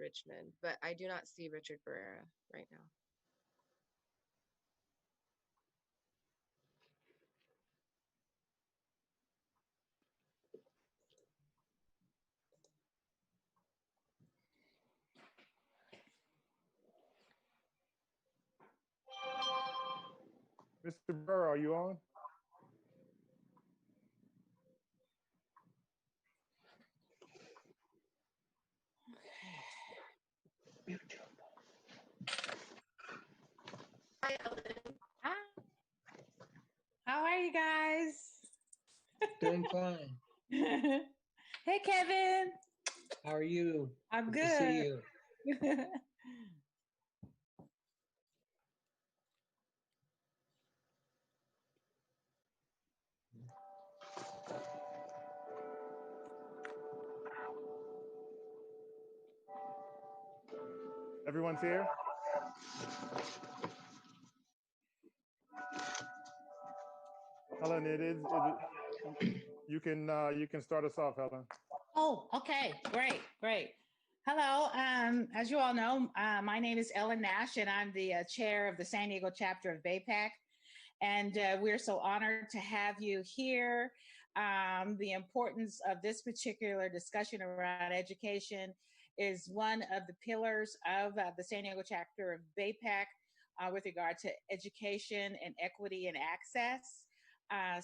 Richmond, but I do not see Richard Barrera right now. Mr. Burr, are you on? Hi, Ellen. Hi. How are you guys? Doing fine. Hey, Kevin. How are you? I'm Good to see good. you. Everyone's here? Helen, you can start us off, Helen. Oh, okay. Great. Hello. As you all know, my name is Ellen Nash, and I'm the chair of the San Diego chapter of BAPAC. And we're so honored to have you here. The importance of this particular discussion around education is one of the pillars of the San Diego chapter of BAPAC with regard to education and equity and access.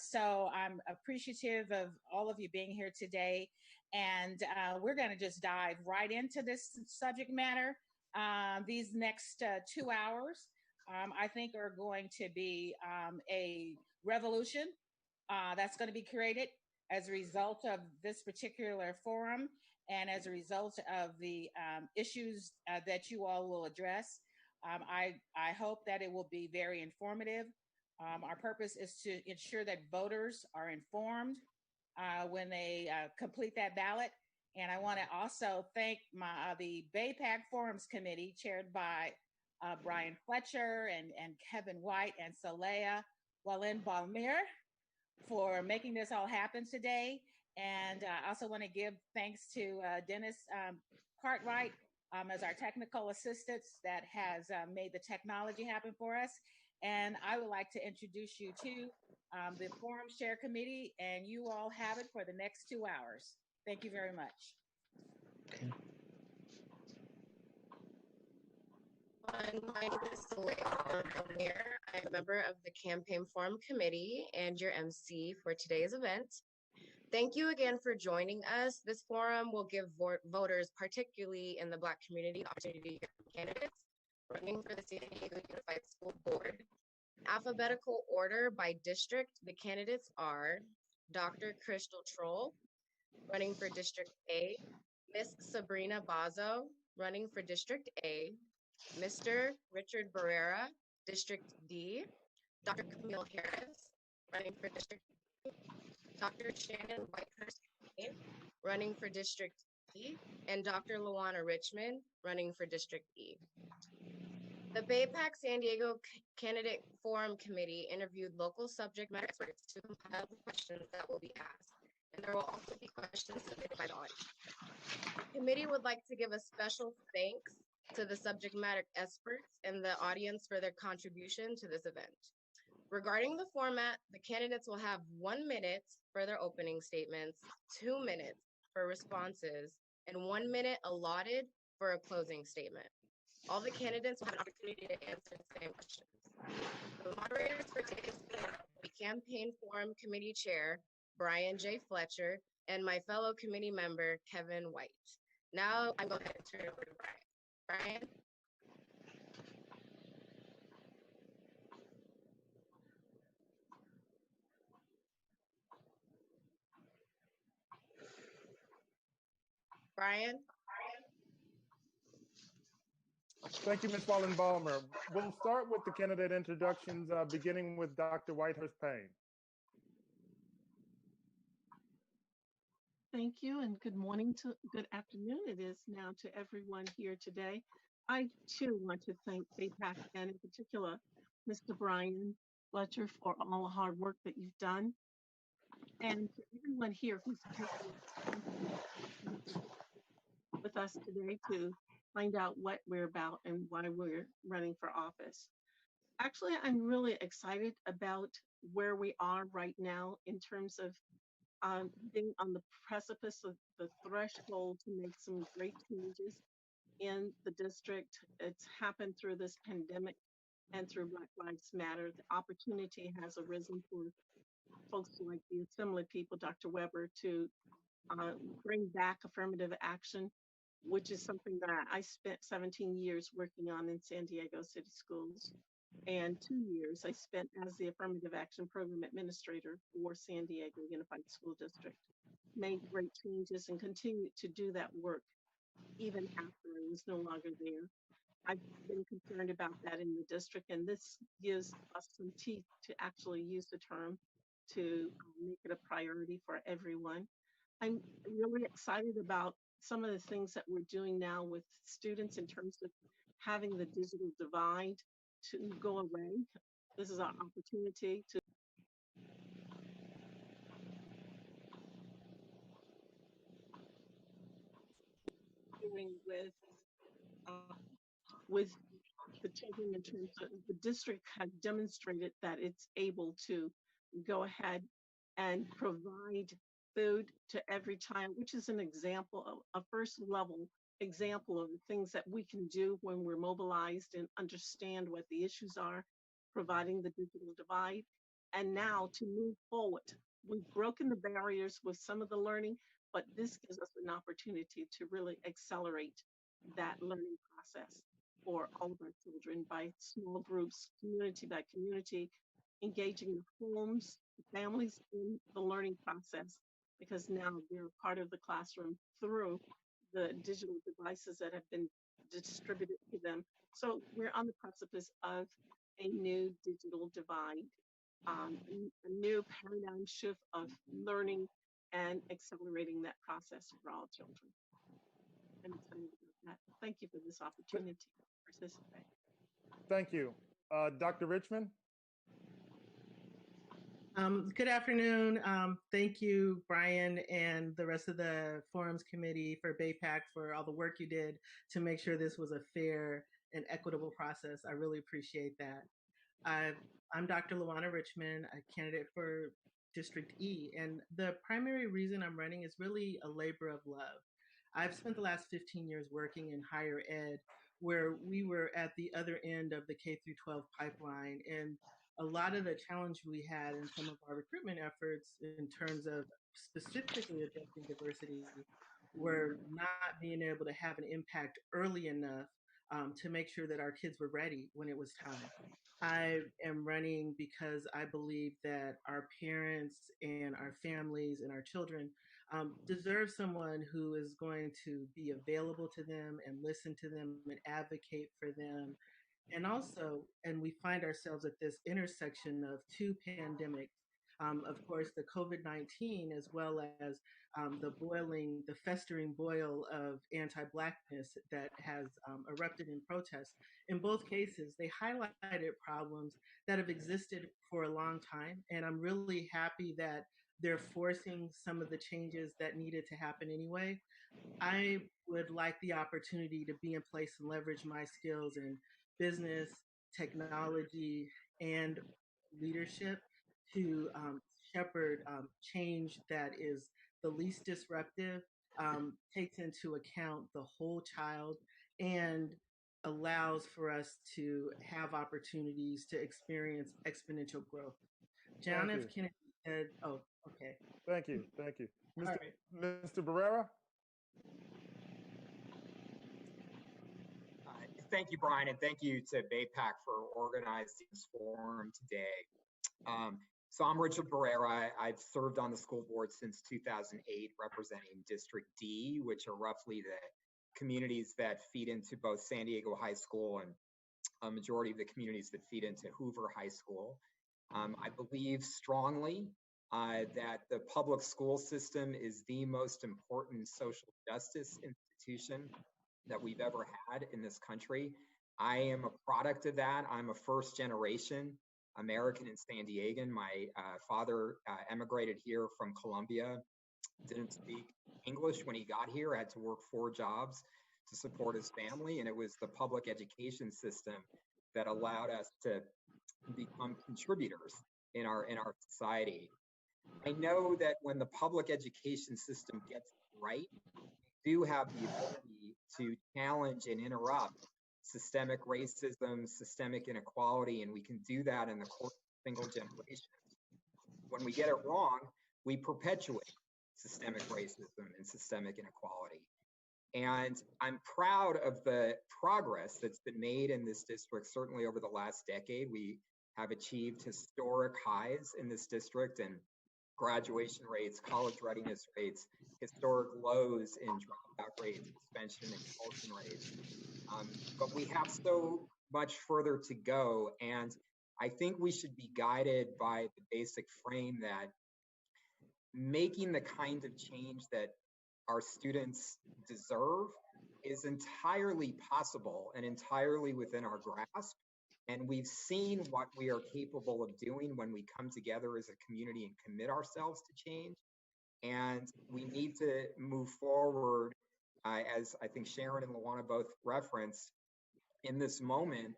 So I'm appreciative of all of you being here today. And we're going to just dive right into this subject matter. These next 2 hours, I think, are going to be a revolution that's going to be created as a result of this particular forum and as a result of the issues that you all will address. I hope that it will be very informative. Our purpose is to ensure that voters are informed when they complete that ballot. And I want to also thank the BAPAC Forums Committee, chaired by Brian Fletcher and Kevin White and Saleha Walin Balmir, for making this all happen today. And I also want to give thanks to Dennis Cartwright as our technical assistant that has made the technology happen for us. And I would like to introduce you to the Forum Share Committee, and you all have it for the next 2 hours. Thank you very much. Okay. My name is Saleha Balmir. I'm a member of the Campaign Forum Committee and your MC for today's event. Thank you again for joining us. This forum will give voters, particularly in the Black community, the opportunity to hear from candidates running for the San Diego Unified School Board. Alphabetical order by district, the candidates are Dr. Crystal Troll, running for District A, Miss Sabrina Bazo, running for District A, Mr. Richard Barrera, District D, Dr. Camille Harris, running for District D, Dr. Shannon Whitehurst, running for District E, and Dr. Luana Richmond, running for District E. The BAPAC San Diego Candidate Forum Committee interviewed local subject matter experts to compile the questions that will be asked, and there will also be questions submitted by the audience. The committee would like to give a special thanks to the subject matter experts and the audience for their contribution to this event. Regarding the format, the candidates will have 1 minute for their opening statements, 2 minutes for responses, and 1 minute allotted for a closing statement. All the candidates will have an opportunity to answer the same questions. The moderators for today's event will be Campaign Forum Committee Chair Brian J. Fletcher and my fellow committee member Kevin White. Now I'm going to turn it over to Brian. Brian? Brian? Thank you, Ms. Wallen Balmer. We'll start with the candidate introductions, beginning with Dr. Whitehurst Payne. Thank you, and good afternoon. It is now to everyone here today. I too want to thank BAPAC and in particular Mr. Brian Fletcher for all the hard work that you've done, and for everyone here who's with us today to find out what we're about and why we're running for office. Actually, I'm really excited about where we are right now in terms of being on the precipice of the threshold to make some great changes in the district. It's happened through this pandemic and through Black Lives Matter. The opportunity has arisen for folks like the Assembly people, Dr. Weber, to uh, bring back affirmative action, which is something that I spent 17 years working on in San Diego City Schools. And 2 years I spent as the affirmative action program administrator for San Diego Unified School District. Made great changes and continued to do that work even after I was no longer there. I've been concerned about that in the district, and this gives us some teeth to actually use the term to make it a priority for everyone. I'm really excited about some of the things that we're doing now with students in terms of having the digital divide to go away. This is our opportunity to doing with the children in terms of the district had demonstrated that it's able to go ahead and provide food to every child, which is an example of a first level example of the things that we can do when we're mobilized and understand what the issues are, providing the digital divide. And now to move forward, we've broken the barriers with some of the learning, but this gives us an opportunity to really accelerate that learning process for all of our children by small groups, community by community, engaging the homes, the families in the learning process, because now they're part of the classroom through the digital devices that have been distributed to them. So we're on the precipice of a new digital divide, a new paradigm shift of learning and accelerating that process for all children. I'm excited about that. Thank you for this opportunity to participate. Thank you. Dr. Richmond? Good afternoon. Thank you, Brian, and the rest of the Forums Committee for BAPAC for all the work you did to make sure this was a fair and equitable process. I really appreciate that. I'm Dr. Luana Richmond, a candidate for District E, and the primary reason I'm running is really a labor of love. I've spent the last 15 years working in higher ed, where we were at the other end of the K through 12 pipeline, and a lot of the challenge we had in some of our recruitment efforts in terms of specifically addressing diversity were not being able to have an impact early enough to make sure that our kids were ready when it was time. I am running because I believe that our parents and our families and our children deserve someone who is going to be available to them and listen to them and advocate for them. And also, and we find ourselves at this intersection of two pandemics. Of course, the COVID-19, as well as the festering boil of anti-Blackness that has erupted in protests. In both cases, they highlighted problems that have existed for a long time. And I'm really happy that they're forcing some of the changes that needed to happen anyway. I would like the opportunity to be in place and leverage my skills in business, technology, and leadership to shepherd change that is the least disruptive, takes into account the whole child, and allows for us to have opportunities to experience exponential growth. John F. Kennedy said, oh, okay. Thank you. Thank you. All right. Mr. Barrera? Thank you, Brian, and thank you to BAPAC for organizing this forum today. So I'm Richard Barrera. I've served on the school board since 2008, representing District D, which are roughly the communities that feed into both San Diego High School and a majority of the communities that feed into Hoover High School. I believe strongly that the public school system is the most important social justice institution that we've ever had in this country. I am a product of that. I'm a first generation American and San Diegan. My father emigrated here from Colombia, didn't speak English when he got here, had to work 4 jobs. to support his family, and it was the public education system that allowed us to become contributors in our society. I know that when the public education system gets it right, we do have the ability to challenge and interrupt systemic racism, systemic inequality, and we can do that in the course of single generations. When we get it wrong, we perpetuate systemic racism and systemic inequality. And I'm proud of the progress that's been made in this district, certainly over the last decade. We have achieved historic highs in this district and graduation rates, college readiness rates, historic lows in dropout rates, suspension and expulsion rates. But we have so much further to go. And I think we should be guided by the basic frame that making the kind of change that our students deserve is entirely possible and entirely within our grasp. And we've seen what we are capable of doing when we come together as a community and commit ourselves to change. And we need to move forward, as I think Sharon and Luana both referenced, in this moment.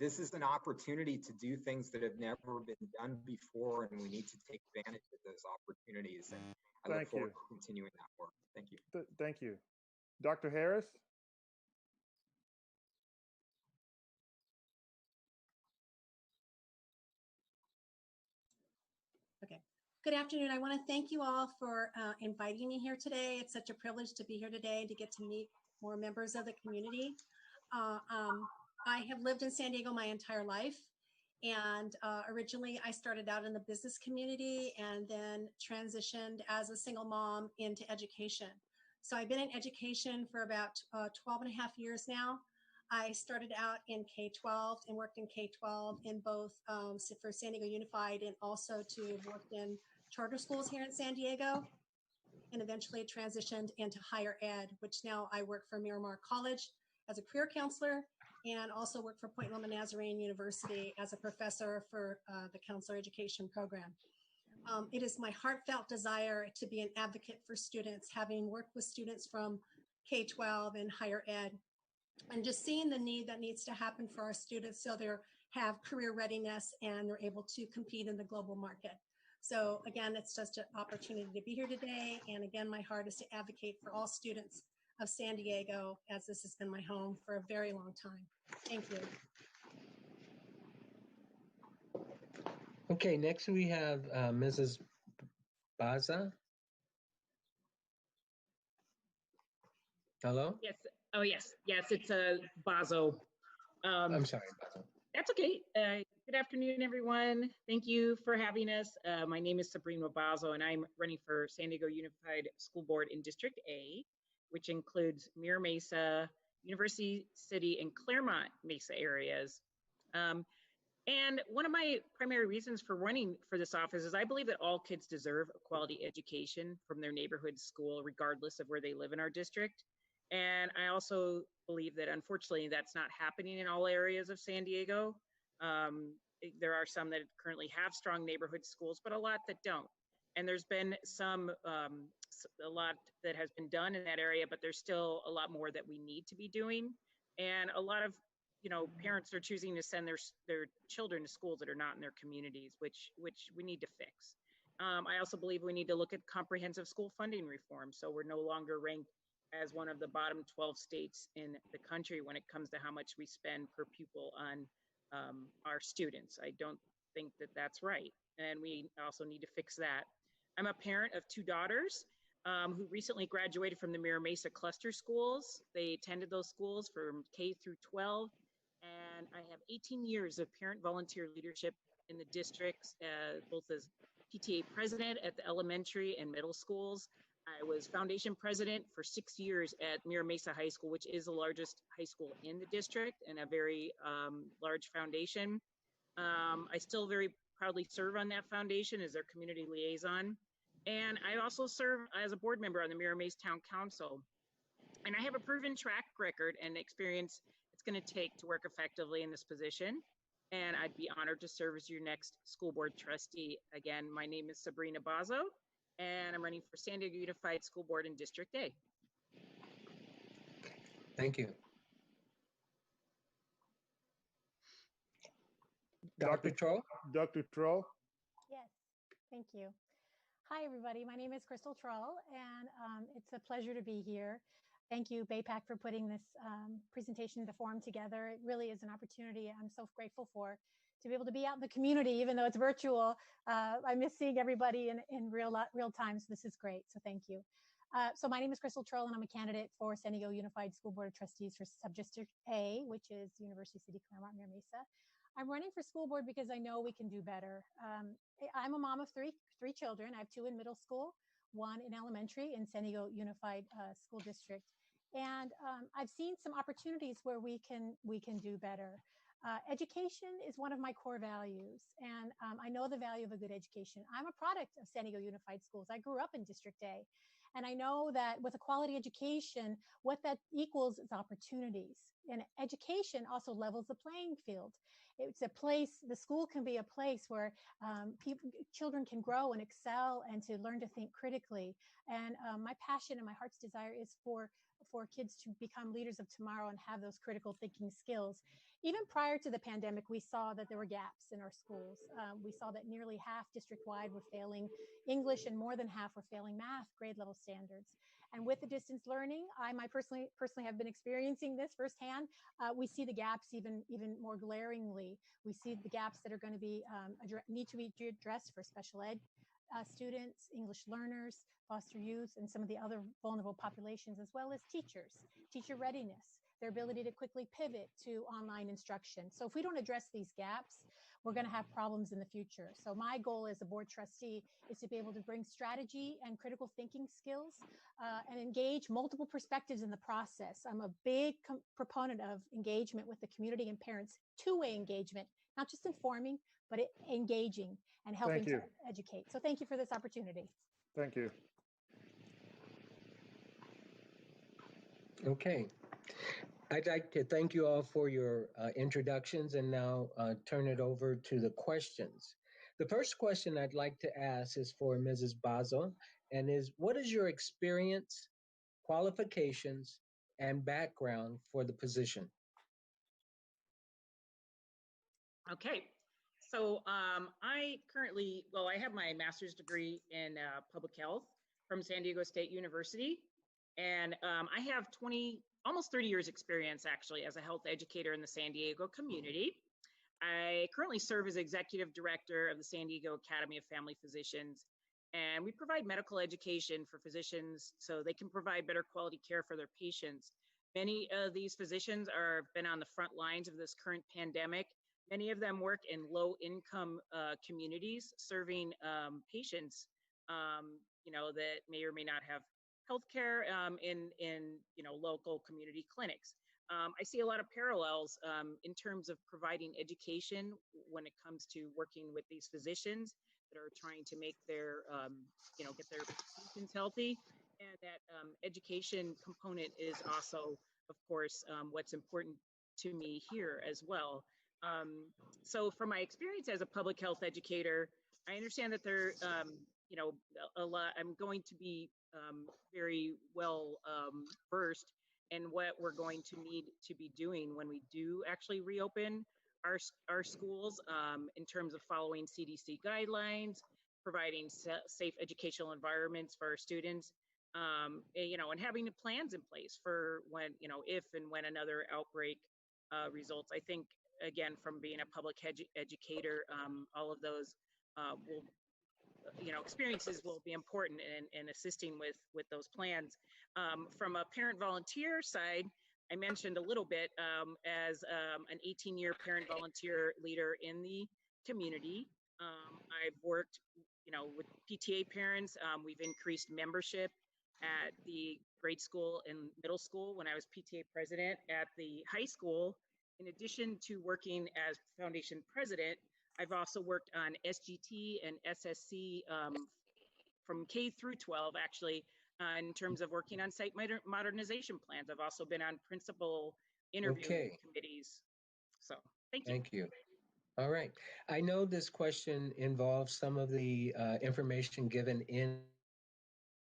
This is an opportunity to do things that have never been done before, and we need to take advantage of those opportunities. And I look forward to continuing that work. Thank you. Thank you. Dr. Harris? Okay. Good afternoon. I want to thank you all for inviting me here today. It's such a privilege to be here today to get to meet more members of the community. I have lived in San Diego my entire life. And originally I started out in the business community and then transitioned as a single mom into education. So I've been in education for about 12 and a half years now. I started out in K-12 and worked in K-12 in both for San Diego Unified and also to work in charter schools here in San Diego, and eventually transitioned into higher ed, which now I work for Miramar College as a career counselor and also work for Point Loma Nazarene University as a professor for the counselor education program. It is my heartfelt desire to be an advocate for students, having worked with students from K-12 and higher ed, and just seeing the need that needs to happen for our students so they have career readiness and they're able to compete in the global market. So again, it's just an opportunity to be here today. And again, my heart is to advocate for all students of San Diego, as this has been my home for a very long time. Thank you. Okay, next we have Mrs. Baza. Hello? Yes. Oh, yes. Yes, it's Bazo. I'm sorry, Baza. That's okay. Good afternoon, everyone. Thank you for having us. My name is Sabrina Bazo, and I'm running for San Diego Unified School Board in District A, which includes Mira Mesa, University City, and Claremont Mesa areas. And one of my primary reasons for running for this office is I believe that all kids deserve a quality education from their neighborhood school, regardless of where they live in our district. And I also believe that, unfortunately, that's not happening in all areas of San Diego. There are some that currently have strong neighborhood schools, but a lot that don't. And there's been a lot that has been done in that area, but there's still a lot more that we need to be doing. And a lot of parents are choosing to send their children to schools that are not in their communities, which we need to fix. I also believe we need to look at comprehensive school funding reform, so we're no longer ranked as one of the bottom 12 states in the country when it comes to how much we spend per pupil on our students. I don't think that that's right, and we also need to fix that. I'm a parent of 2 daughters who recently graduated from the Mira Mesa cluster schools. They attended those schools from K through 12, and I have 18 years of parent volunteer leadership in the districts, both as PTA president at the elementary and middle schools. I was foundation president for 6 years at Mira Mesa High School, which is the largest high school in the district and a very large foundation. I still very proudly serve on that foundation as their community liaison. And I also serve as a board member on the Mira Mesa Town Council. And I have a proven track record and experience it's going to take to work effectively in this position. And I'd be honored to serve as your next school board trustee. Again, my name is Sabrina Bazo, and I'm running for San Diego Unified School Board in District A. Thank you. Dr. Dr. Troll? Dr. Troll? Yes, thank you. Hi, everybody. My name is Crystal Trull, and it's a pleasure to be here. Thank you, BAPAC, for putting this presentation, the forum together. It really is an opportunity I'm so grateful for to be able to be out in the community, even though it's virtual. I miss seeing everybody in real time, so this is great. So thank you. So my name is Crystal Trull, and I'm a candidate for San Diego Unified School Board of Trustees for Subdistrict A, which is University City, Claremont, Mira Mesa. I'm running for school board because I know we can do better. I'm a mom of three children. I have two in middle school, one in elementary in San Diego Unified School District. And I've seen some opportunities where we can do better. Education is one of my core values, and I know the value of a good education. I'm a product of San Diego Unified Schools. I grew up in District A, and I know that with a quality education, what that equals is opportunities. And education also levels the playing field. It's a place, the school can be a place where children can grow and excel and to learn to think critically. And my passion and my heart's desire is for kids to become leaders of tomorrow and have those critical thinking skills. Even prior to the pandemic, we saw that there were gaps in our schools. We saw that nearly half district-wide were failing English and more than half were failing math grade level standards. And with the distance learning, I personally have been experiencing this firsthand. We see the gaps even more glaringly. We see the gaps that are going to be need to be addressed for special ed students, English learners, foster youth, and some of the other vulnerable populations, as well as teachers, teacher readiness, their ability to quickly pivot to online instruction. So if we don't address these gaps, we're going to have problems in the future. So my goal as a board trustee is to be able to bring strategy and critical thinking skills and engage multiple perspectives in the process. I'm a big proponent of engagement with the community and parents, two-way engagement, not just informing, but engaging and helping to educate. So thank you for this opportunity. Thank you. Okay. I'd like to thank you all for your introductions and now turn it over to the questions. The first question I'd like to ask is for Mrs. Bazo, and is, what is your experience, qualifications, and background for the position? Okay, so I currently, I have my master's degree in public health from San Diego State University. And I have almost 30 years experience actually as a health educator in the San Diego community. I currently serve as executive director of the San Diego Academy of Family Physicians, and we provide medical education for physicians so they can provide better quality care for their patients. Many of these physicians have been on the front lines of this current pandemic. Many of them work in low-income communities serving patients, that may or may not have healthcare in local community clinics. I see a lot of parallels in terms of providing education when it comes to working with these physicians that are trying to make their get their patients healthy, and that education component is also, of course, what's important to me here as well. So from my experience as a public health educator, I understand that there, a lot, I'm going to be very well versed in what we're going to need to be doing when we do actually reopen our schools in terms of following CDC guidelines, providing safe educational environments for our students, and having plans in place for when, if and when another outbreak results. I think, again, from being a public educator, all of those experiences will be important in assisting with those plans. From a parent volunteer side, I mentioned a little bit as an 18-year parent volunteer leader in the community. I've worked, with PTA parents. We've increased membership at the grade school and middle school when I was PTA president. At the high school, in addition to working as foundation president, I've also worked on SGT and SSC from K through 12, actually, in terms of working on site modernization plans. I've also been on principal interviewing committees. So thank you. Thank you. All right. I know this question involves some of the information given in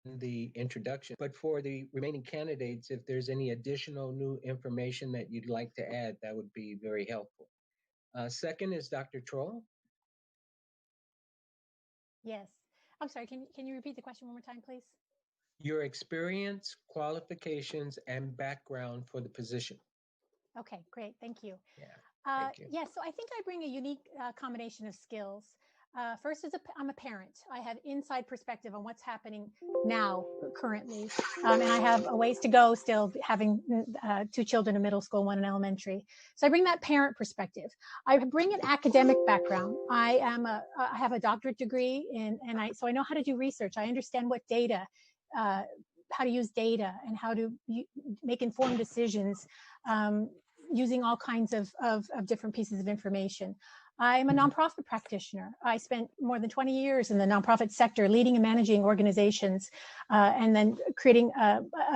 the introduction. But for the remaining candidates, if there's any additional new information that you'd like to add, that would be very helpful. Second is Dr. Troll. Yes. I'm sorry, can you repeat the question one more time, please? Your experience, qualifications, and background for the position. Okay, great. Thank you. Yeah, thank you. Yeah, so I think I bring a unique combination of skills. First, I'm a parent. I have inside perspective on what's happening now, currently. And I have a ways to go still, having 2 children in middle school, 1 in elementary. So I bring that parent perspective. I bring an academic background. I have a doctorate degree so I know how to do research. I understand what data, how to use data and how to make informed decisions using all kinds of different pieces of information. I'm a nonprofit practitioner. I spent more than 20 years in the nonprofit sector, leading and managing organizations, and then creating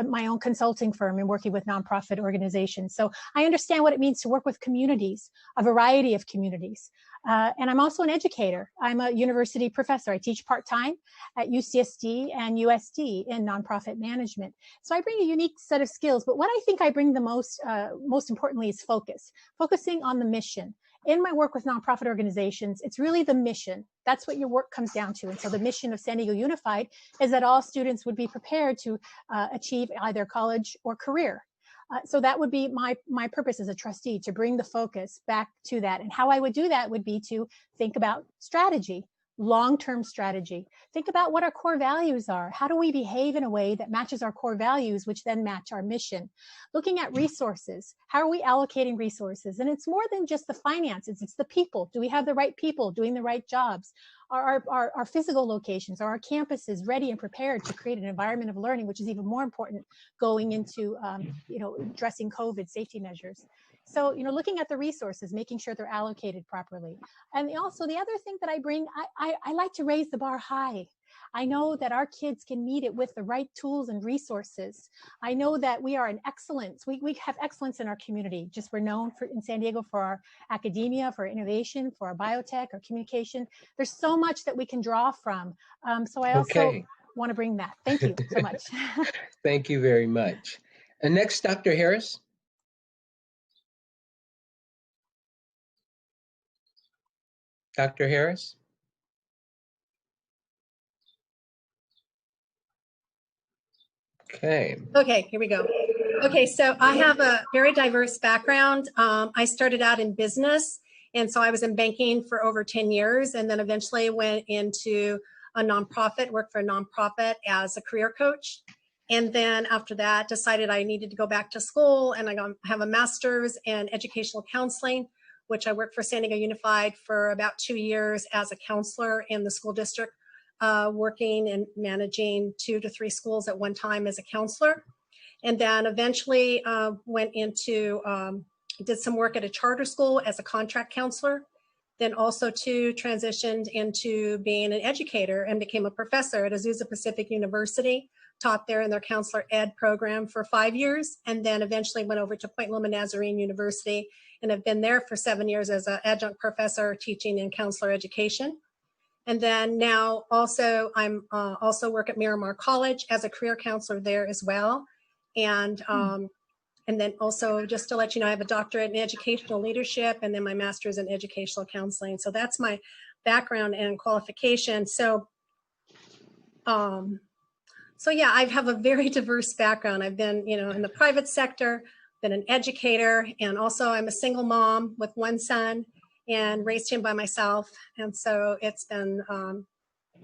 my own consulting firm and working with nonprofit organizations. So I understand what it means to work with communities, a variety of communities. And I'm also an educator. I'm a university professor. I teach part-time at UCSD and USD in nonprofit management. So I bring a unique set of skills, but what I think I bring the most importantly is focusing on the mission. In my work with nonprofit organizations, it's really the mission. That's what your work comes down to. And so the mission of San Diego Unified is that all students would be prepared to achieve either college or career. So that would be my purpose as a trustee, to bring the focus back to that. And how I would do that would be to think about strategy, long-term strategy. Think about what our core values are. How do we behave in a way that matches our core values, which then match our mission? Looking at resources. How are we allocating resources? And it's more than just the finances. It's the people. Do we have the right people doing the right jobs? Are our physical locations, are our campuses ready and prepared to create an environment of learning, which is even more important going into, addressing COVID safety measures. So, looking at the resources, making sure they're allocated properly. And also the other thing that I bring, I like to raise the bar high. I know that our kids can meet it with the right tools and resources. I know that we are an excellence. We have excellence in our community. Just we're known in San Diego for our academia, for our innovation, for our biotech, our communication. There's so much that we can draw from. So I also want to bring that. Thank you so much. Thank you very much. And next, Dr. Harris. Dr. Harris? Okay. Okay, here we go. Okay, so I have a very diverse background. I started out in business, and so I was in banking for over 10 years, and then eventually went into a nonprofit, worked for a nonprofit as a career coach. And then after that, decided I needed to go back to school, and I have a master's in educational counseling, which I worked for San Diego Unified for about 2 years as a counselor in the school district, working and managing 2 to 3 schools at one time as a counselor. And then eventually went into, did some work at a charter school as a contract counselor. Then also transitioned into being an educator and became a professor at Azusa Pacific University, taught there in their counselor ed program for 5 years, and then eventually went over to Point Loma Nazarene University and have been there for 7 years as an adjunct professor teaching in counselor education. And then now also I'm also work at Miramar College as a career counselor there as well. And then also just to let you know, I have a doctorate in educational leadership and then my master's in educational counseling. So that's my background and qualification. So yeah, I have a very diverse background. I've been, in the private sector, been an educator, and also I'm a single mom with 1 son and raised him by myself. And so it's been,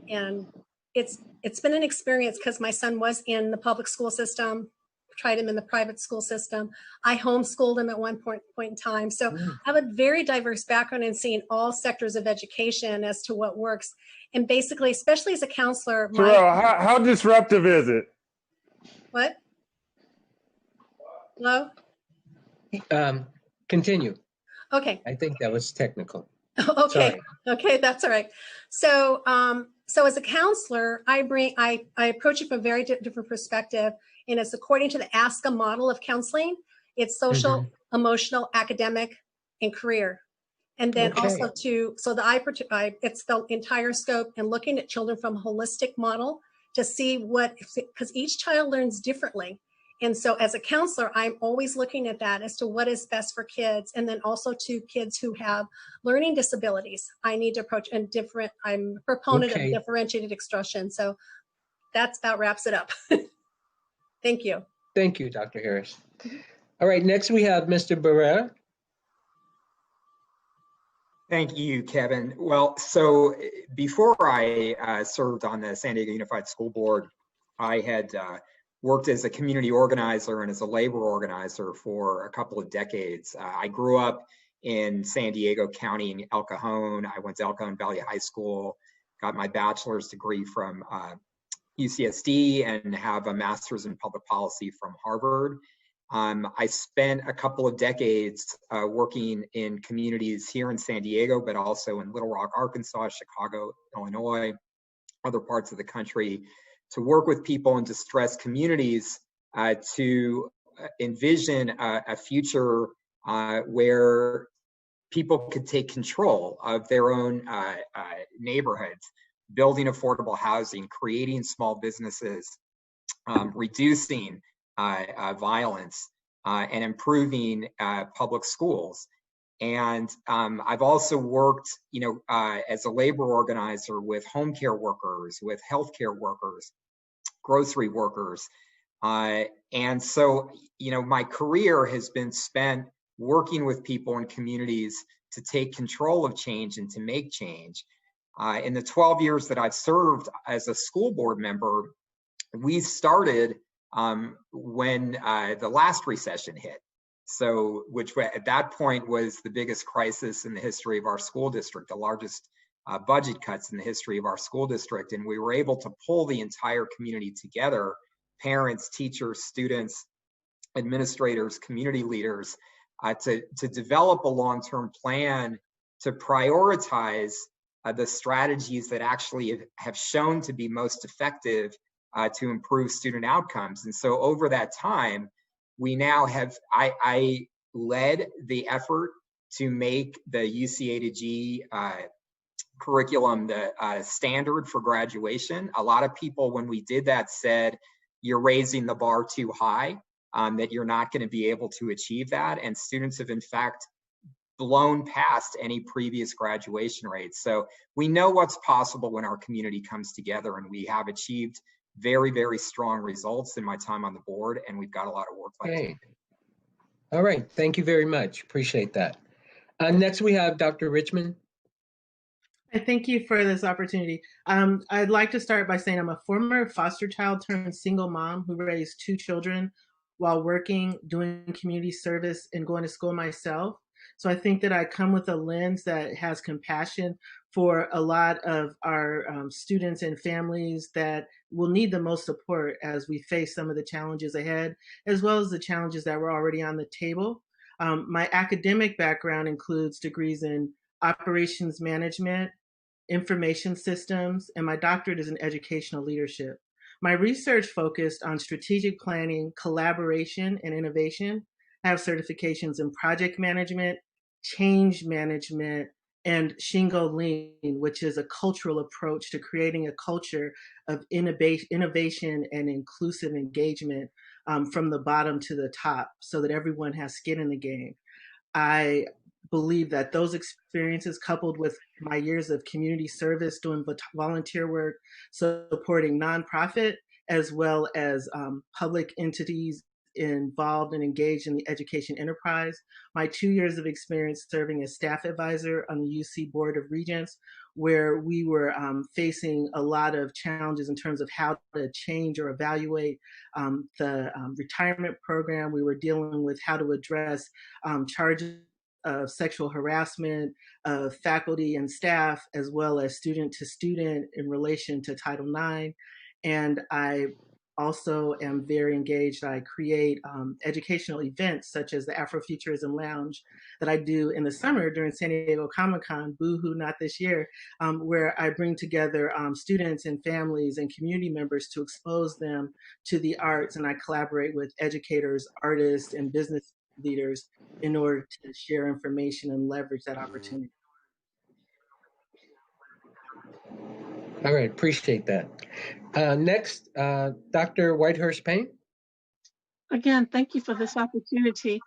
and it's been an experience because my son was in the public school system, tried him in the private school system. I homeschooled him at one point in time. So I have a very diverse background in seeing all sectors of education as to what works. And basically, especially as a counselor. Terrell, how disruptive is it? What? Hello? Continue. Okay. I think that was technical. Okay. Sorry. Okay, that's all right. So, so as a counselor, I approach it from a very different perspective, and it's according to the ASCA model of counseling. It's social, emotional, academic, and career. And then also it's the entire scope and looking at children from a holistic model, to see what, because each child learns differently. And so as a counselor, I'm always looking at that as to what is best for kids. And then also to kids who have learning disabilities. I need to approach and different, I'm a proponent of differentiated instruction. So that's about wraps it up. Thank you. Thank you, Dr. Harris. All right, next we have Mr. Barrera. Thank you, Kevin. Well, so before I served on the San Diego Unified School Board, I had worked as a community organizer and as a labor organizer for a couple of decades. I grew up in San Diego County in El Cajon. I went to El Cajon Valley High School, got my bachelor's degree from UCSD, and have a master's in public policy from Harvard. I spent a couple of decades working in communities here in San Diego, but also in Little Rock, Arkansas, Chicago, Illinois, other parts of the country, to work with people in distressed communities to envision a future where people could take control of their own neighborhoods, building affordable housing, creating small businesses, reducing violence, and improving public schools. And I've also worked, as a labor organizer with home care workers, with healthcare workers, grocery workers. And so, my career has been spent working with people in communities to take control of change and to make change. In the 12 years that I've served as a school board member, we started when the last recession hit. So, which at that point was the biggest crisis in the history of our school district, the largest budget cuts in the history of our school district. And we were able to pull the entire community together, parents, teachers, students, administrators, community leaders, to develop a long-term plan to prioritize the strategies that actually have shown to be most effective to improve student outcomes. And so over that time, we now have, I led the effort to make the UC A to G curriculum the standard for graduation. A lot of people, when we did that, said, you're raising the bar too high, that you're not going to be able to achieve that. And students have, in fact, blown past any previous graduation rates. So we know what's possible when our community comes together, and we have achieved very, very strong results in my time on the board, and we've got a lot of work left to do. All right, thank you very much. Appreciate that. Next, we have Dr. Richmond. Thank you for this opportunity. I'd like to start by saying I'm a former foster child turned single mom who raised 2 children while working, doing community service, and going to school myself. So I think that I come with a lens that has compassion for a lot of our students and families that will need the most support as we face some of the challenges ahead, as well as the challenges that were already on the table. My academic background includes degrees in operations management, information systems, and my doctorate is in educational leadership. My research focused on strategic planning, collaboration, and innovation. I have certifications in project management, change management, and Shingo Lean, which is a cultural approach to creating a culture of innovation and inclusive engagement from the bottom to the top so that everyone has skin in the game. I believe that those experiences, coupled with my years of community service, doing volunteer work, supporting nonprofit, as well as public entities involved and engaged in the education enterprise, my 2 years of experience serving as staff advisor on the UC Board of Regents, where we were facing a lot of challenges in terms of how to change or evaluate the retirement program. We were dealing with how to address charges of sexual harassment of faculty and staff, as well as student to student in relation to Title IX. And I also am very engaged. I create educational events such as the Afrofuturism Lounge that I do in the summer during San Diego Comic-Con, boo-hoo, not this year, where I bring together students and families and community members to expose them to the arts, and I collaborate with educators, artists, and business leaders in order to share information and leverage that opportunity. All right, appreciate that. Next, Dr. Whitehurst-Payne. Again, thank you for this opportunity.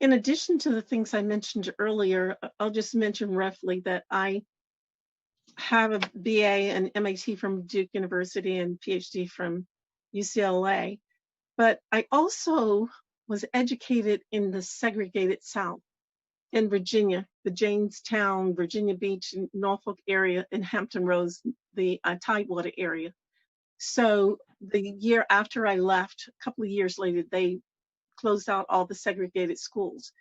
In addition to the things I mentioned earlier, I'll just mention roughly that I have a BA and MAT from Duke University and PhD from UCLA, but I also was educated in the segregated South in Virginia, the Jamestown, Virginia Beach, Norfolk area, and Hampton Roads, the Tidewater area. So the year after I left, a couple of years later, they closed out all the segregated schools.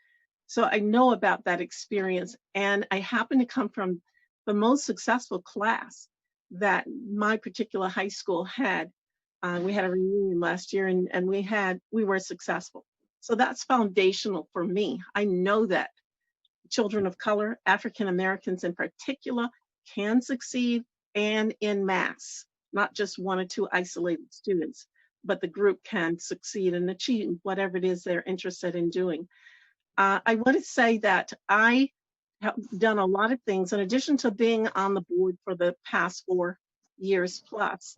So I know about that experience, and I happen to come from the most successful class that my particular high school had. We had a reunion last year, and we were successful. So that's foundational for me. I know that children of color, African Americans in particular, can succeed and in mass, not just one or two isolated students, but the group can succeed and achieve whatever it is they're interested in doing. I want to say that I have done a lot of things. In addition to being on the board for the past 4 years plus,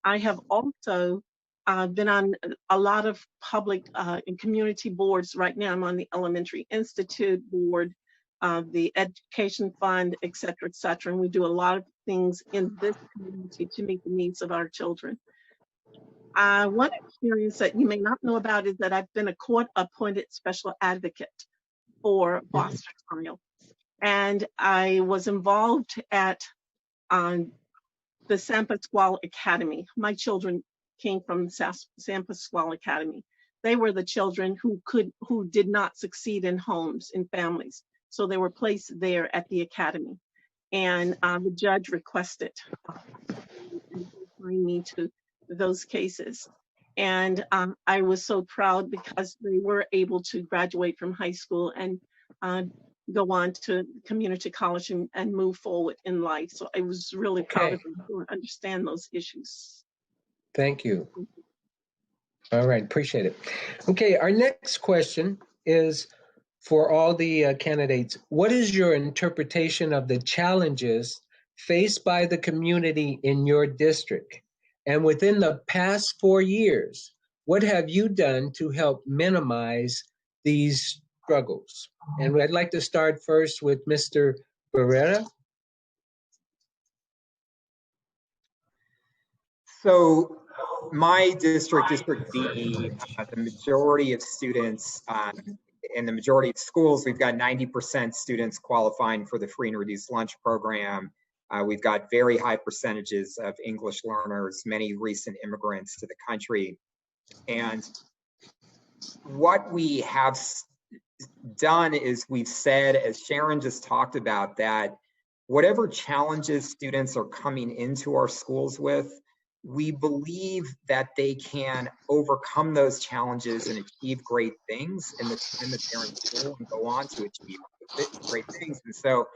I have also been on a lot of public and community boards. Right now, I'm on the Elementary Institute board, the Education Fund, et cetera, and we do a lot of things in this community to meet the needs of our children. One experience that you may not know about is that I've been a court-appointed special advocate for foster child. And I was involved at the San Pasquale Academy. My children came from San Pasquale Academy. They were the children who did not succeed in homes, in families. So they were placed there at the academy. And the judge requested me to those cases. And I was so proud because they were able to graduate from high school and go on to community college and move forward in life. So I was really proud of them to understand those issues. Thank you. All right, appreciate it. Okay, our next question is for all the candidates. What is your interpretation of the challenges faced by the community in your district? And within the past 4 years, what have you done to help minimize these struggles? And I'd like to start first with Mr. Barrera. So my district, District D, the majority of students in the majority of schools, we've got 90% students qualifying for the free and reduced lunch program. We've got very high percentages of English learners, many recent immigrants to the country. And what we have done is we've said, as Sharon just talked about, that whatever challenges students are coming into our schools with, we believe that they can overcome those challenges and achieve great things in the time that they're in school and go on to achieve great things. And so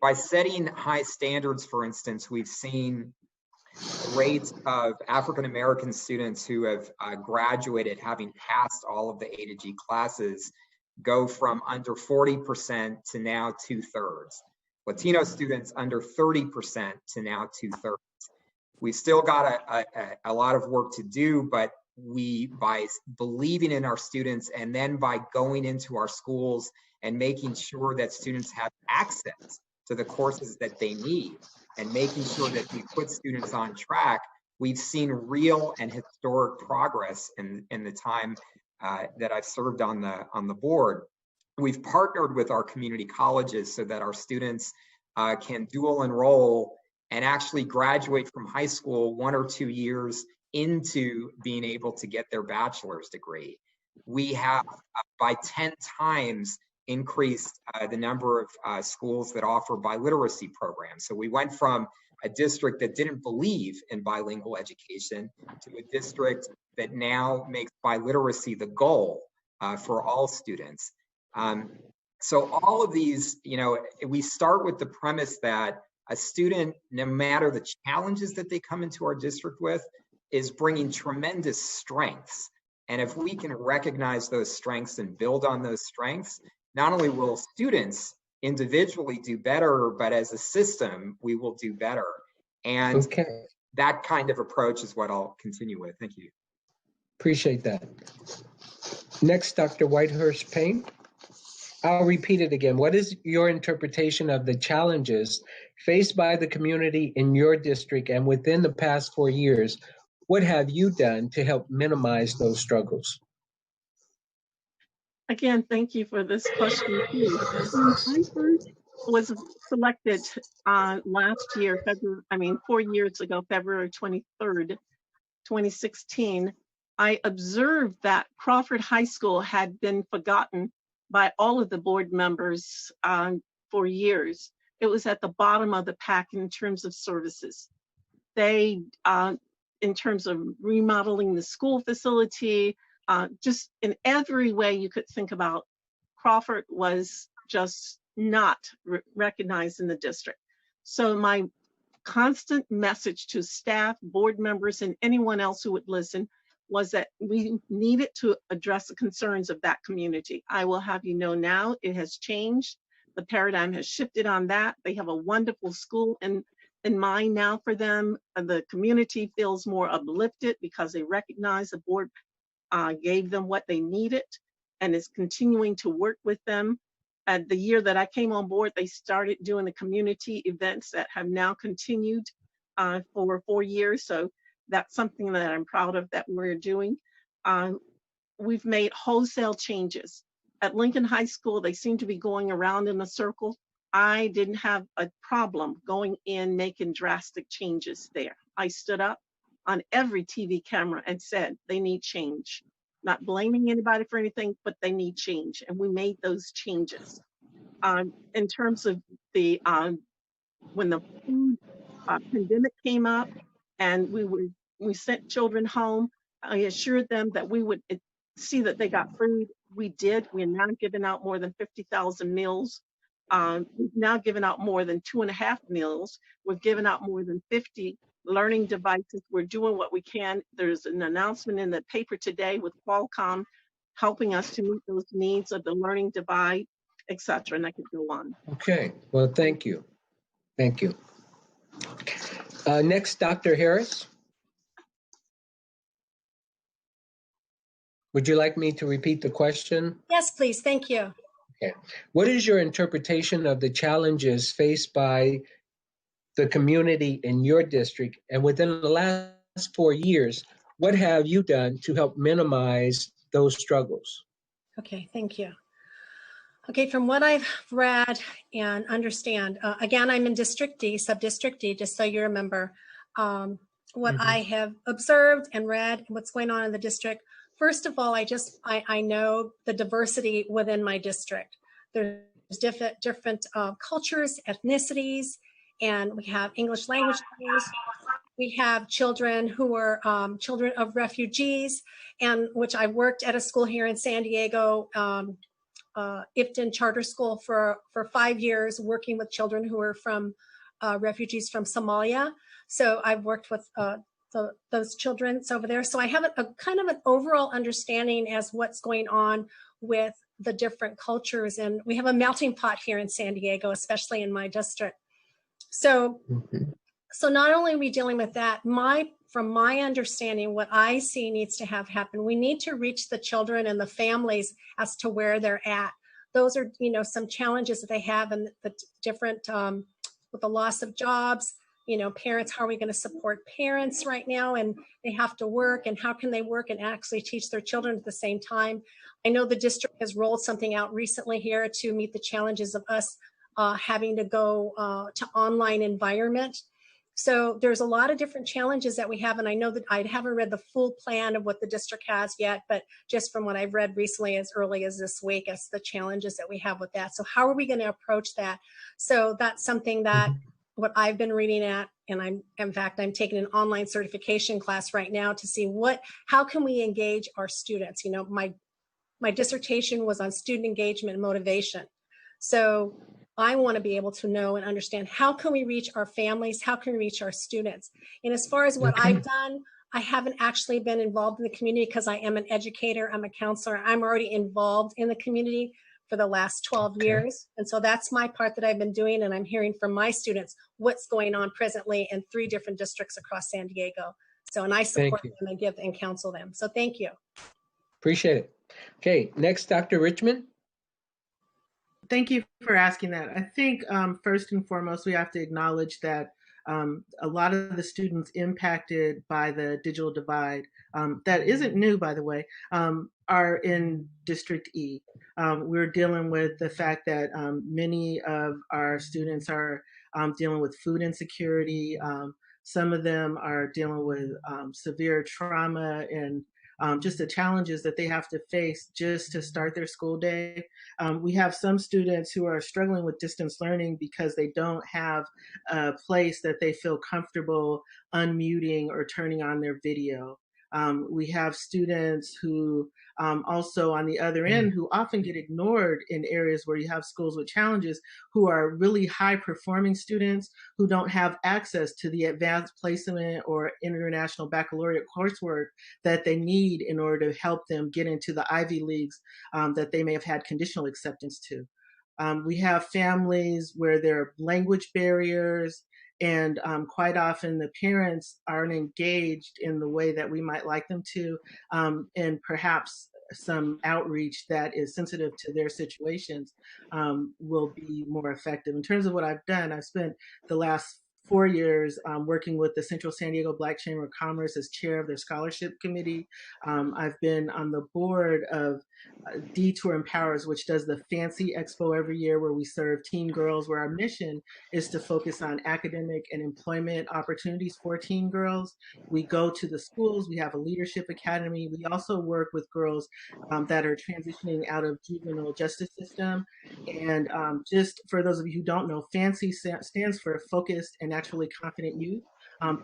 by setting high standards, for instance, we've seen rates of African American students who have graduated having passed all of the A to G classes go from under 40% to now 2/3. Latino students under 30% to now 2/3. We've still got a lot of work to do, but by believing in our students and then by going into our schools and making sure that students have access to the courses that they need and making sure that we put students on track, we've seen real and historic progress in the time that I've served on the board. We've partnered with our community colleges so that our students can dual enroll and actually graduate from high school 1 or 2 years into being able to get their bachelor's degree. We have by 10 times increased the number of schools that offer biliteracy programs. So we went from a district that didn't believe in bilingual education to a district that now makes biliteracy the goal for all students. So all of these, we start with the premise that a student, no matter the challenges that they come into our district with, is bringing tremendous strengths. And if we can recognize those strengths and build on those strengths, not only will students individually do better, but as a system, we will do better. And Okay, that kind of approach is what I'll continue with. Thank you. appreciate that. Next, Dr. Whitehurst Payne. I'll repeat it again. What is your interpretation of the challenges faced by the community in your district, and within the past 4 years, what have you done to help minimize those struggles? Again, thank you for this question too. When I first was selected last year, 4 years ago, February 23rd, 2016, I observed that Crawford High School had been forgotten by all of the board members for years. It was at the bottom of the pack in terms of services. They, in terms of remodeling the school facility, just in every way you could think about, Crawford was just not recognized in the district. So my constant message to staff, board members, and anyone else who would listen was that we needed to address the concerns of that community. I will have you know now, it has changed. The paradigm has shifted on that. They have a wonderful school in mind now for them. The community feels more uplifted because they recognize the board gave them what they needed and is continuing to work with them. The year that I came on board, they started doing the community events that have now continued for 4 years. So that's something that I'm proud of that we're doing. We've made wholesale changes. At Lincoln High School, they seem to be going around in a circle. I didn't have a problem going in making drastic changes there. I stood up on every TV camera and said they need change. Not blaming anybody for anything, but they need change. And we made those changes. In terms of the, when the food pandemic came up and we sent children home, I assured them that we would see that they got food. We did. We're now giving out more than 50,000 meals. We've now given out more than 2.5 meals. We've given out more than 50 learning devices. We're doing what we can. There's an announcement in the paper today with Qualcomm helping us to meet those needs of the learning divide, et cetera, and I could go on. Okay, well, thank you. Thank you. Next, Dr. Harris. Would you like me to repeat the question? Yes, please. Thank you. Okay. What is your interpretation of the challenges faced by the community in your district? And within the last 4 years, what have you done to help minimize those struggles? Okay, thank you. Okay, from what I've read and understand, again, I'm in District D, Sub-District D, just so you remember. What I have observed and read and what's going on in the district, first of all, I know the diversity within my district. There's different cultures, ethnicities, and we have English language schools. We have children who are children of refugees, and which I worked at a school here in San Diego, Ifton Charter School for 5 years, working with children who are from refugees from Somalia. So I've worked with those children over there. So I have a kind of an overall understanding as what's going on with the different cultures. And we have a melting pot here in San Diego, especially in my district. So, so not only are we dealing with that, from my understanding, what I see needs to have happen, we need to reach the children and the families as to where they're at. Those are, some challenges that they have, and the different, with the loss of jobs, parents, how are we going to support parents right now? And they have to work, and how can they work and actually teach their children at the same time? I know the district has rolled something out recently here to meet the challenges of us having to go to online environment. So there's a lot of different challenges that we have, and I know that I haven't read the full plan of what the district has yet, but just from what I've read recently, as early as this week, as the challenges that we have with that. So how are we going to approach that? So that's something that what I've been reading at, and in fact, I'm taking an online certification class right now to see how can we engage our students? My dissertation was on student engagement and motivation. So I want to be able to know and understand, how can we reach our families? How can we reach our students? And as far as what I've done, I haven't actually been involved in the community because I am an educator, I'm a counselor, I'm already involved in the community for the last 12 years. And so that's my part that I've been doing. And I'm hearing from my students what's going on presently in 3 different districts across San Diego. So, and I support them and give and counsel them. So thank you. Appreciate it. Okay, next, Dr. Richmond. Thank you for asking that. I think first and foremost, we have to acknowledge that a lot of the students impacted by the digital divide, that isn't new, by the way, are in District E. We're dealing with the fact that many of our students are dealing with food insecurity. Some of them are dealing with severe trauma and just the challenges that they have to face just to start their school day. We have some students who are struggling with distance learning because they don't have a place that they feel comfortable unmuting or turning on their video. We have students who also on the other end who often get ignored in areas where you have schools with challenges, who are really high performing students who don't have access to the advanced placement or international baccalaureate coursework that they need in order to help them get into the Ivy Leagues that they may have had conditional acceptance to. We have families where there are language barriers, and quite often the parents aren't engaged in the way that we might like them to, and perhaps some outreach that is sensitive to their situations will be more effective. In terms of what I've done, I've spent the last 4 years working with the Central San Diego Black Chamber of Commerce as chair of their scholarship committee. I've been on the board of Detour Empowers, which does the Fancy Expo every year where we serve teen girls, where our mission is to focus on academic and employment opportunities for teen girls. We go to the schools, we have a leadership academy. We also work with girls that are transitioning out of juvenile justice system. And just for those of you who don't know, FANCY stands for Focused and Naturally Confident Youth.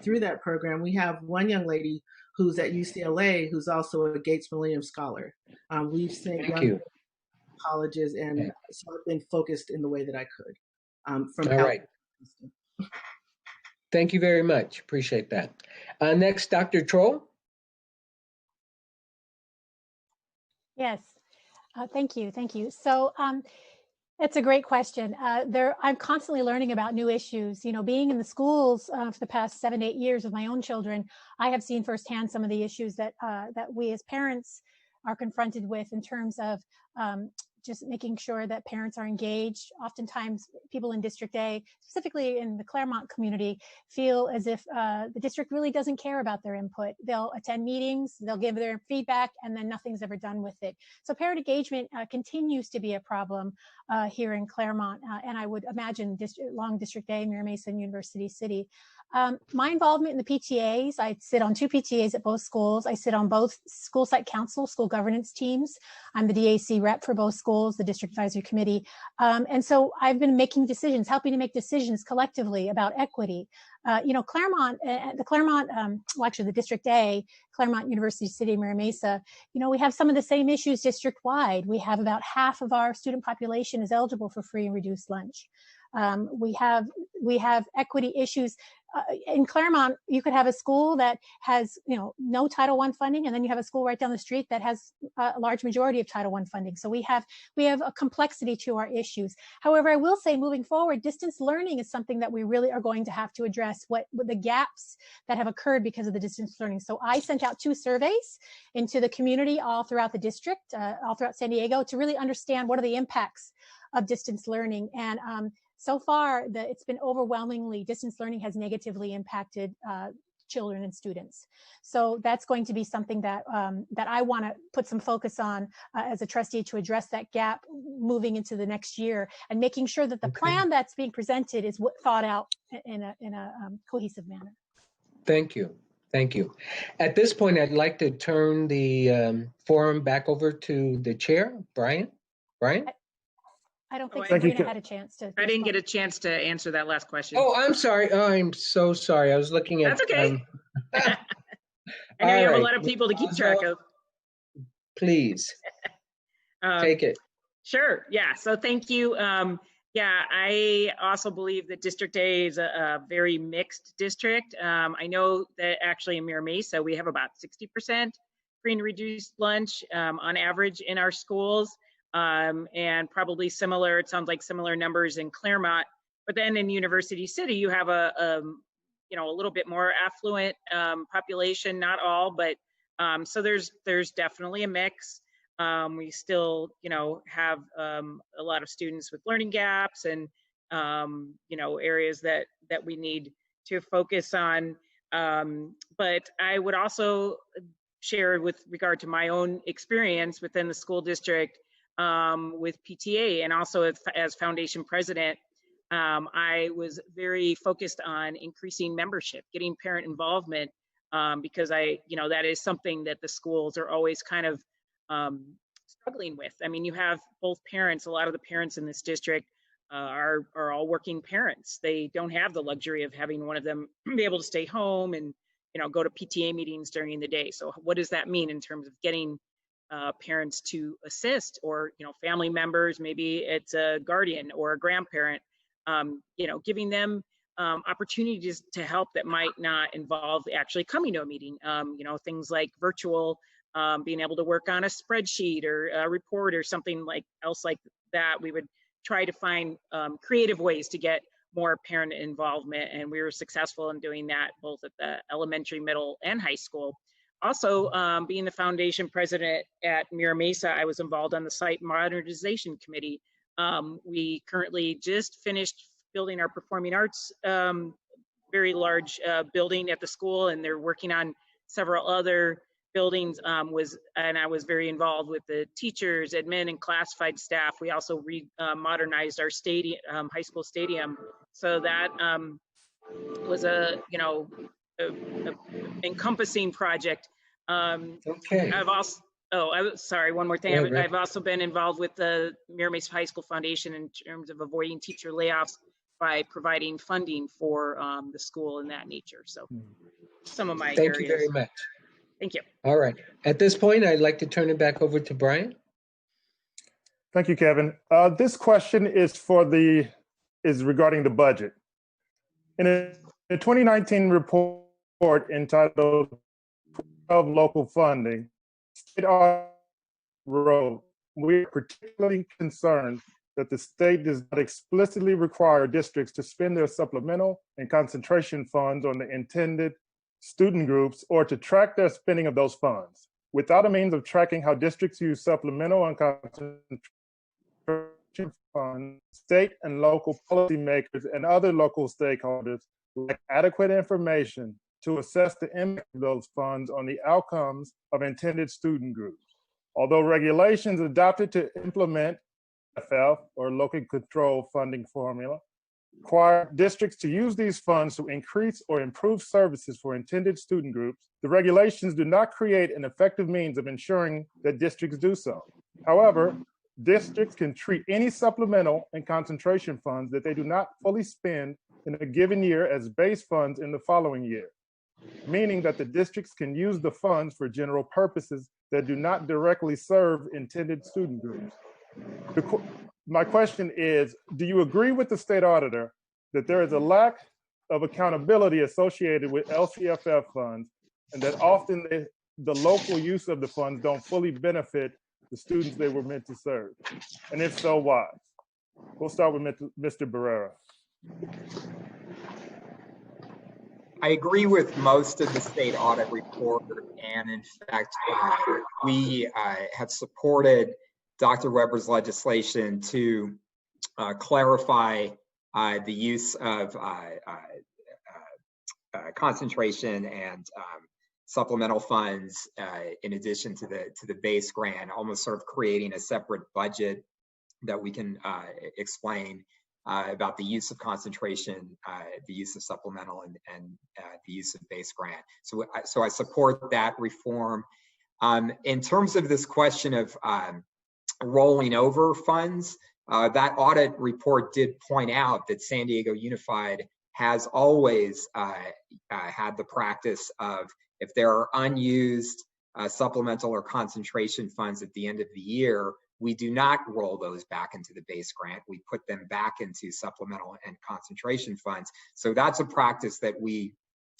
Through that program, we have one young lady who's at UCLA, who's also a Gates Millennium Scholar. We've sent young colleges, and so I've been focused in the way that I could. From all right. Thank you very much. Appreciate that. Next, Dr. Troll. Yes, thank you. Thank you. So it's a great question. I'm constantly learning about new issues. You know, being in the schools for the past 7 to 8 years with my own children, I have seen firsthand some of the issues that we as parents are confronted with in terms of just making sure that parents are engaged. Oftentimes, people in District A, specifically in the Claremont community, feel as if the district really doesn't care about their input. They'll attend meetings, they'll give their feedback, and then nothing's ever done with it. So parent engagement continues to be a problem here in Claremont, and I would imagine along District A, Mira Mesa, and University City. My involvement in the PTAs, I sit on 2 PTAs at both schools. I sit on both school site council, school governance teams. I'm the DAC rep for both schools, the district advisory committee. And so I've been making decisions, helping to make decisions collectively about equity. You know, Claremont, well, actually the District A, Claremont, University City, Mira Mesa, you know, we have some of the same issues district-wide. We have about half of our student population is eligible for free and reduced lunch. We have equity issues. In Claremont, you could have a school that has, you know, no Title I funding, and then you have a school right down the street that has a large majority of Title I funding. So we have a complexity to our issues. However, I will say moving forward, distance learning is something that we really are going to have to address what the gaps that have occurred because of the distance learning. So I sent out 2 surveys into the community all throughout the district, all throughout San Diego, to really understand what are the impacts of distance learning. And so far, it's been overwhelmingly, distance learning has negatively impacted children and students. So that's going to be something that that I want to put some focus on as a trustee, to address that gap moving into the next year, and making sure that the plan that's being presented is thought out in a cohesive manner. Thank you. Thank you. At this point, I'd like to turn the forum back over to the chair, Brian. Brian? I don't think Sabrina had a chance to. I didn't get a chance to answer that last question. Oh, I'm sorry. Oh, I'm so sorry. I was looking at. That's okay. I know you have a lot of people to keep track of. Please take it. Sure. Yeah. So thank you. Yeah, I also believe that District A is a very mixed district. I know that actually in Mira Mesa, we have about 60% free and reduced lunch on average in our schools. and probably similar, it sounds like similar numbers in Claremont. But then in University City, you have a little bit more affluent population, not all, but so there's definitely a mix. We still, have a lot of students with learning gaps and, areas that we need to focus on. But I would also share with regard to my own experience within the school district with PTA and also as foundation president, I was very focused on increasing membership, getting parent involvement, because that is something that the schools are always kind of struggling with. I mean, you have both parents, a lot of the parents in this district are all working parents. They don't have the luxury of having one of them be able to stay home and, go to PTA meetings during the day. So what does that mean in terms of getting parents to assist, or, family members, maybe it's a guardian or a grandparent, giving them opportunities to help that might not involve actually coming to a meeting, things like virtual, being able to work on a spreadsheet or a report or something else like that. We would try to find creative ways to get more parent involvement, and we were successful in doing that both at the elementary, middle, and high school. Also, being the foundation president at Mira Mesa, I was involved on the site modernization committee. We currently just finished building our performing arts, very large building at the school, and they're working on several other buildings. And I was very involved with the teachers, admin, and classified staff. We also modernized our stadium, high school stadium, so that was a encompassing project. Okay. I've also, sorry, one more thing. Yeah, I've also been involved with the Mira Mesa High School Foundation in terms of avoiding teacher layoffs by providing funding for the school and that nature. So some of my areas. Thank you very much. Thank you. All right. At this point, I'd like to turn it back over to Brian. Thank you, Kevin. This question is regarding the budget. In a 2019 report entitled 12 Local Funding, State Audit wrote, "We are particularly concerned that the state does not explicitly require districts to spend their supplemental and concentration funds on the intended student groups or to track their spending of those funds. Without a means of tracking how districts use supplemental and concentration funds, state and local policymakers and other local stakeholders lack adequate information to assess the impact of those funds on the outcomes of intended student groups. Although regulations adopted to implement FF, or local control funding formula, require districts to use these funds to increase or improve services for intended student groups, the regulations do not create an effective means of ensuring that districts do so. However, districts can treat any supplemental and concentration funds that they do not fully spend in a given year as base funds in the following year, meaning that the districts can use the funds for general purposes that do not directly serve intended student groups. My question is, do you agree with the state auditor that there is a lack of accountability associated with LCFF funds and that often the local use of the funds don't fully benefit the students they were meant to serve? And if so, why? We'll start with Mr. Barrera. I agree with most of the state audit report, and in fact, we have supported Dr. Weber's legislation to clarify the use of concentration and supplemental funds in addition to the base grant, almost sort of creating a separate budget that we can explain about the use of concentration, the use of supplemental, and the use of base grant. So I support that reform. In terms of this question of rolling over funds, that audit report did point out that San Diego Unified has always had the practice of, if there are unused supplemental or concentration funds at the end of the year, we do not roll those back into the base grant. We put them back into supplemental and concentration funds. So that's a practice that we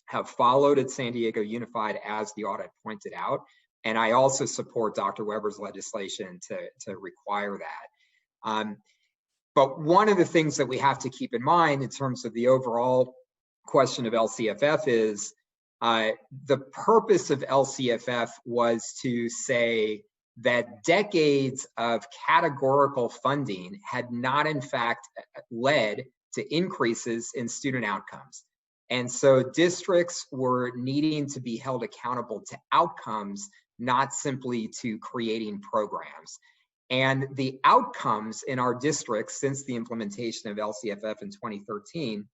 have followed at San Diego Unified, as the audit pointed out. And I also support Dr. Weber's legislation to require that. But one of the things that we have to keep in mind in terms of the overall question of LCFF is the purpose of LCFF was to say that decades of categorical funding had not in fact led to increases in student outcomes. And so districts were needing to be held accountable to outcomes, not simply to creating programs. And the outcomes in our districts since the implementation of LCFF in 2013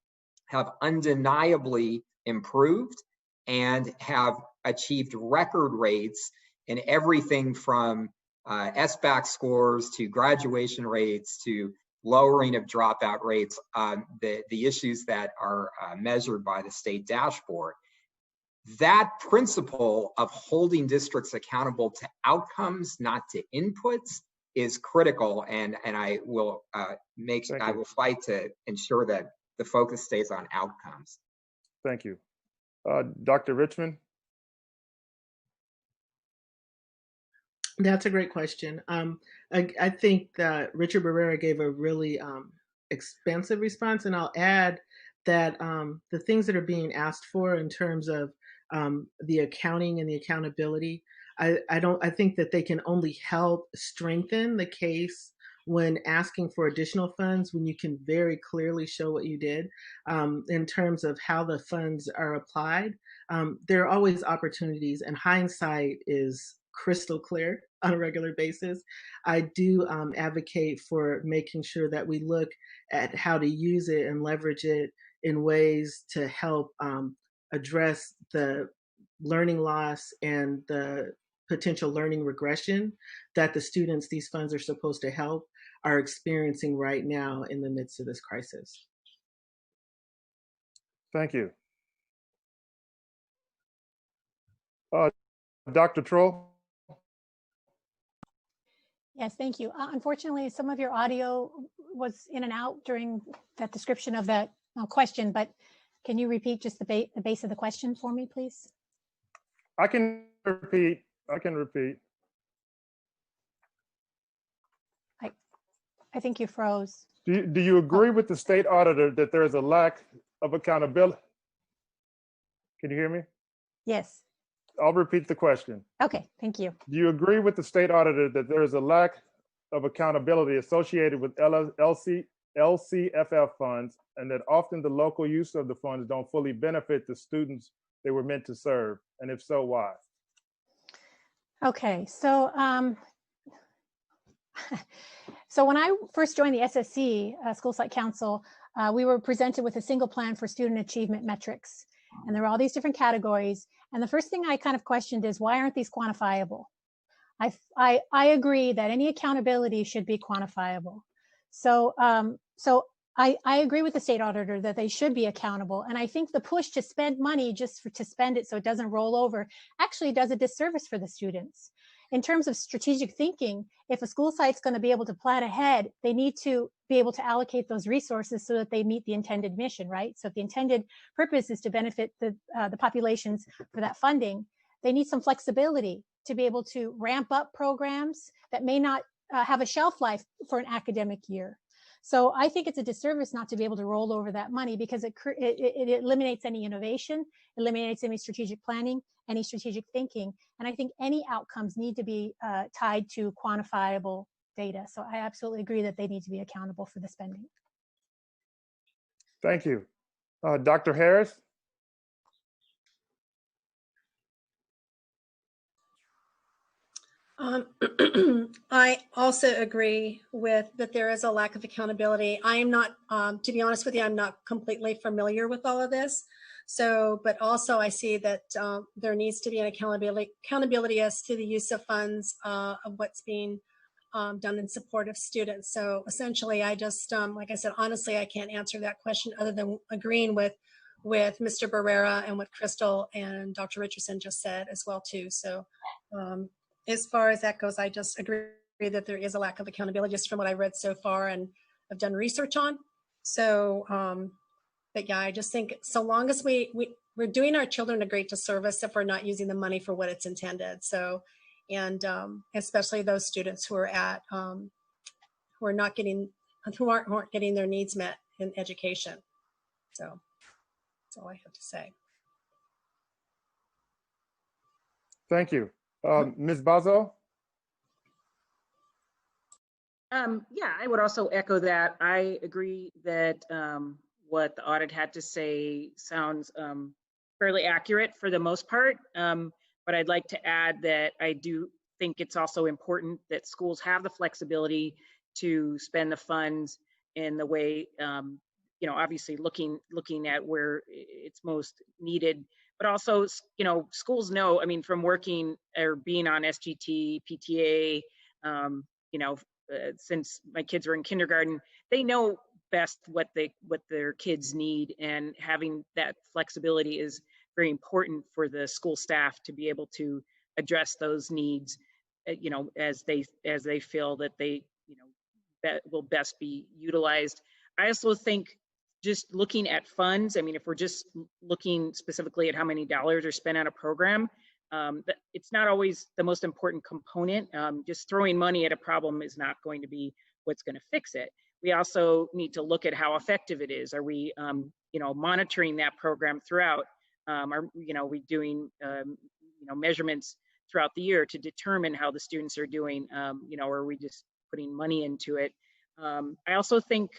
have undeniably improved and have achieved record rates in everything from SBAC scores to graduation rates to lowering of dropout rates, the issues that are measured by the state dashboard. That principle of holding districts accountable to outcomes, not to inputs, is critical, and I will fight to ensure that the focus stays on outcomes. Thank you. Dr. Richmond? That's a great question. I think that Richard Barrera gave a really expansive response, and I'll add that the things that are being asked for in terms of the accounting and the accountability, I think that they can only help strengthen the case when asking for additional funds, when you can very clearly show what you did in terms of how the funds are applied. There are always opportunities, and hindsight is crystal clear on a regular basis. I do advocate for making sure that we look at how to use it and leverage it in ways to help address the learning loss and the potential learning regression that the students these funds are supposed to help are experiencing right now in the midst of this crisis. Thank you. Dr. Troll? Yes, thank you. Unfortunately, some of your audio was in and out during that description of that question, but can you repeat just the base of the question for me, please? I can repeat. I think you froze. Do you agree with the state auditor that there is a lack of accountability? Can you hear me? Yes. I'll repeat the question. Okay, thank you. Do you agree with the state auditor that there is a lack of accountability associated with LCFF funds, and that often the local use of the funds don't fully benefit the students they were meant to serve? And if so, why? Okay, so so when I first joined the SSC, School Site Council, we were presented with a single plan for student achievement metrics. And there were all these different categories. And the first thing I kind of questioned is, why aren't these quantifiable? I agree that any accountability should be quantifiable. So, I agree with the state auditor that they should be accountable. And I think the push to spend money just to spend it so it doesn't roll over actually does a disservice for the students. In terms of strategic thinking, if a school site's going to be able to plan ahead, they need to be able to allocate those resources so that they meet the intended mission, right? So if the intended purpose is to benefit the populations for that funding, they need some flexibility to be able to ramp up programs that may not have a shelf life for an academic year. So I think it's a disservice not to be able to roll over that money, because it eliminates any innovation, eliminates any strategic planning, any strategic thinking. And I think any outcomes need to be tied to quantifiable data. So I absolutely agree that they need to be accountable for the spending. Thank you. Dr. Harris? I also agree with that there is a lack of accountability. I am not, to be honest with you, I'm not completely familiar with all of this. So, but also I see that there needs to be an accountability as to the use of funds of what's being done in support of students. So essentially, I just, like I said, honestly, I can't answer that question other than agreeing with Mr. Barrera and what Crystal and Dr. Richardson just said as well too. So as far as that goes, I just agree that there is a lack of accountability just from what I've read so far and I've done research on. So, but yeah, I just think so long as we're doing our children a great disservice if we're not using the money for what it's intended. So and especially those students who are at who are not getting who aren't getting their needs met in education. So that's all I have to say. Thank you. Ms. Bazo? Yeah, I would also echo that. I agree that what the audit had to say sounds fairly accurate for the most part. But I'd like to add that I do think it's also important that schools have the flexibility to spend the funds in the way, you know, obviously looking at where it's most needed, but also, you know, schools know, I mean, from working or being on SGT, PTA, you know, since my kids are in kindergarten, they know best what their kids need, and having that flexibility is very important for the school staff to be able to address those needs, you know, as they feel that they, you know, that will best be utilized. I also think just looking at funds, I mean, if we're just looking specifically at how many dollars are spent on a program, it's not always the most important component. Just throwing money at a problem is not going to be what's going to fix it. We also need to look at how effective it is. Are we, you know, monitoring that program throughout? Are, you know, we doing, you know, measurements throughout the year to determine how the students are doing, you know, or are we just putting money into it? I also think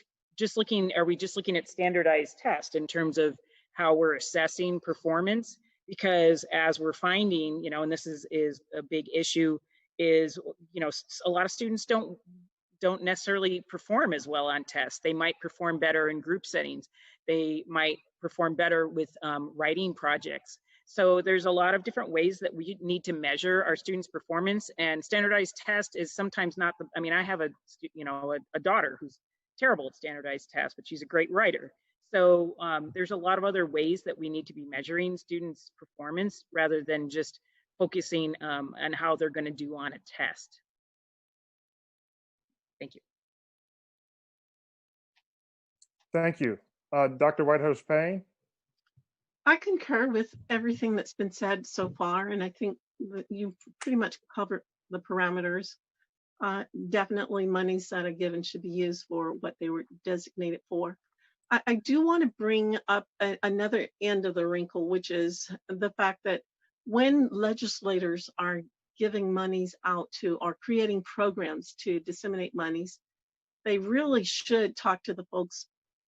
are we just looking at standardized tests in terms of how we're assessing performance? Because as we're finding, you know, and this is a big issue, is, you know, a lot of students don't necessarily perform as well on tests. They might perform better in group settings. They might perform better with writing projects. So there's a lot of different ways that we need to measure our students' performance, and standardized test is sometimes not the, I mean, I have a, you know, a daughter who's terrible at standardized tests, but she's a great writer. So there's a lot of other ways that we need to be measuring students' performance rather than just focusing on how they're going to do on a test. Thank you. Thank you. Dr. Whitehurst Payne? I concur with everything that's been said so far, and I think that you've pretty much covered the parameters. Definitely monies that are given should be used for what they were designated for. I do want to bring up another end of the wrinkle, which is the fact that when legislators are giving monies out to or creating programs to disseminate monies, they really should talk to the folks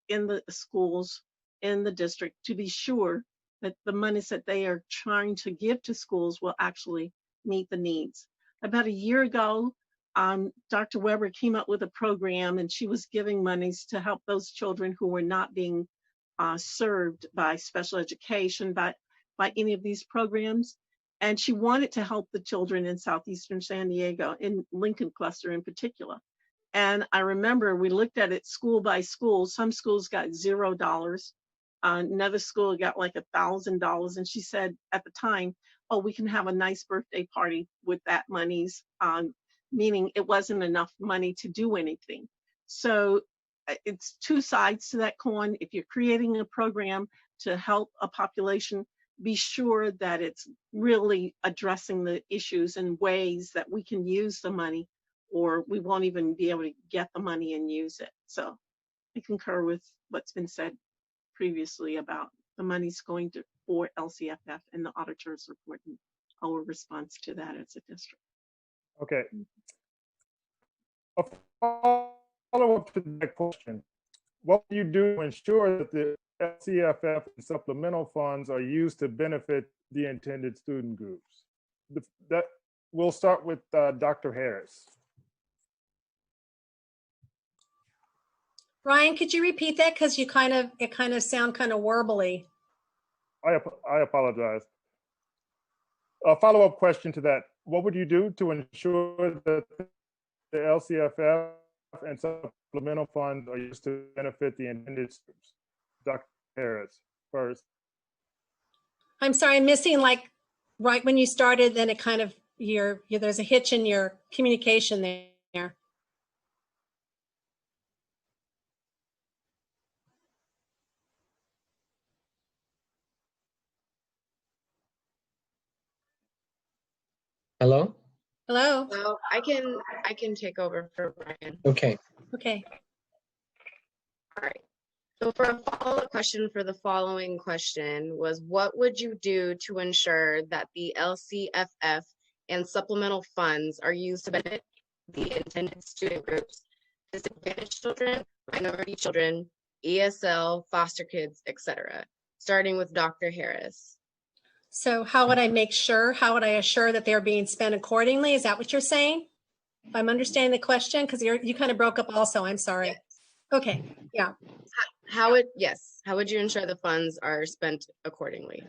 in the schools, in the district, to be sure that the monies that they are trying to give to schools will actually meet the needs. About a year ago, Dr. Weber came up with a program, and she was giving monies to help those children who were not being served by special education, by any of these programs. And she wanted to help the children in Southeastern San Diego, in Lincoln Cluster in particular. And I remember we looked at it school by school. Some schools got $0. Another school got like $1,000. And she said at the time, oh, we can have a nice birthday party with that monies, meaning it wasn't enough money to do anything. So it's two sides to that coin. If you're creating a program to help a population, be sure that it's really addressing the issues in ways that we can use the money, or we won't even be able to get the money and use it. So I concur with what's been said previously about the money's going to for LCFF and the auditor's report and our response to that as a district. Okay. A follow-up to that question. What will you do to ensure that the LCFF and supplemental funds are used to benefit the intended student groups? We'll start with Dr. Harris. Brian, could you repeat that? Because it kind of sound kind of warbly. I apologize. A follow-up question to that. What would you do to ensure that the LCFF and supplemental funds are used to benefit the intended students? Dr. Harris first. I'm sorry, I'm missing like right when you started, then it kind of, there's a hitch in your communication there. Hello? Hello? So I can take over for Brian. Okay. Okay. All right. So for a follow-up question for the following question was, what would you do to ensure that the LCFF and supplemental funds are used to benefit the intended student groups, disadvantaged children, minority children, ESL, foster kids, etc.? Starting with Dr. Harris. So how would I make sure, how would I assure that they're being spent accordingly? Is that what you're saying? If I'm understanding the question, because you kind of broke up also, I'm sorry. Yes. Okay, yeah. How would you ensure the funds are spent accordingly?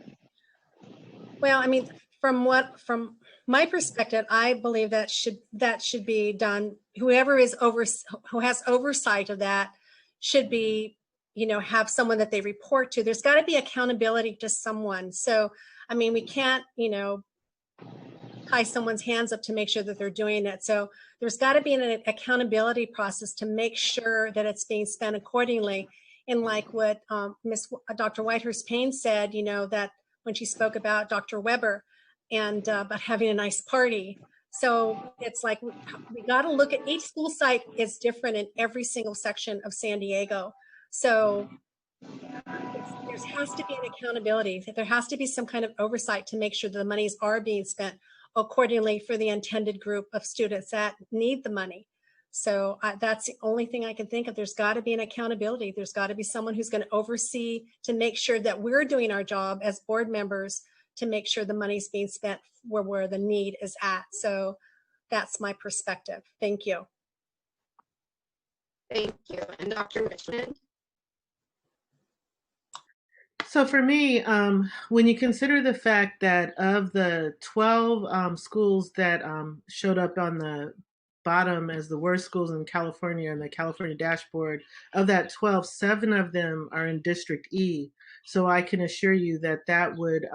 Well, I mean, from my perspective, I believe that should be done. Who has oversight of that should be, have someone that they report to. There's got to be accountability to someone. So, I mean, we can't, tie someone's hands up to make sure that they're doing it. So there's got to be an accountability process to make sure that it's being spent accordingly. And like what Dr. Whitehurst Payne said, that when she spoke about Dr. Weber and about having a nice party. So it's like we got to look at each school site is different in every single section of San Diego. So there has to be an accountability. There has to be some kind of oversight to make sure that the monies are being spent accordingly for the intended group of students that need the money. So that's the only thing I can think of. There's got to be an accountability. There's got to be someone who's going to oversee to make sure that we're doing our job as board members to make sure the money's being spent where the need is at. So that's my perspective. Thank you. Thank you. And Dr. Richmond? So for me, when you consider the fact that of the 12 schools that showed up on the bottom as the worst schools in California in the California dashboard, of that 12, 7 of them are in District E. So I can assure you that that would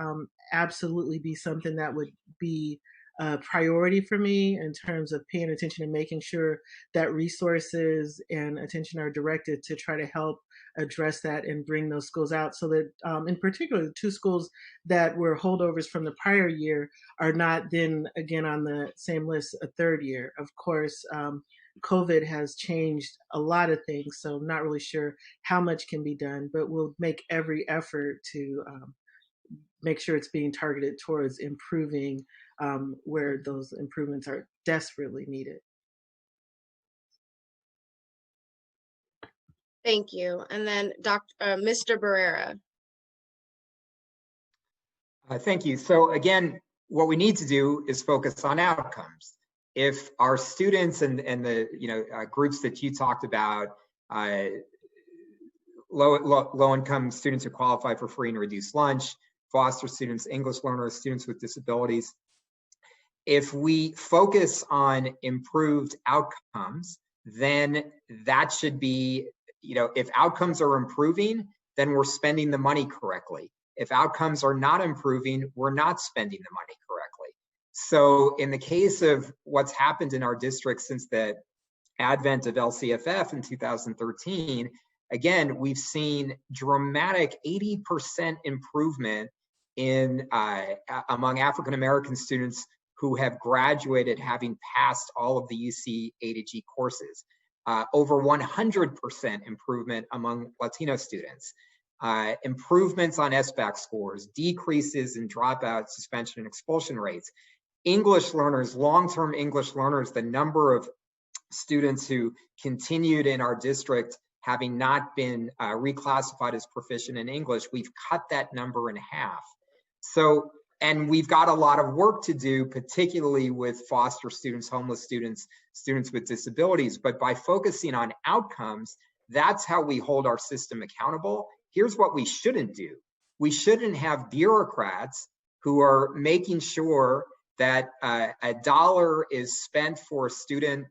absolutely be something that would be a priority for me in terms of paying attention and making sure that resources and attention are directed to try to help address that and bring those schools out so that in particular the 2 schools that were holdovers from the prior year are not then again on the same list a third year. Of course, COVID has changed a lot of things, so I'm not really sure how much can be done, but we'll make every effort to make sure it's being targeted towards improving where those improvements are desperately needed. Thank you. And then Mr. Barrera. Thank you. So again, what we need to do is focus on outcomes. If our students and the groups that you talked about, low income students who qualify for free and reduced lunch, foster students, English learners, students with disabilities, if we focus on improved outcomes, then that should be, if outcomes are improving, then we're spending the money correctly. If outcomes are not improving, we're not spending the money correctly. So in the case of what's happened in our district since the advent of LCFF in 2013, again, we've seen dramatic 80% improvement in among African-American students who have graduated having passed all of the UC A to G courses. Over 100% improvement among Latino students. Improvements on SBAC scores, decreases in dropout, suspension, and expulsion rates. English learners, long-term English learners, the number of students who continued in our district having not been reclassified as proficient in English, we've cut that number in half. So, and we've got a lot of work to do, particularly with foster students, homeless students, students with disabilities. But by focusing on outcomes, that's how we hold our system accountable. Here's what we shouldn't do. We shouldn't have bureaucrats who are making sure that a dollar is spent for a student,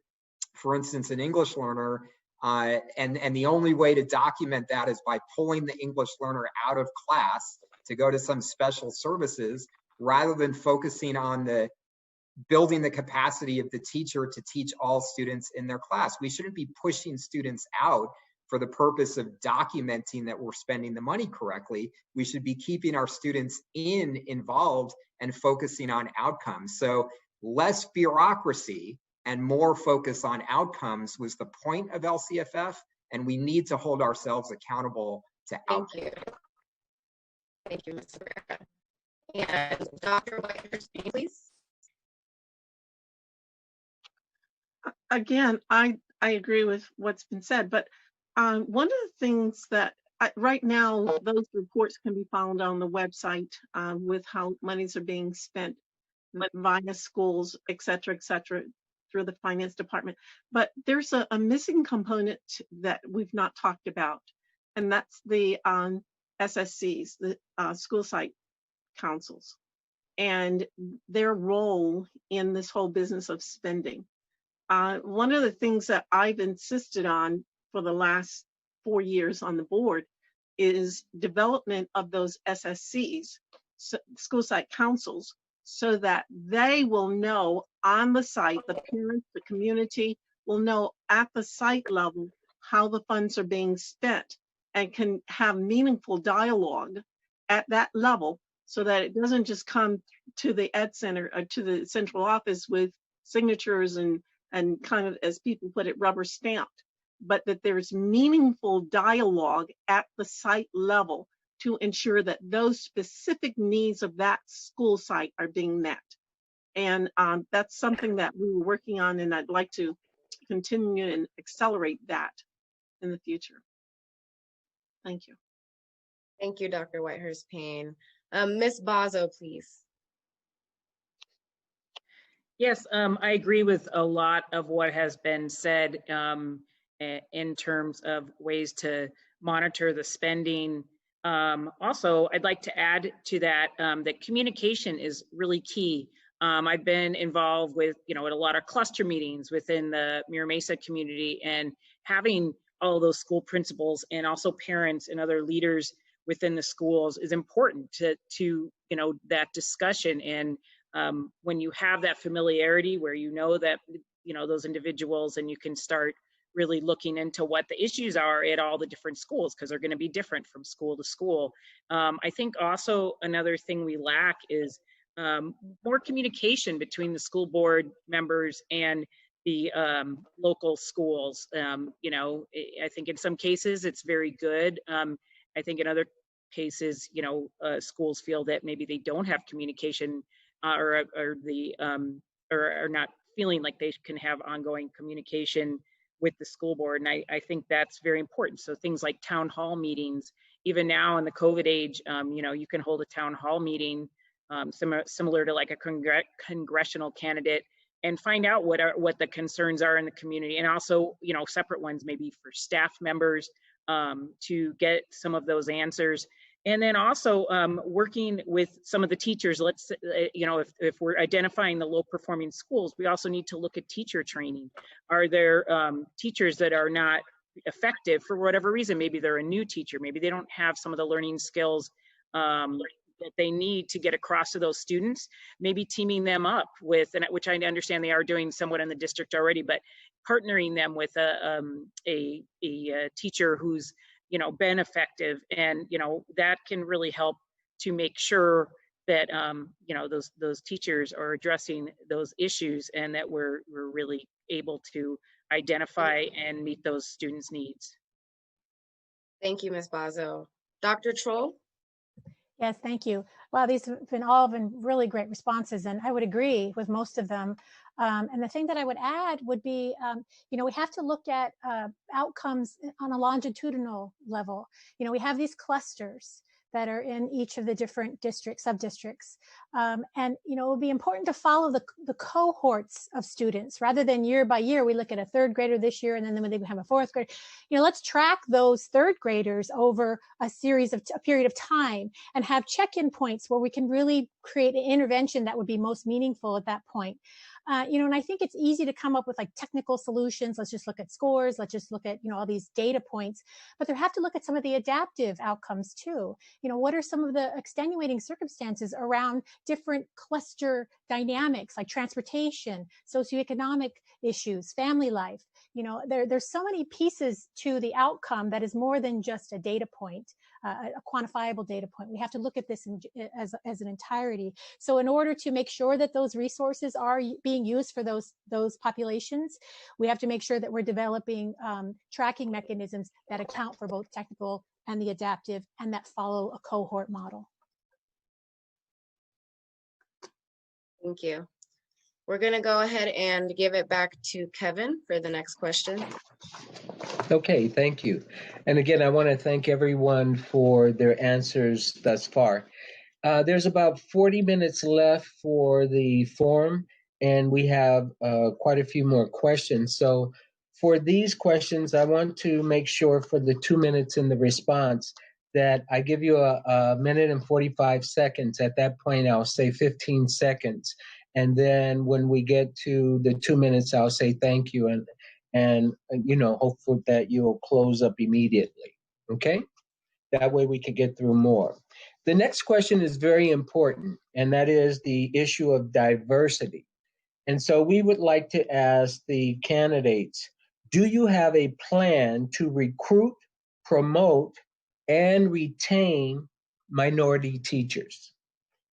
for instance, an English learner, and the only way to document that is by pulling the English learner out of class to go to some special services, rather than focusing on the building the capacity of the teacher to teach all students in their class. We shouldn't be pushing students out for the purpose of documenting that we're spending the money correctly. We should be keeping our students involved and focusing on outcomes. So less bureaucracy and more focus on outcomes was the point of LCFF, and we need to hold ourselves accountable to outcomes. Thank you. Thank you, Ms. Rivera. And Dr. Whitehurst, please. Again, I agree with what's been said, but one of the things that right now, those reports can be found on the website with how monies are being spent via schools, et cetera, through the finance department. But there's a missing component that we've not talked about, and that's the SSCs, the school site councils, and their role in this whole business of spending. One of the things that I've insisted on for the last 4 years on the board is development of those SSCs, school site councils, so that they will know on the site, the parents, the community will know at the site level how the funds are being spent and can have meaningful dialogue at that level, so that it doesn't just come to the Ed Center or to the central office with signatures and kind of, as people put it, rubber stamped, but that there's meaningful dialogue at the site level to ensure that those specific needs of that school site are being met. And that's something that we were working on, and I'd like to continue and accelerate that in the future. Thank you. Thank you, Dr. Whitehurst Payne. Ms. Bazo, please. Yes, I agree with a lot of what has been said in terms of ways to monitor the spending. Also, I'd like to add to that that communication is really key. I've been involved with, at a lot of cluster meetings within the Mira Mesa community, and having all those school principals and also parents and other leaders within the schools is important to that discussion. And when you have that familiarity where that those individuals, and you can start really looking into what the issues are at all the different schools, because they're going to be different from school to school. I think also another thing we lack is more communication between the school board members and the local schools. I think in some cases it's very good. I think in other cases, schools feel that maybe they don't have communication or are not feeling like they can have ongoing communication with the school board. And I think that's very important. So things like town hall meetings, even now in the COVID age, you can hold a town hall meeting similar to like a congressional candidate, and find out what the concerns are in the community, and also separate ones maybe for staff members to get some of those answers. And then also working with some of the teachers. Let's if we're identifying the low performing schools, we also need to look at teacher training. Are there teachers that are not effective for whatever reason? Maybe they're a new teacher, maybe they don't have some of the learning skills that they need to get across to those students. Maybe teaming them up with, and which I understand they are doing somewhat in the district already, but partnering them with a teacher who's been effective, and that can really help to make sure that those teachers are addressing those issues, and that we're really able to identify and meet those students' needs. Thank you, Ms. Bazo. Dr. Troll? Yes, thank you. Wow, these have been really great responses, and I would agree with most of them. And the thing that I would add would be, we have to look at outcomes on a longitudinal level. We have these clusters that are in each of the different districts, sub-districts. And, it will be important to follow the cohorts of students rather than year by year. We look at a third grader this year, and then they have a fourth grader. Let's track those third graders over a period of time, and have check-in points where we can really create an intervention that would be most meaningful at that point. And I think it's easy to come up with like technical solutions. Let's just look at scores. Let's just look at, all these data points, but they have to look at some of the adaptive outcomes too. What are some of the extenuating circumstances around different cluster dynamics, like transportation, socioeconomic issues, family life? There's so many pieces to the outcome that is more than just a data point. a quantifiable data point. We have to look at this as an entirety. So in order to make sure that those resources are being used for those populations, we have to make sure that we're developing tracking mechanisms that account for both technical and the adaptive, and that follow a cohort model. Thank you. We're going to go ahead and give it back to Kevin for the next question. Okay, thank you. And again, I want to thank everyone for their answers thus far. There's about 40 minutes left for the forum, and we have quite a few more questions. So for these questions, I want to make sure for the 2 minutes in the response that I give you a minute and 45 seconds. At that point, I'll say 15 seconds. And then when we get to the 2 minutes, I'll say thank you. And you know, hopefully that you'll close up immediately, okay? That way we can get through more. The next question is very important, and that is the issue of diversity. And so we would like to ask the candidates, do you have a plan to recruit, promote, and retain minority teachers?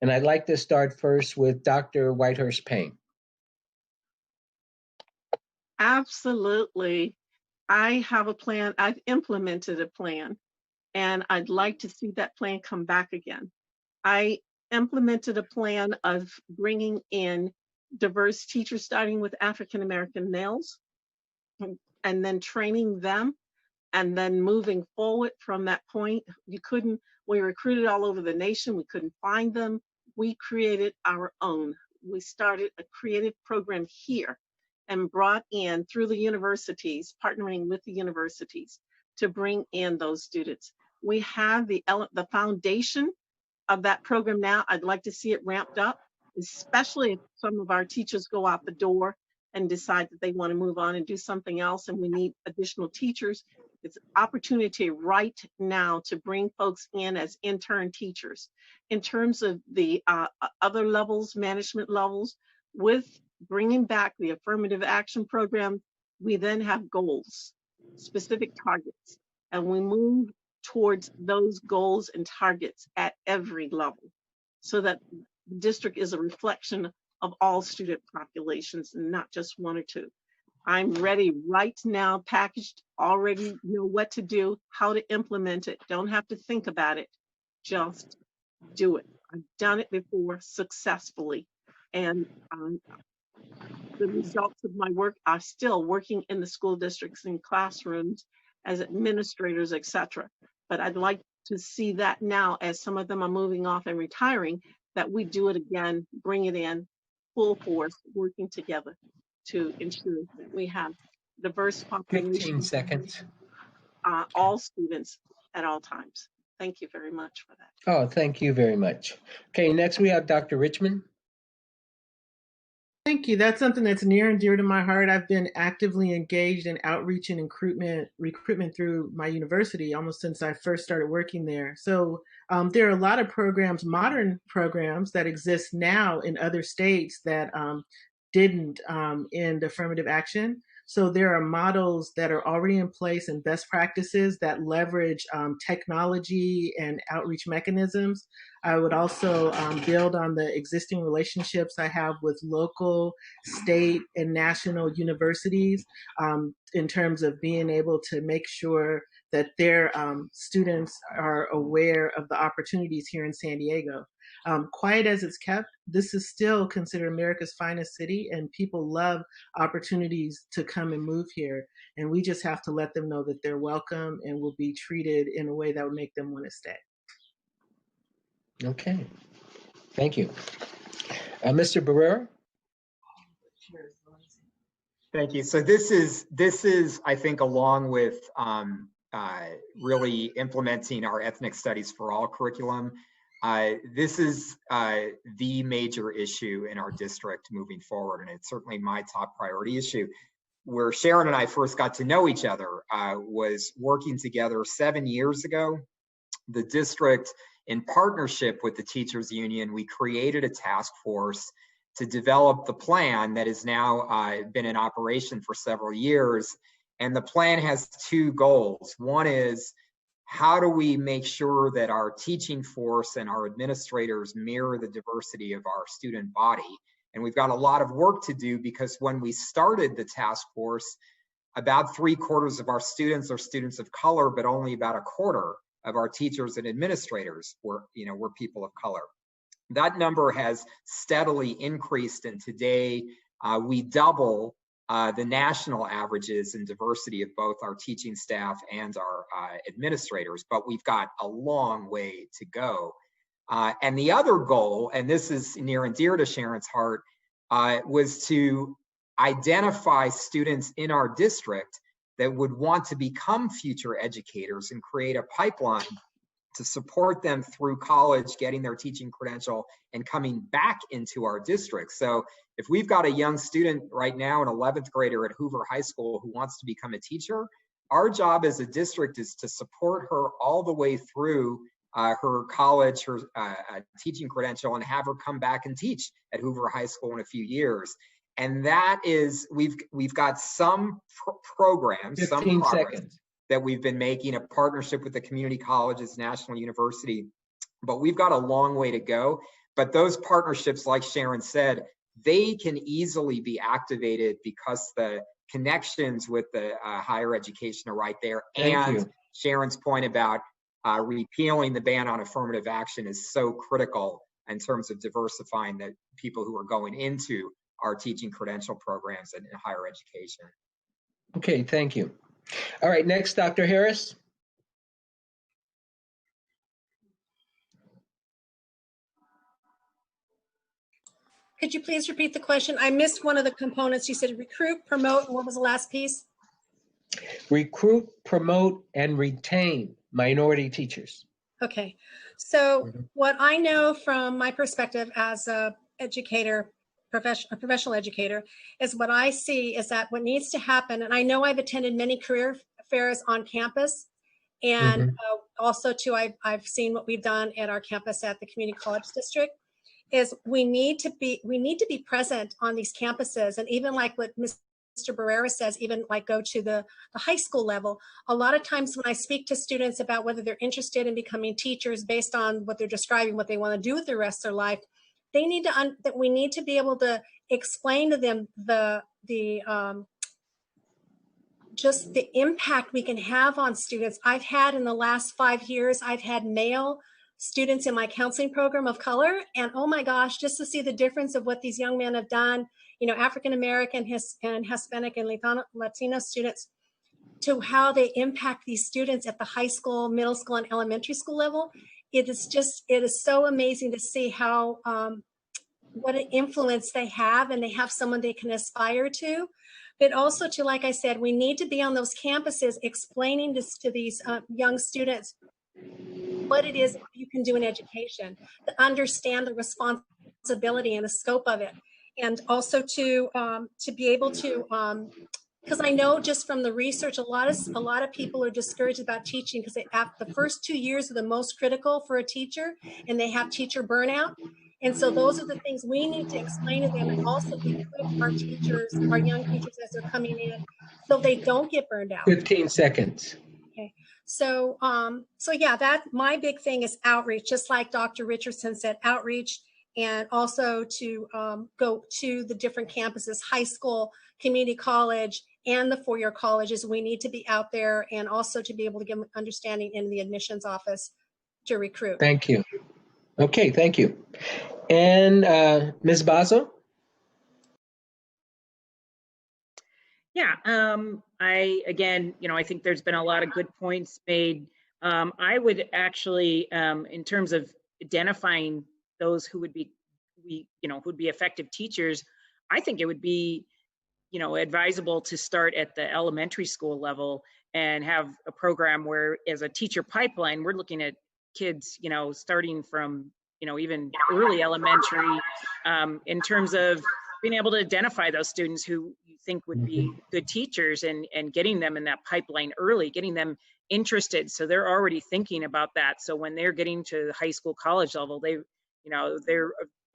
And I'd like to start first with Dr. Whitehurst Payne. Absolutely. I have a plan. I've implemented a plan, and I'd like to see that plan come back again. I implemented a plan of bringing in diverse teachers, starting with African American males, and then training them, and then moving forward from that point. We recruited all over the nation, we couldn't find them. We created our own. We started a creative program here and brought in through the universities, partnering with the universities to bring in those students. We have the foundation of that program now. I'd like to see it ramped up, especially if some of our teachers go out the door and decide that they want to move on and do something else and we need additional teachers. It's an opportunity right now to bring folks in as intern teachers. In terms of the other levels, management levels, with bringing back the affirmative action program, we then have goals, specific targets, and we move towards those goals and targets at every level so that the district is a reflection of all student populations and not just one or two. I'm ready right now, packaged, already know what to do, how to implement it. Don't have to think about it, just do it. I've done it before successfully. And the results of my work are still working in the school districts and classrooms as administrators, etc. But I'd like to see that now, as some of them are moving off and retiring, that we do it again, bring it in full force, working together to ensure that we have diverse populations. 15 seconds. All students at all times. Thank you very much for that. Oh, thank you very much. Okay, next we have Dr. Richmond. Thank you. That's something that's near and dear to my heart. I've been actively engaged in outreach and recruitment through my university almost since I first started working there. So there are a lot of programs, modern programs that exist now in other states that didn't end affirmative action. So there are models that are already in place and best practices that leverage technology and outreach mechanisms. I would also build on the existing relationships I have with local, state, and national universities in terms of being able to make sure that their students are aware of the opportunities here in San Diego. Quiet as it's kept, this is still considered America's finest city, and people love opportunities to come and move here. And we just have to let them know that they're welcome and will be treated in a way that would make them want to stay. Okay, thank you. Mr. Barrera? Thank you. So this is, I think, along with really implementing our ethnic studies for all curriculum, this is the major issue in our district moving forward, and it's certainly my top priority issue. Where Sharon and I first got to know each other was working together 7 years ago. The district, in partnership with the teachers union, we created a task force to develop the plan that has now been in operation for several years. And the plan has two goals. One is, how do we make sure that our teaching force and our administrators mirror the diversity of our student body? And we've got a lot of work to do, because when we started the task force, about 3/4 of our students are students of color, but only about 1/4 of our teachers and administrators were people of color. That number has steadily increased, and today we double the national averages in diversity of both our teaching staff and our administrators, but we've got a long way to go. And the other goal, and this is near and dear to Sharon's heart, was to identify students in our district that would want to become future educators and create a pipeline to support them through college, getting their teaching credential and coming back into our district. So if we've got a young student right now, an 11th grader at Hoover High School, who wants to become a teacher, our job as a district is to support her all the way through her college, her teaching credential, and have her come back and teach at Hoover High School in a few years. And that is, we've got some programs, 15 seconds. that we've been making, a partnership with the community colleges, National University, but we've got a long way to go. But those partnerships, like Sharon said, they can easily be activated because the connections with the higher education are right there. And Sharon's point about repealing the ban on affirmative action is so critical in terms of diversifying the people who are going into our teaching credential programs in higher education. Okay, thank you. All right, next, Dr. Harris. Could you please repeat the question? I missed one of the components. You said recruit, promote, and what was the last piece? Recruit, promote, and retain minority teachers. Okay, so what I know from my perspective as a educator, a professional educator, is what I see is that what needs to happen, and I know I've attended many career fairs on campus, and also too, I've seen what we've done at our campus at the community college district, is we need to be present on these campuses. And even like what Mr. Barrera says, even like go to the high school level. A lot of times when I speak to students about whether they're interested in becoming teachers based on what they're describing, what they want to do with the rest of their life, they need to, that we need to be able to explain to them just the impact we can have on students. I've had in the last 5 years, I've had male students in my counseling program of color, and oh my gosh, just to see the difference of what these young men have done, you know, African American and Hispanic and Latino students, to how they impact these students at the high school, middle school, and elementary school level. It is so amazing to see how what an influence they have, and they have someone they can aspire to. But also to, like I said, we need to be on those campuses explaining this to these young students, what it is you can do in education, to understand the responsibility and the scope of it. And also to be able to, because I know just from the research, a lot of people are discouraged about teaching because the first 2 years are the most critical for a teacher, and they have teacher burnout. And so those are the things we need to explain to them, and also equip our teachers, our young teachers as they're coming in, so they don't get burned out. 15 seconds. Okay. So, so yeah, that my big thing is outreach, just like Dr. Richardson said, outreach, and also to go to the different campuses, high school, community college, and the four-year colleges. We need to be out there, and also to be able to give understanding in the admissions office to recruit. Thank you. Okay, thank you. And Ms. Bazo? Yeah, again, I think there's been a lot of good points made. I would actually, in terms of identifying those who would be, who'd be effective teachers, I think it would be, advisable to start at the elementary school level and have a program where, as a teacher pipeline, we're looking at kids, starting from, even early elementary, in terms of being able to identify those students who you think would be good teachers, and getting them in that pipeline early, getting them interested, so they're already thinking about that. So when they're getting to the high school, college level, they're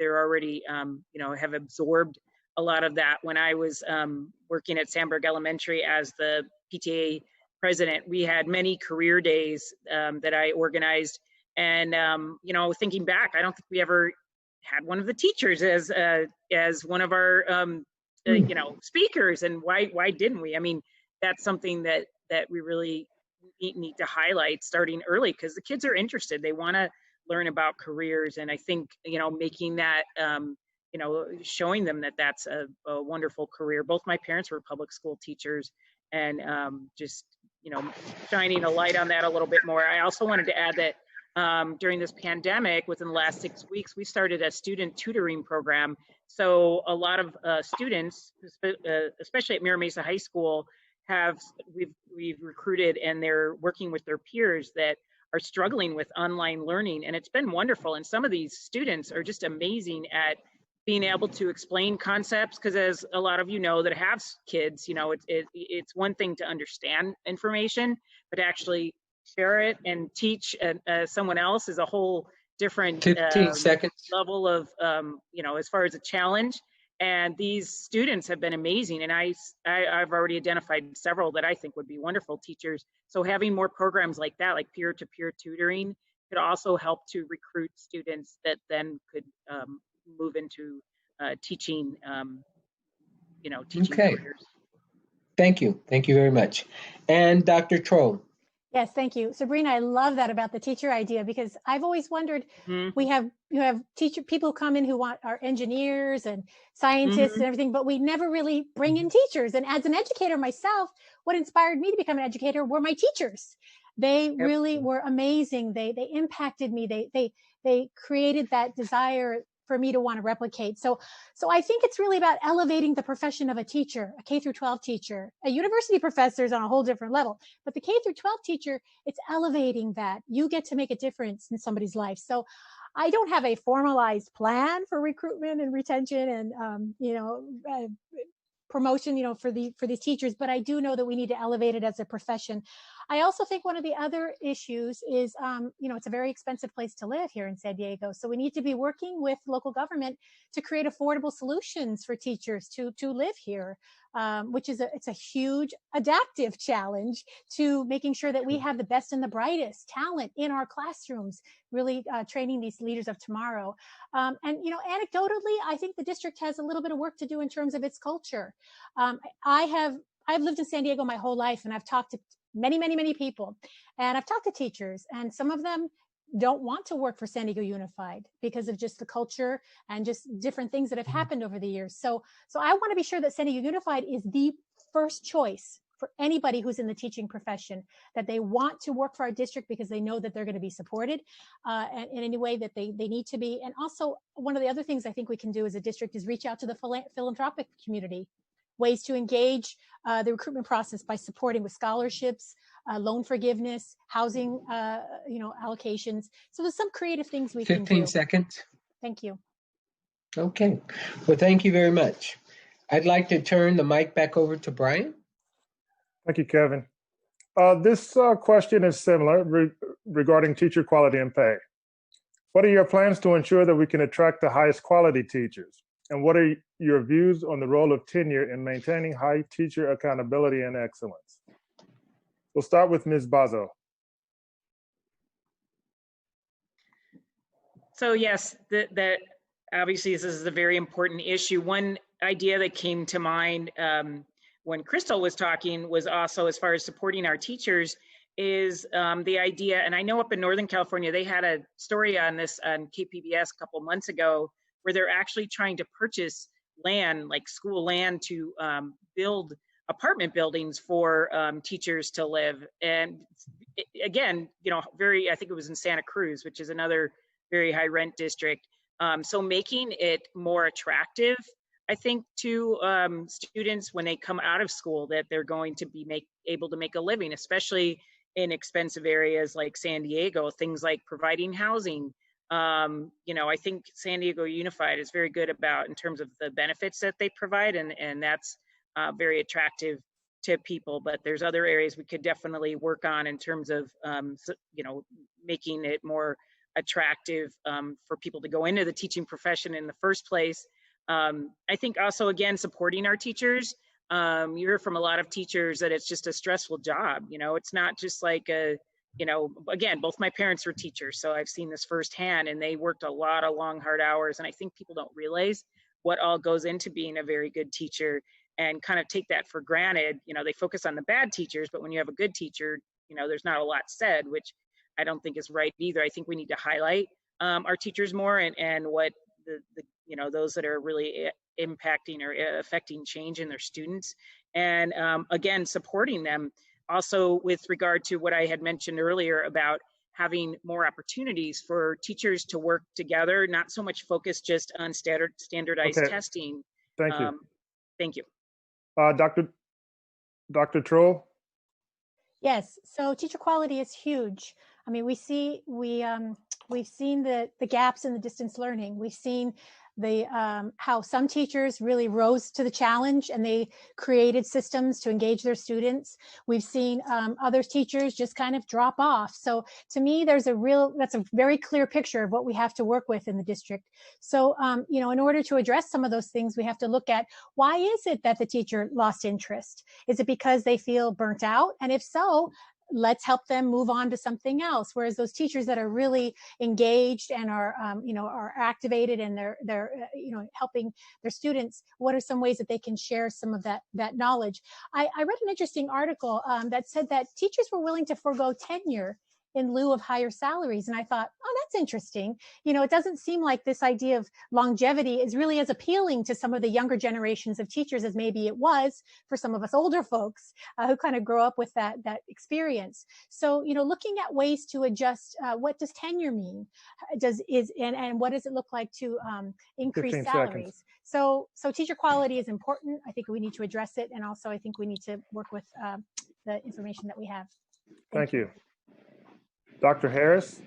already, have absorbed a lot of that. When I was working at Sandburg Elementary as the PTA president, we had many career days that I organized. And, you know, thinking back, I don't think we ever had one of the teachers as one of our, you know, speakers. And why didn't we? I mean, that's something that we really need to highlight starting early, because the kids are interested. They want to learn about careers. And I think, you know, making that, you know, showing them that that's a wonderful career. Both my parents were public school teachers, and just, you know, shining a light on that a little bit more. I also wanted to add that during this pandemic, within the last 6 weeks, we started a student tutoring program. So a lot of students, especially at Mira Mesa High School, we've recruited, and they're working with their peers that are struggling with online learning. And it's been wonderful. And some of these students are just amazing at being able to explain concepts, because as a lot of you know that have kids, you know, it's one thing to understand information, but actually share it and teach someone else is a whole different 15 seconds. level of, you know, as far as a challenge. And these students have been amazing. And I've already identified several that I think would be wonderful teachers. So having more programs like that, like peer-to-peer tutoring, could also help to recruit students that then could move into teaching, you know, teaching careers. Thank you. Thank you very much. And Dr. Troll. Yes, thank you. Sabrina, I love that about the teacher idea, because I've always wondered, you have people who come in who are engineers and scientists and everything, but we never really bring in teachers. And as an educator myself, what inspired me to become an educator were my teachers. They really were amazing. They impacted me. They created that desire for me to want to replicate. So I think it's really about elevating the profession of a teacher, a K through 12 teacher. A university professor is on a whole different level, but the K through 12 teacher, it's elevating that. You get to make a difference in somebody's life. So I don't have a formalized plan for recruitment and retention and, you know, promotion, you know, for these teachers, but I do know that we need to elevate it as a profession. I also think one of the other issues is, you know, it's a very expensive place to live here in San Diego. So we need to be working with local government to create affordable solutions for teachers to live here, which is it's a huge adaptive challenge to making sure that we have the best and the brightest talent in our classrooms, really training these leaders of tomorrow. And, you know, anecdotally, I think the district has a little bit of work to do in terms of its culture. I've lived in San Diego my whole life, and I've talked to many people, and I've talked to teachers, and some of them don't want to work for San Diego Unified because of just the culture and just different things that have happened over the years. So I want to be sure that San Diego Unified is the first choice for anybody who's in the teaching profession, that they want to work for our district because they know that they're going to be supported in any way that they need to be. And also, one of the other things I think we can do as a district is reach out to the philanthropic community, ways to engage the recruitment process by supporting with scholarships, loan forgiveness, housing, you know, allocations. So there's some creative things we can do. 15 seconds. Thank you. Okay. Well, thank you very much. I'd like to turn the mic back over to Brian. Thank you, Kevin. This question is similar regarding teacher quality and pay. What are your plans to ensure that we can attract the highest quality teachers? And what are your views on the role of tenure in maintaining high teacher accountability and excellence? We'll start with Ms. Bazo. So yes, that obviously this is a very important issue. One idea that came to mind when Crystal was talking was also, as far as supporting our teachers, is the idea, and I know up in Northern California, they had a story on this on KPBS a couple months ago, where they're actually trying to purchase land, like school land, to build apartment buildings for teachers to live. And again, you know, I think it was in Santa Cruz, which is another very high rent district. So making it more attractive, I think, to students when they come out of school, that they're going to be able to make a living, especially in expensive areas like San Diego, things like providing housing. You know, I think San Diego Unified is very good about in terms of the benefits that they provide, and that's very attractive to people. But there's other areas we could definitely work on in terms of, you know, making it more attractive for people to go into the teaching profession in the first place. I think also, again, supporting our teachers. You hear from a lot of teachers that it's just a stressful job. It's not just like again, both my parents were teachers, so I've seen this firsthand, and they worked a lot of long, hard hours. And I think people don't realize what all goes into being a very good teacher and kind of take that for granted. They focus on the bad teachers, but when you have a good teacher, there's not a lot said, which I don't think is right either. I think we need to highlight our teachers more, and what the those that are really impacting or affecting change in their students, and again, supporting them. Also, with regard to what I had mentioned earlier about having more opportunities for teachers to work together, not so much focus just on standardized Okay, testing. thank you. Thank you. Dr. Troll? Yes, so teacher quality is huge. I mean, we've seen the gaps in the distance learning. We've seen the how some teachers really rose to the challenge and they created systems to engage their students. We've seen other teachers just kind of drop off. So to me, that's a very clear picture of what we have to work with in the district. So in order to address some of those things, we have to look at, why is it that the teacher lost interest? Is it because they feel burnt out? And if so, let's help them move on to something else. Whereas those teachers that are really engaged and are activated and they're helping their students, what are some ways that they can share some of that knowledge? I read an interesting article that said that teachers were willing to forego tenure in lieu of higher salaries. And I thought, oh, that's interesting. It doesn't seem like this idea of longevity is really as appealing to some of the younger generations of teachers as maybe it was for some of us older folks who kind of grow up with that experience. So, looking at ways to adjust, what does tenure mean? And what does it look like to increase salaries? So teacher quality is important. I think we need to address it. And also, I think we need to work with the information that we have. Thank you. Dr. Harris?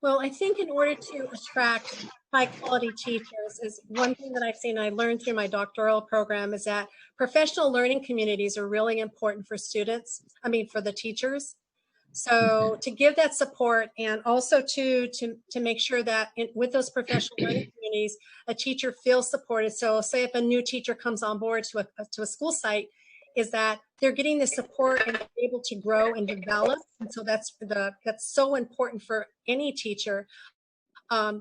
Well, I think in order to attract high quality teachers, is one thing that I've seen, I learned through my doctoral program, is that professional learning communities are really important for for the teachers. So to give that support, and also to make sure that with those professional learning communities, a teacher feels supported. So say if a new teacher comes on board to a school site, is that they're getting the support and able to grow and develop. And so that's so important for any teacher.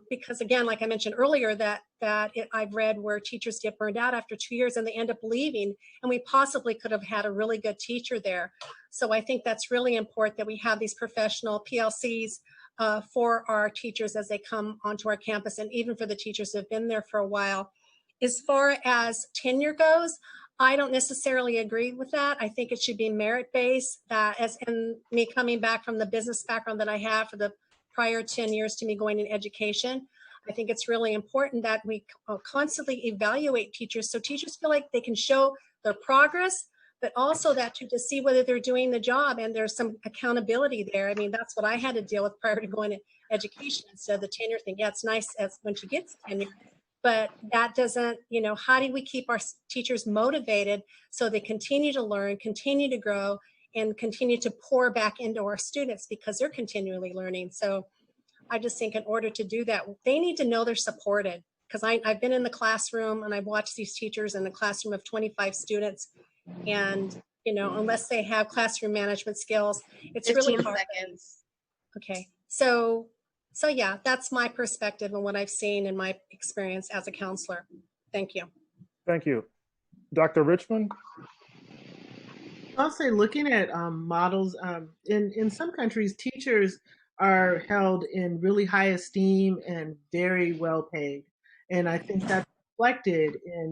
Because again, like I mentioned earlier, I've read where teachers get burned out after 2 years and they end up leaving, and we possibly could have had a really good teacher there. So I think that's really important that we have these professional PLCs for our teachers as they come onto our campus, and even for the teachers who have been there for a while. As far as tenure goes, I don't necessarily agree with that. I think it should be merit-based. And me coming back from the business background that I have for the prior 10 years to me going in education, I think it's really important that we constantly evaluate teachers so teachers feel like they can show their progress, but also that to see whether they're doing the job and there's some accountability there. I mean, that's what I had to deal with prior to going to education instead of the tenure thing. Yeah, it's nice when she gets tenure, but that doesn't, how do we keep our teachers motivated so they continue to learn, continue to grow, and continue to pour back into our students because they're continually learning. So I just think in order to do that, they need to know they're supported, because I've been in the classroom and I've watched these teachers in the classroom of 25 students, and unless they have classroom management skills, it's really hard. Seconds. Okay, so yeah, that's my perspective and what I've seen in my experience as a counselor. Thank you. Thank you. Dr. Richmond? I'll say, looking at models, in some countries, teachers are held in really high esteem and very well paid. And I think that's reflected in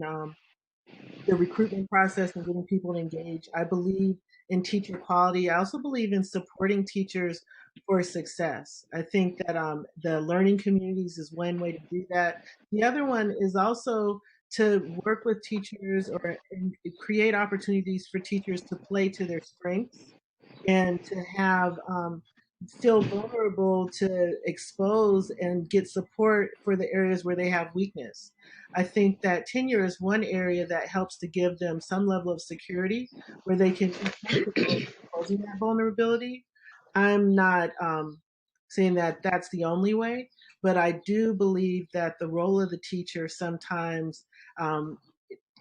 the recruitment process and getting people engaged. I believe in teacher quality. I also believe in supporting teachers for success. I think that the learning communities is one way to do that. The other one is also to work with teachers and create opportunities for teachers to play to their strengths and to have feel vulnerable to expose and get support for the areas where they have weakness. I think that tenure is one area that helps to give them some level of security where they can be comfortable exposing that vulnerability. I'm not saying that that's the only way, but I do believe that the role of the teacher sometimes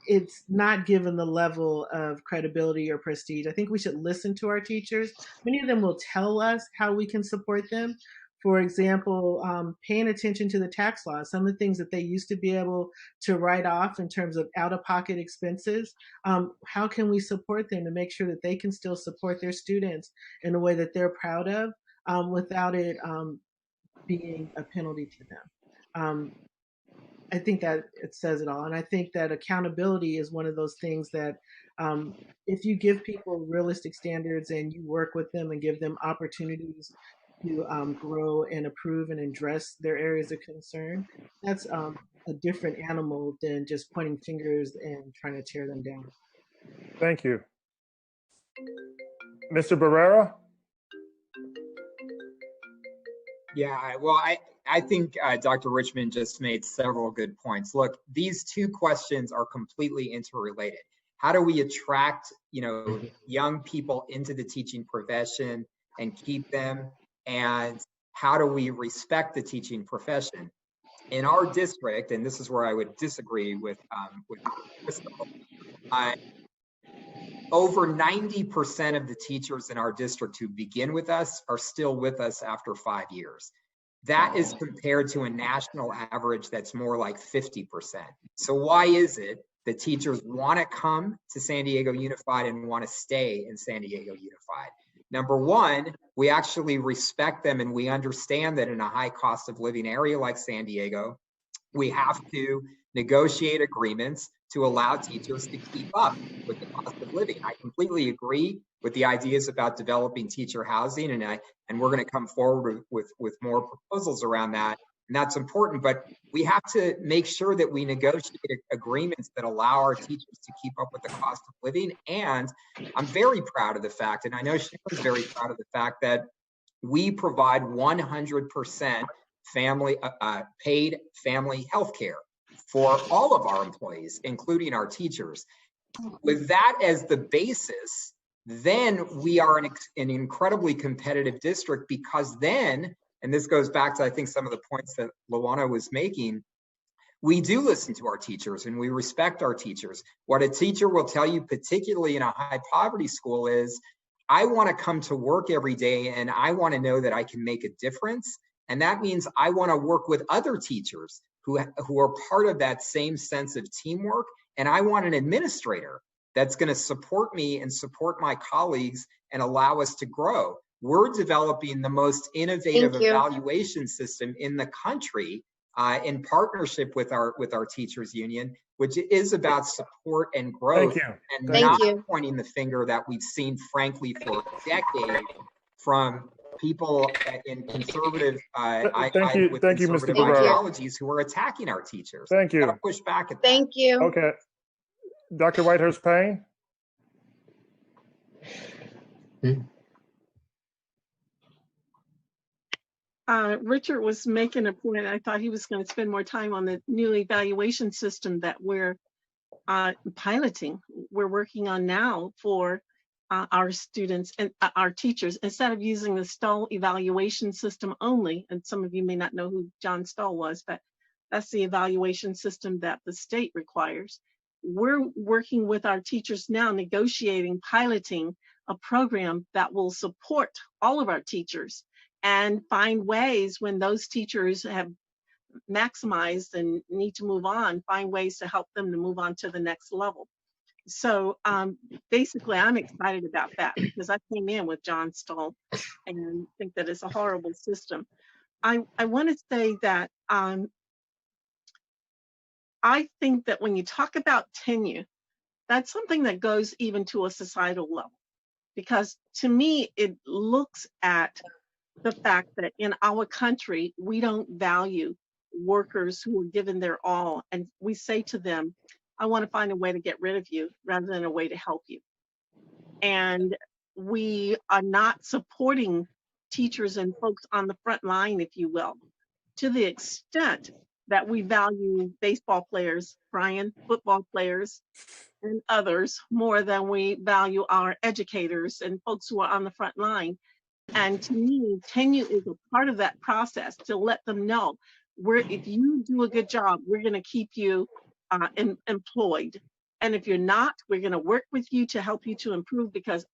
it's not given the level of credibility or prestige. I think we should listen to our teachers. Many of them will tell us how we can support them. For example, paying attention to the tax laws, some of the things that they used to be able to write off in terms of out-of-pocket expenses. How can we support them to make sure that they can still support their students in a way that they're proud of without it being a penalty to them? I think that it says it all. And I think that accountability is one of those things that if you give people realistic standards and you work with them and give them opportunities to grow and improve and address their areas of concern, that's a different animal than just pointing fingers and trying to tear them down. Thank you. Mr. Barrera? Yeah, well, I think Dr. Richmond just made several good points. Look, these two questions are completely interrelated. How do we attract, young people into the teaching profession and keep them? And how do we respect the teaching profession? In our district, and this is where I would disagree with Crystal, over 90% of the teachers in our district who begin with us are still with us after 5 years. That is compared to a national average that's more like 50%. So why is it that teachers want to come to San Diego Unified and want to stay in San Diego Unified? Number one, we actually respect them and we understand that in a high cost of living area like San Diego, we have to negotiate agreements to allow teachers to keep up with the cost of living. I completely agree with the ideas about developing teacher housing, and we're going to come forward with more proposals around that, and that's important. But we have to make sure that we negotiate agreements that allow our teachers to keep up with the cost of living. And I'm very proud of the fact, and I know Sharon's very proud of the fact, that we provide 100% paid family health care for all of our employees, including our teachers. With that as the basis, then we are an incredibly competitive district, because then, and this goes back to, I think, some of the points that Luana was making, we do listen to our teachers and we respect our teachers. What a teacher will tell you, particularly in a high poverty school, is I want to come to work every day and I want to know that I can make a difference. And that means I want to work with other teachers who are part of that same sense of teamwork. And I want an administrator that's going to support me and support my colleagues and allow us to grow. We're developing the most innovative evaluation system in the country in partnership with our teachers union, which is about support and growth, and not pointing the finger that we've seen, frankly, for decades from people in conservative conservative ideologies who are attacking our teachers. Thank you. Gotta push back at that. Thank you. Okay. Dr. Whitehurst-Payne? Richard was making a point. I thought he was going to spend more time on the new evaluation system that we're piloting. We're working on now for our students and our teachers, instead of using the Stoll evaluation system only. And some of you may not know who John Stoll was, but that's the evaluation system that the state requires. We're working with our teachers now, negotiating, piloting a program that will support all of our teachers and find ways, when those teachers have maximized and need to move on, find ways to help them to move on to the next level. So basically, I'm excited about that, because I came in with John Stoll and think that it's a horrible system. I want to say that I think that when you talk about tenure, that's something that goes even to a societal level, because to me, it looks at the fact that in our country, we don't value workers who are given their all. And we say to them, I want to find a way to get rid of you rather than a way to help you. And we are not supporting teachers and folks on the front line, if you will, to the extent that we value baseball players, Brian, football players, and others more than we value our educators and folks who are on the front line. And to me, tenure is a part of that process to let them know if you do a good job, we're going to keep you employed. And if you're not, we're going to work with you to help you to improve, because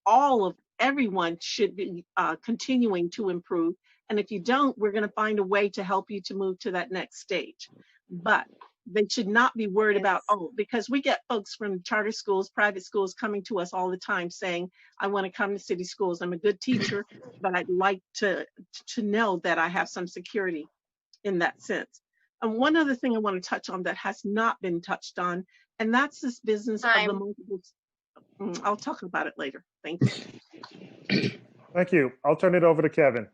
everyone should be continuing to improve. And if you don't, we're going to find a way to help you to move to that next stage. But they should not be worried about, because we get folks from charter schools, private schools coming to us all the time saying, I want to come to city schools. I'm a good teacher, but I'd like to know that I have some security in that sense. And one other thing I want to touch on that has not been touched on, and that's this business of the multiple. I'll talk about it later. Thank you. Thank you. I'll turn it over to Kevin.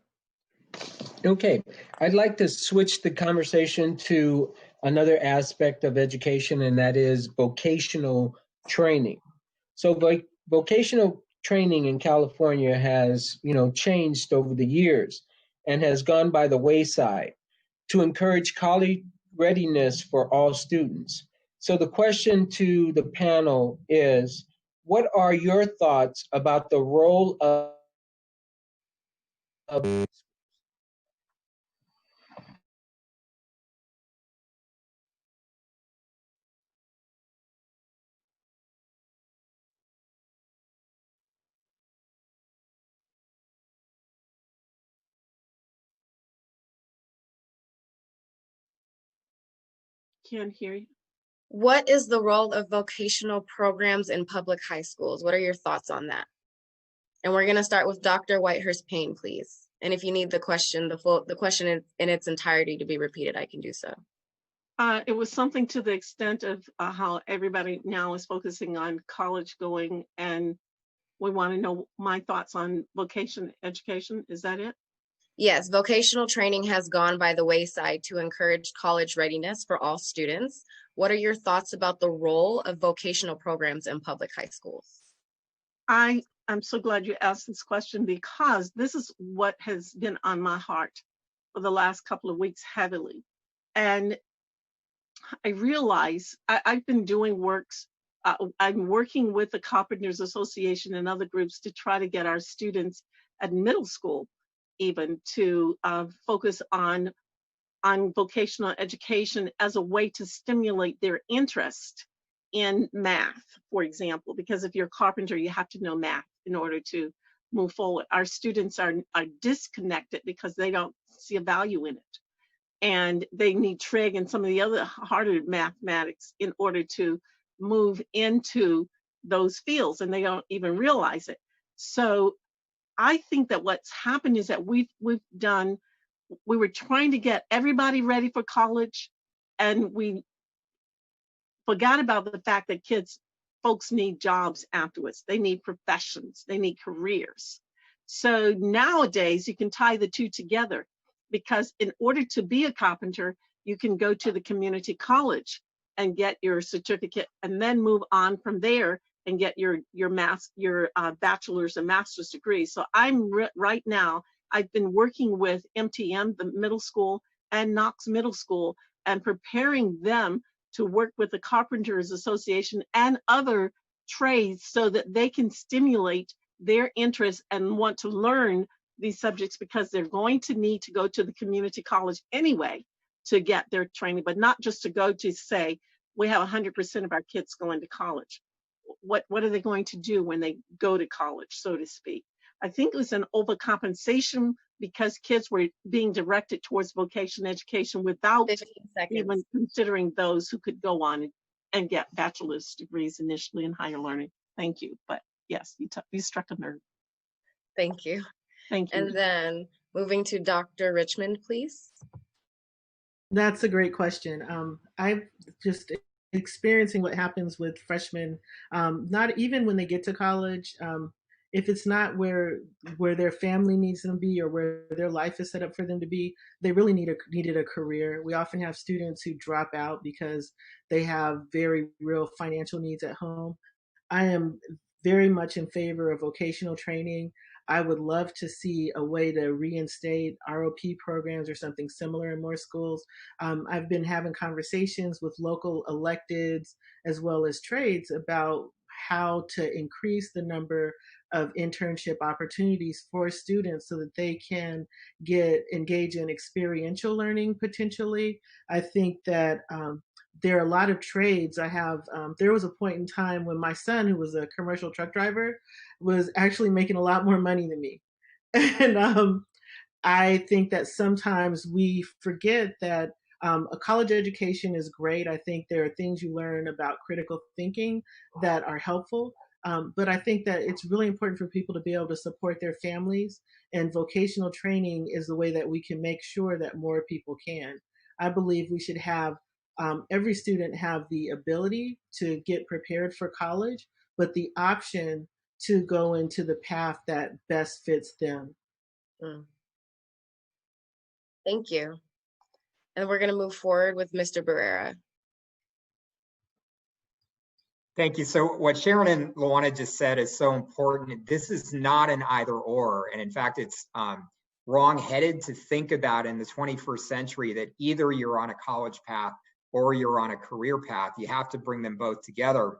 Okay, I'd like to switch the conversation to another aspect of education, and that is vocational training. So vocational training in California has, changed over the years and has gone by the wayside to encourage college readiness for all students. So the question to the panel is, what are your thoughts about the role of Can't hear you. What is the role of vocational programs in public high schools? What are your thoughts on that? And we're going to start with Dr. Whitehurst Payne, please. And if you need the question, the question in its entirety to be repeated, I can do so. It was something to the extent of how everybody now is focusing on college going, and we want to know my thoughts on vocation education. Is that it? Yes, vocational training has gone by the wayside to encourage college readiness for all students. What are your thoughts about the role of vocational programs in public high schools? I'm so glad you asked this question, because this is what has been on my heart for the last couple of weeks heavily. And I realize I've been doing works. I'm working with the Carpenters Association and other groups to try to get our students at middle school even to focus on vocational education as a way to stimulate their interest in math, for example, because if you're a carpenter, you have to know math in order to move forward. Our students are disconnected because they don't see a value in it. And they need trig and some of the other harder mathematics in order to move into those fields, and they don't even realize it. So I think that what's happened is that we were trying to get everybody ready for college, and we forgot about the fact that folks need jobs afterwards. They need professions, they need careers. So nowadays you can tie the two together, because in order to be a carpenter, you can go to the community college and get your certificate, and then move on from there and get your bachelor's and master's degree. So right now, I've been working with MTM, the middle school, and Knox Middle School, and preparing them to work with the Carpenters Association and other trades so that they can stimulate their interest and want to learn these subjects, because they're going to need to go to the community college anyway to get their training, but not just to go to say, we have 100% of our kids going to college. What are they going to do when they go to college, so to speak? I think it was an overcompensation because kids were being directed towards vocational education without even considering those who could go on and get bachelor's degrees initially in higher learning. Thank you. But yes, you struck a nerve. Thank you. Thank you. And then moving to Dr. Richmond, please. That's a great question. I've just experiencing what happens with freshmen, not even when they get to college. If it's not where their family needs them to be or where their life is set up for them to be, they really needed a career. We often have students who drop out because they have very real financial needs at home. I am very much in favor of vocational training. I would love to see a way to reinstate ROP programs or something similar in more schools. I've been having conversations with local electeds as well as trades about how to increase the number of internship opportunities for students so that they can engage in experiential learning potentially. I think that there are a lot of trades. There was a point in time when my son, who was a commercial truck driver, was actually making a lot more money than me. And I think that sometimes we forget that a college education is great. I think there are things you learn about critical thinking that are helpful. But I think that it's really important for people to be able to support their families, and vocational training is the way that we can make sure that more people can. I believe we should have every student have the ability to get prepared for college, but the option to go into the path that best fits them. Mm. Thank you. And we're going to move forward with Mr. Barrera. Thank you. So what Sharon and Luana just said is so important. This is not an either or. And in fact, it's wrong-headed to think about in the 21st century that either you're on a college path or you're on a career path. You have to bring them both together.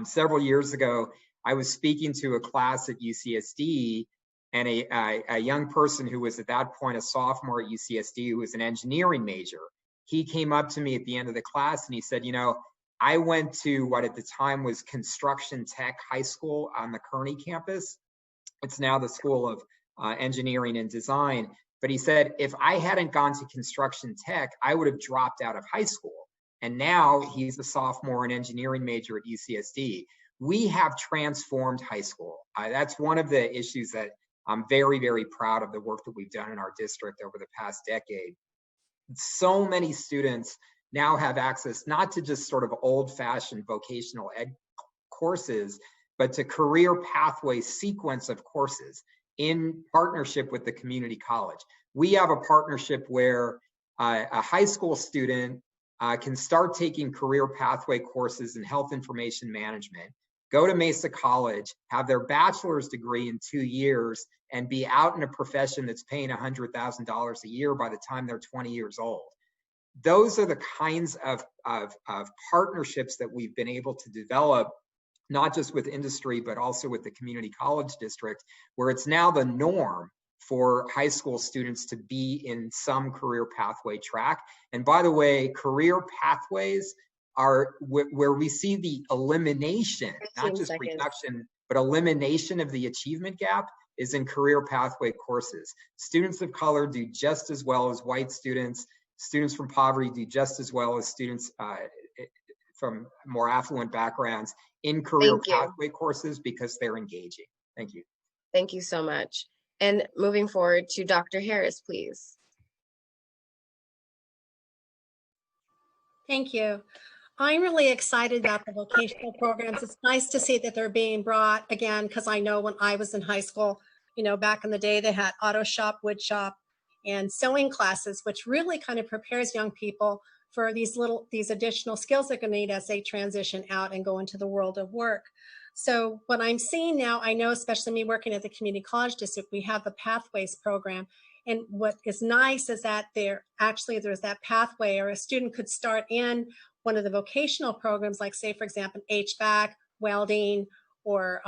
Several years ago, I was speaking to a class at UCSD, and a young person who was at that point a sophomore at UCSD, who was an engineering major, he came up to me at the end of the class and he said, you know, I went to what at the time was Construction Tech High School on the Kearney campus. It's now the School of Engineering and Design. But he said, if I hadn't gone to Construction Tech, I would have dropped out of high school. And now he's a sophomore and engineering major at UCSD. We have transformed high school. That's one of the issues that I'm very, very proud of, the work that we've done in our district over the past decade. So many students now have access not to just sort of old-fashioned vocational ed courses, but to career pathway sequence of courses in partnership with the community college. We have a partnership where a high school student can start taking career pathway courses in health information management, go to Mesa College, have their bachelor's degree in 2 years, and be out in a profession that's paying $100,000 a year by the time they're 20 years old. Those are the kinds of partnerships that we've been able to develop, not just with industry, but also with the community college district, where it's now the norm for high school students to be in some career pathway track. And by the way, career pathways are where we see the elimination, not just reduction, but elimination of the achievement gap is in career pathway courses. Students of color do just as well as white students. Students from poverty do just as well as students from more affluent backgrounds in career pathway courses because they're engaging. Thank you. Thank you so much. And moving forward to Dr. Harris, please. Thank you. I'm really excited about the vocational programs. It's nice to see that they're being brought again, because I know when I was in high school, you know, back in the day, they had auto shop, wood shop, and sewing classes, which really kind of prepares young people for these additional skills they're going to need as they transition out and go into the world of work. So what I'm seeing now, I know, especially me working at the community college district, we have the Pathways program. And what is nice is that there's that pathway, or a student could start in one of the vocational programs, like say, for example, HVAC, welding, or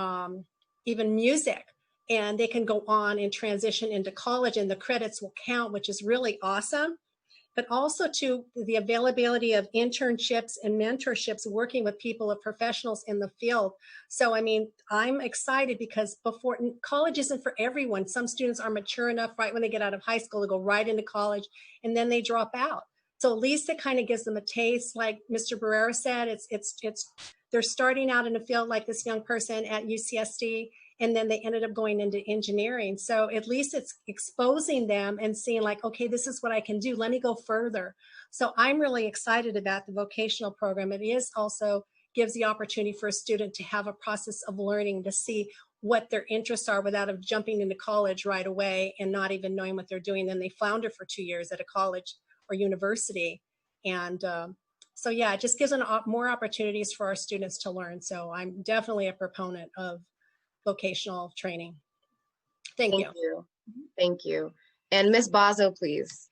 even music. And they can go on and transition into college, and the credits will count, which is really awesome. But also to the availability of internships and mentorships, working with people of professionals in the field. So, I mean, I'm excited because college isn't for everyone. Some students are mature enough right when they get out of high school to go right into college, and then they drop out. So at least it kind of gives them a taste, like Mr. Barrera said, they're starting out in a field like this young person at UCSD, and then they ended up going into engineering. So at least it's exposing them and seeing like, okay, this is what I can do. Let me go further. So I'm really excited about the vocational program. It is also gives the opportunity for a student to have a process of learning, to see what their interests are without jumping into college right away and not even knowing what they're doing. Then they flounder for 2 years at a college or university. And so yeah, it just gives more opportunities for our students to learn. So I'm definitely a proponent of vocational training. Thank you. Thank you. And Ms. Bazo, please.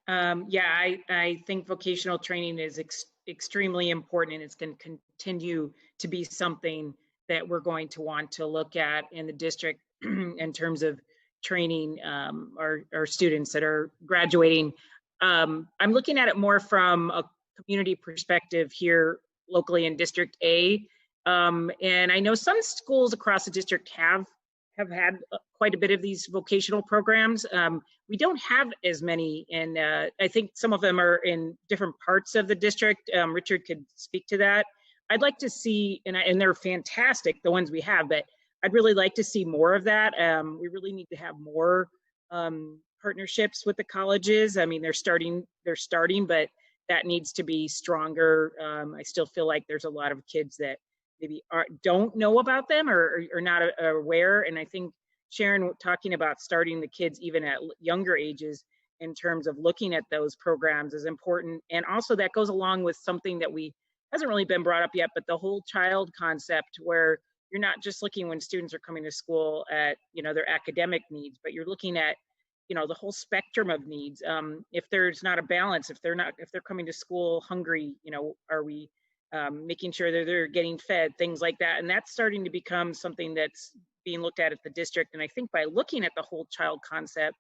Yeah, I think vocational training is extremely important, and it's going to continue to be something that we're going to want to look at in the district in terms of training our students that are graduating. I'm looking at it more from a community perspective here locally in District A. And I know some schools across the district have had quite a bit of these vocational programs. We don't have as many, and I think some of them are in different parts of the district. Richard could speak to that. I'd like to see, and they're fantastic, the ones we have, but I'd really like to see more of that. We really need to have more partnerships with the colleges. I mean, they're starting, but that needs to be stronger. I still feel like there's a lot of kids that maybe don't know about them or not aware. And I think Sharon talking about starting the kids even at younger ages in terms of looking at those programs is important. And also that goes along with something that hasn't really been brought up yet, but the whole child concept, where you're not just looking when students are coming to school at, their academic needs, but you're looking at, the whole spectrum of needs. If there's not a balance, if they're coming to school hungry, are we making sure that they're getting fed, things like that. And that's starting to become something that's being looked at the district. And I think by looking at the whole child concept,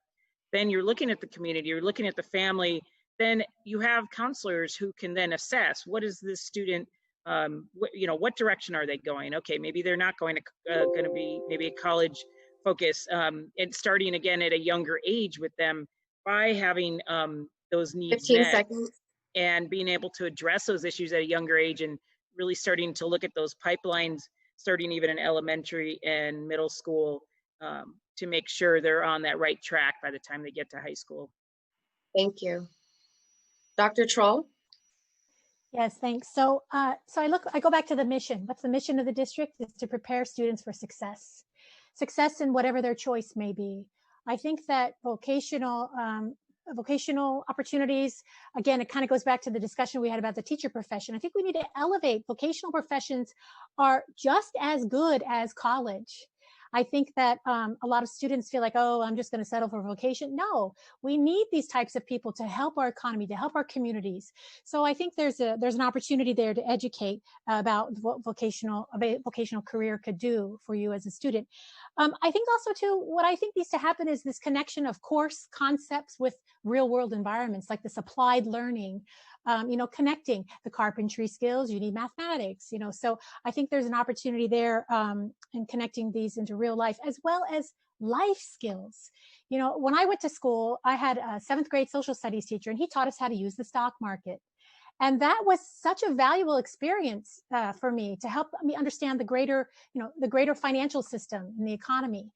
then you're looking at the community, you're looking at the family, then you have counselors who can then assess, what is this student, what direction are they going? Okay, maybe they're not going to be maybe a college focus, and starting again at a younger age with them by having those needs 15 met. seconds. And being able to address those issues at a younger age, and really starting to look at those pipelines, starting even in elementary and middle school, to make sure they're on that right track by the time they get to high school. Thank you. Dr. Troll? Yes, thanks. So, I go back to the mission. What's the mission of the district? Is to prepare students for success in whatever their choice may be. I think that vocational opportunities, again, it kind of goes back to the discussion we had about the teacher profession. I think we need to elevate vocational professions are just as good as college. I think that a lot of students feel like, oh, I'm just going to settle for vocation. No, we need these types of people to help our economy, to help our communities. So I think there's an opportunity there to educate about what vocational career could do for you as a student. I think also too, what I think needs to happen is this connection of course concepts with real world environments, like this applied learning. Connecting the carpentry skills, you need mathematics, so I think there's an opportunity there in connecting these into real life as well as life skills. When I went to school, I had a 7th grade social studies teacher, and he taught us how to use the stock market. And that was such a valuable experience for me to help me understand the greater financial system in the economy.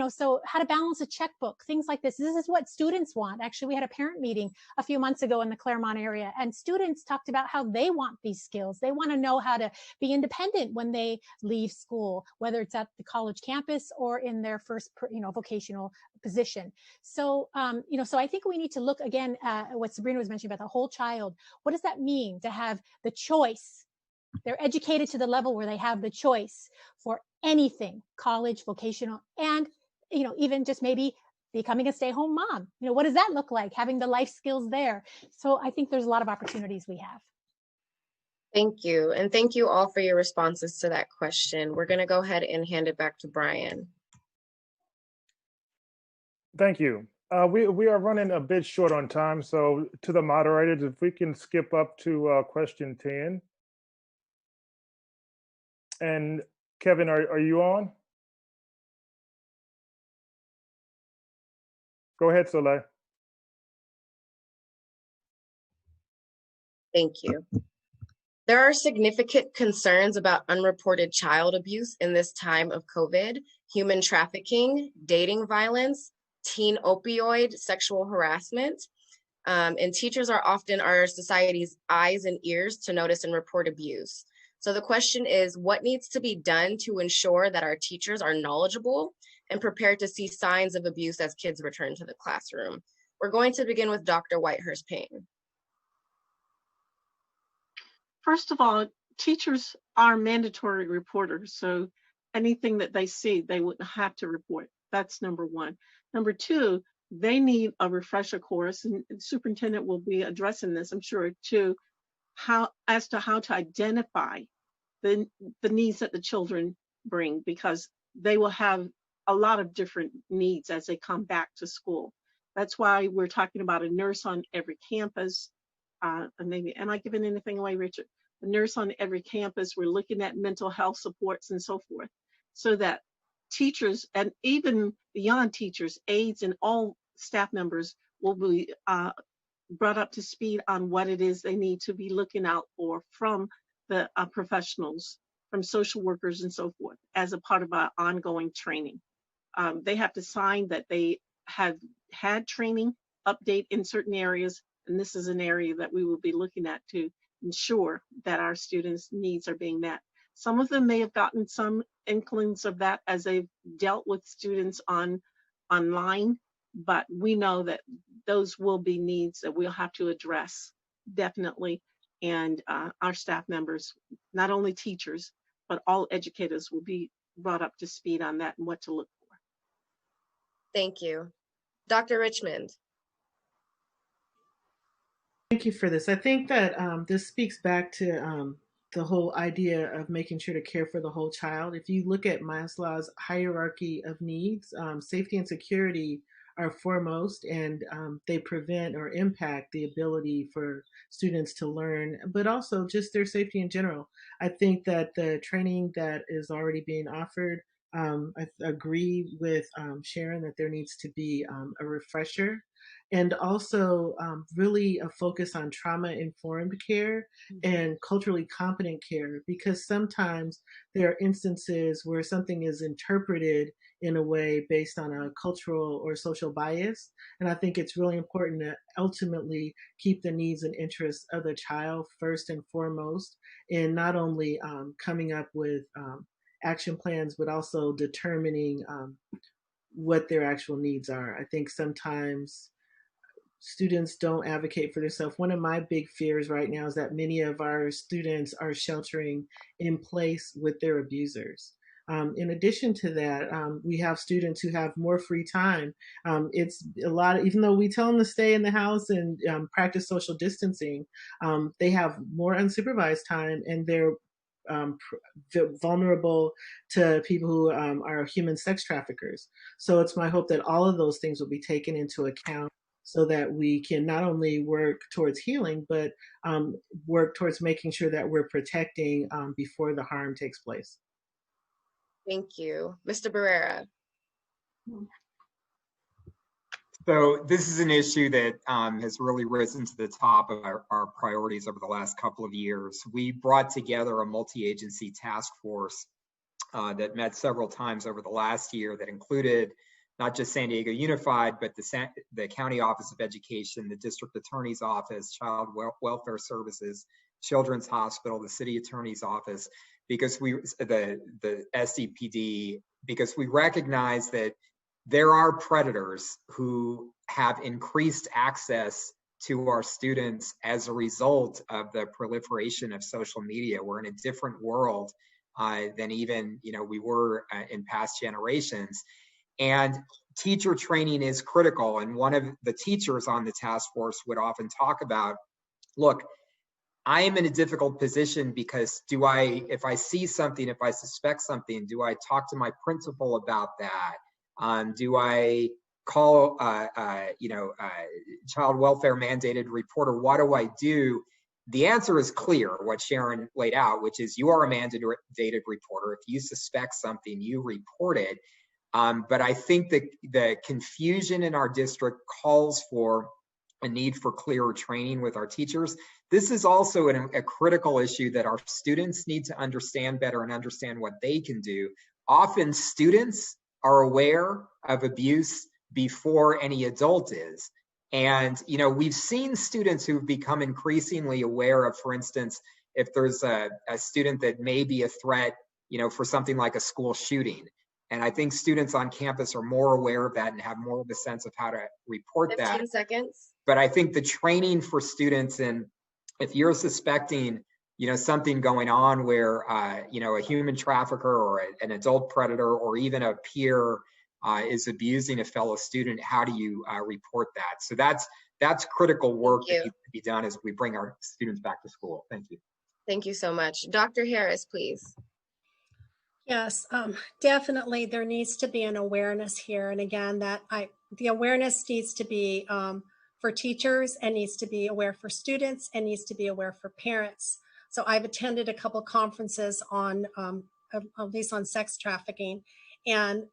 So how to balance a checkbook, things like this. This is what students want. Actually, we had a parent meeting a few months ago in the Claremont area, and students talked about how they want these skills. They want to know how to be independent when they leave school, whether it's at the college campus or in their first, vocational position. So, so I think we need to look again at what Sabrina was mentioning about the whole child. What does that mean to have the choice? They're educated to the level where they have the choice for anything, college, vocational, and, even just maybe becoming a stay-home mom. What does that look like? Having the life skills there. So I think there's a lot of opportunities we have. Thank you. And thank you all for your responses to that question. We're going to go ahead and hand it back to Brian. Thank you. We are running a bit short on time, so to the moderators, if we can skip up to question 10. And Kevin, are you on? Go ahead, Soleil. Thank you. There are significant concerns about unreported child abuse in this time of COVID, human trafficking, dating violence, teen opioid, sexual harassment. And teachers are often our society's eyes and ears to notice and report abuse. So the question is, what needs to be done to ensure that our teachers are knowledgeable and prepared to see signs of abuse as kids return to the classroom? We're going to begin with Dr. Whitehurst-Payne. First of all, teachers are mandatory reporters. So anything that they see, they wouldn't have to report. That's number one. Number two, they need a refresher course, and the superintendent will be addressing this, I'm sure, too, as to how to identify the needs that the children bring, because they will have a lot of different needs as they come back to school. That's why we're talking about a nurse on every campus. And maybe, am I giving anything away, Richard? A nurse on every campus. We're looking at mental health supports and so forth, so that teachers and even beyond teachers, aides, and all staff members will be brought up to speed on what it is they need to be looking out for from the professionals, from social workers and so forth, as a part of our ongoing training. They have to sign that they have had training update in certain areas, and this is an area that we will be looking at to ensure that our students' needs are being met. Some of them may have gotten some inklings of that as they've dealt with students online, but we know that those will be needs that we'll have to address, definitely. And our staff members, not only teachers, but all educators, will be brought up to speed on that and what to look for. Thank you. Dr. Richmond. Thank you for this. I think that this speaks back to the whole idea of making sure to care for the whole child. If you look at Maslow's hierarchy of needs, safety and security are foremost, and they prevent or impact the ability for students to learn, but also just their safety in general. I think that the training that is already being offered, I agree with Sharon that there needs to be a refresher, and also really a focus on trauma-informed care and culturally competent care, because sometimes there are instances where something is interpreted in a way based on a cultural or social bias. And I think it's really important to ultimately keep the needs and interests of the child first and foremost, in not only coming up with action plans, but also determining what their actual needs are. I think sometimes students don't advocate for themselves. One of my big fears right now is that many of our students are sheltering in place with their abusers. In addition to that, we have students who have more free time. It's a lot, even though we tell them to stay in the house and practice social distancing, they have more unsupervised time, and they're vulnerable to people who are human sex traffickers. So it's my hope that all of those things will be taken into account, so that we can not only work towards healing, but work towards making sure that we're protecting before the harm takes place. Thank you. Mr. Barrera. So this is an issue that has really risen to the top of our priorities over the last couple of years. We brought together a multi-agency task force that met several times over the last year, that included not just San Diego Unified, but the County Office of Education, the District Attorney's Office, Child Welfare Services, Children's Hospital, the City Attorney's Office, because the SDPD, because we recognize that there are predators who have increased access to our students as a result of the proliferation of social media. We're in a different world than even we were in past generations. And teacher training is critical. And one of the teachers on the task force would often talk about, look, I am in a difficult position because if I see something, if I suspect something, do I talk to my principal about that? Do I call, child welfare mandated reporter? What do I do? The answer is clear, what Sharon laid out, which is you are a mandated reporter. If you suspect something, you report it. But I think that the confusion in our district calls for a need for clearer training with our teachers. This is also a critical issue that our students need to understand better and understand what they can do. Often students are aware of abuse before any adult is. And, we've seen students who've become increasingly aware of, for instance, if there's a student that may be a threat, for something like a school shooting. And I think students on campus are more aware of that and have more of a sense of how to report 15 that. seconds. But I think the training for students, and if you're suspecting, something going on where, a human trafficker or an adult predator or even a peer is abusing a fellow student, how do you report that? So that's critical work Thank that you. needs to be done as we bring our students back to school. Thank you. Thank you so much. Dr. Harris, please. Yes, definitely there needs to be an awareness here. And again, the awareness needs to be for teachers and needs to be aware for students and needs to be aware for parents. So I've attended a couple conferences on, at least on sex trafficking, and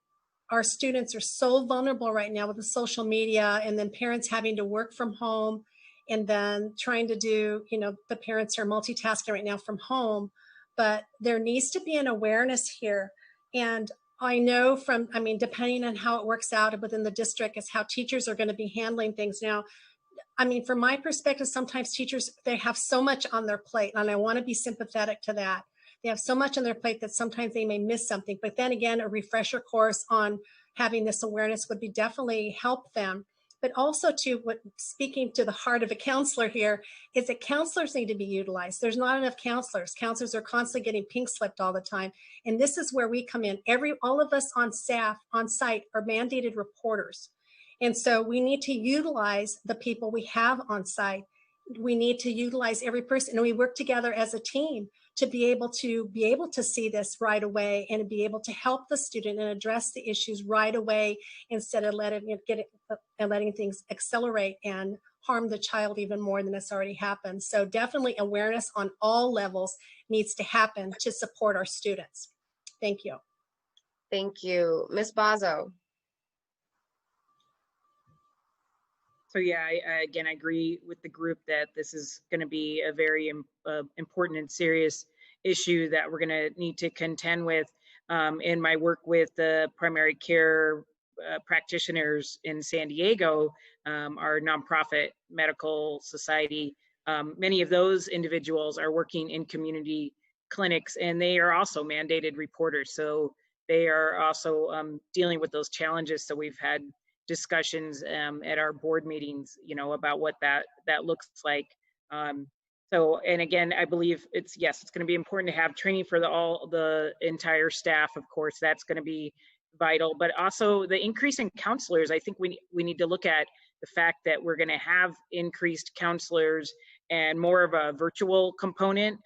our students are so vulnerable right now with the social media, and then parents having to work from home, and then trying to do, the parents are multitasking right now from home, but there needs to be an awareness here. And I know depending on how it works out within the district is how teachers are going to be handling things now. From my perspective, sometimes teachers, they have so much on their plate, and I want to be sympathetic to that. They have so much on their plate that sometimes they may miss something. But then again, a refresher course on having this awareness would be definitely help them. But also speaking to the heart of a counselor here is that counselors need to be utilized. There's not enough counselors. Counselors are constantly getting pink slipped all the time. And this is where we come in. All of us on staff, on site, are mandated reporters. And so we need to utilize the people we have on site. We need to utilize every person, and we work together as a team to be able to see this right away and be able to help the student and address the issues right away instead of letting things accelerate and harm the child even more than it's already happened. So definitely awareness on all levels needs to happen to support our students. Thank you. Thank you. Ms. Bazo. So yeah, I agree with the group that this is going to be a very important and serious issue that we're going to need to contend with. In my work with the primary care practitioners in San Diego, our nonprofit medical society, many of those individuals are working in community clinics, and they are also mandated reporters. So they are also dealing with those challenges. So we've had discussions at our board meetings, about what that looks like. And again, I believe it's going to be important to have training for the entire staff. Of course, that's going to be vital, but also the increase in counselors. I think we need to look at the fact that we're going to have increased counselors and more of a virtual component.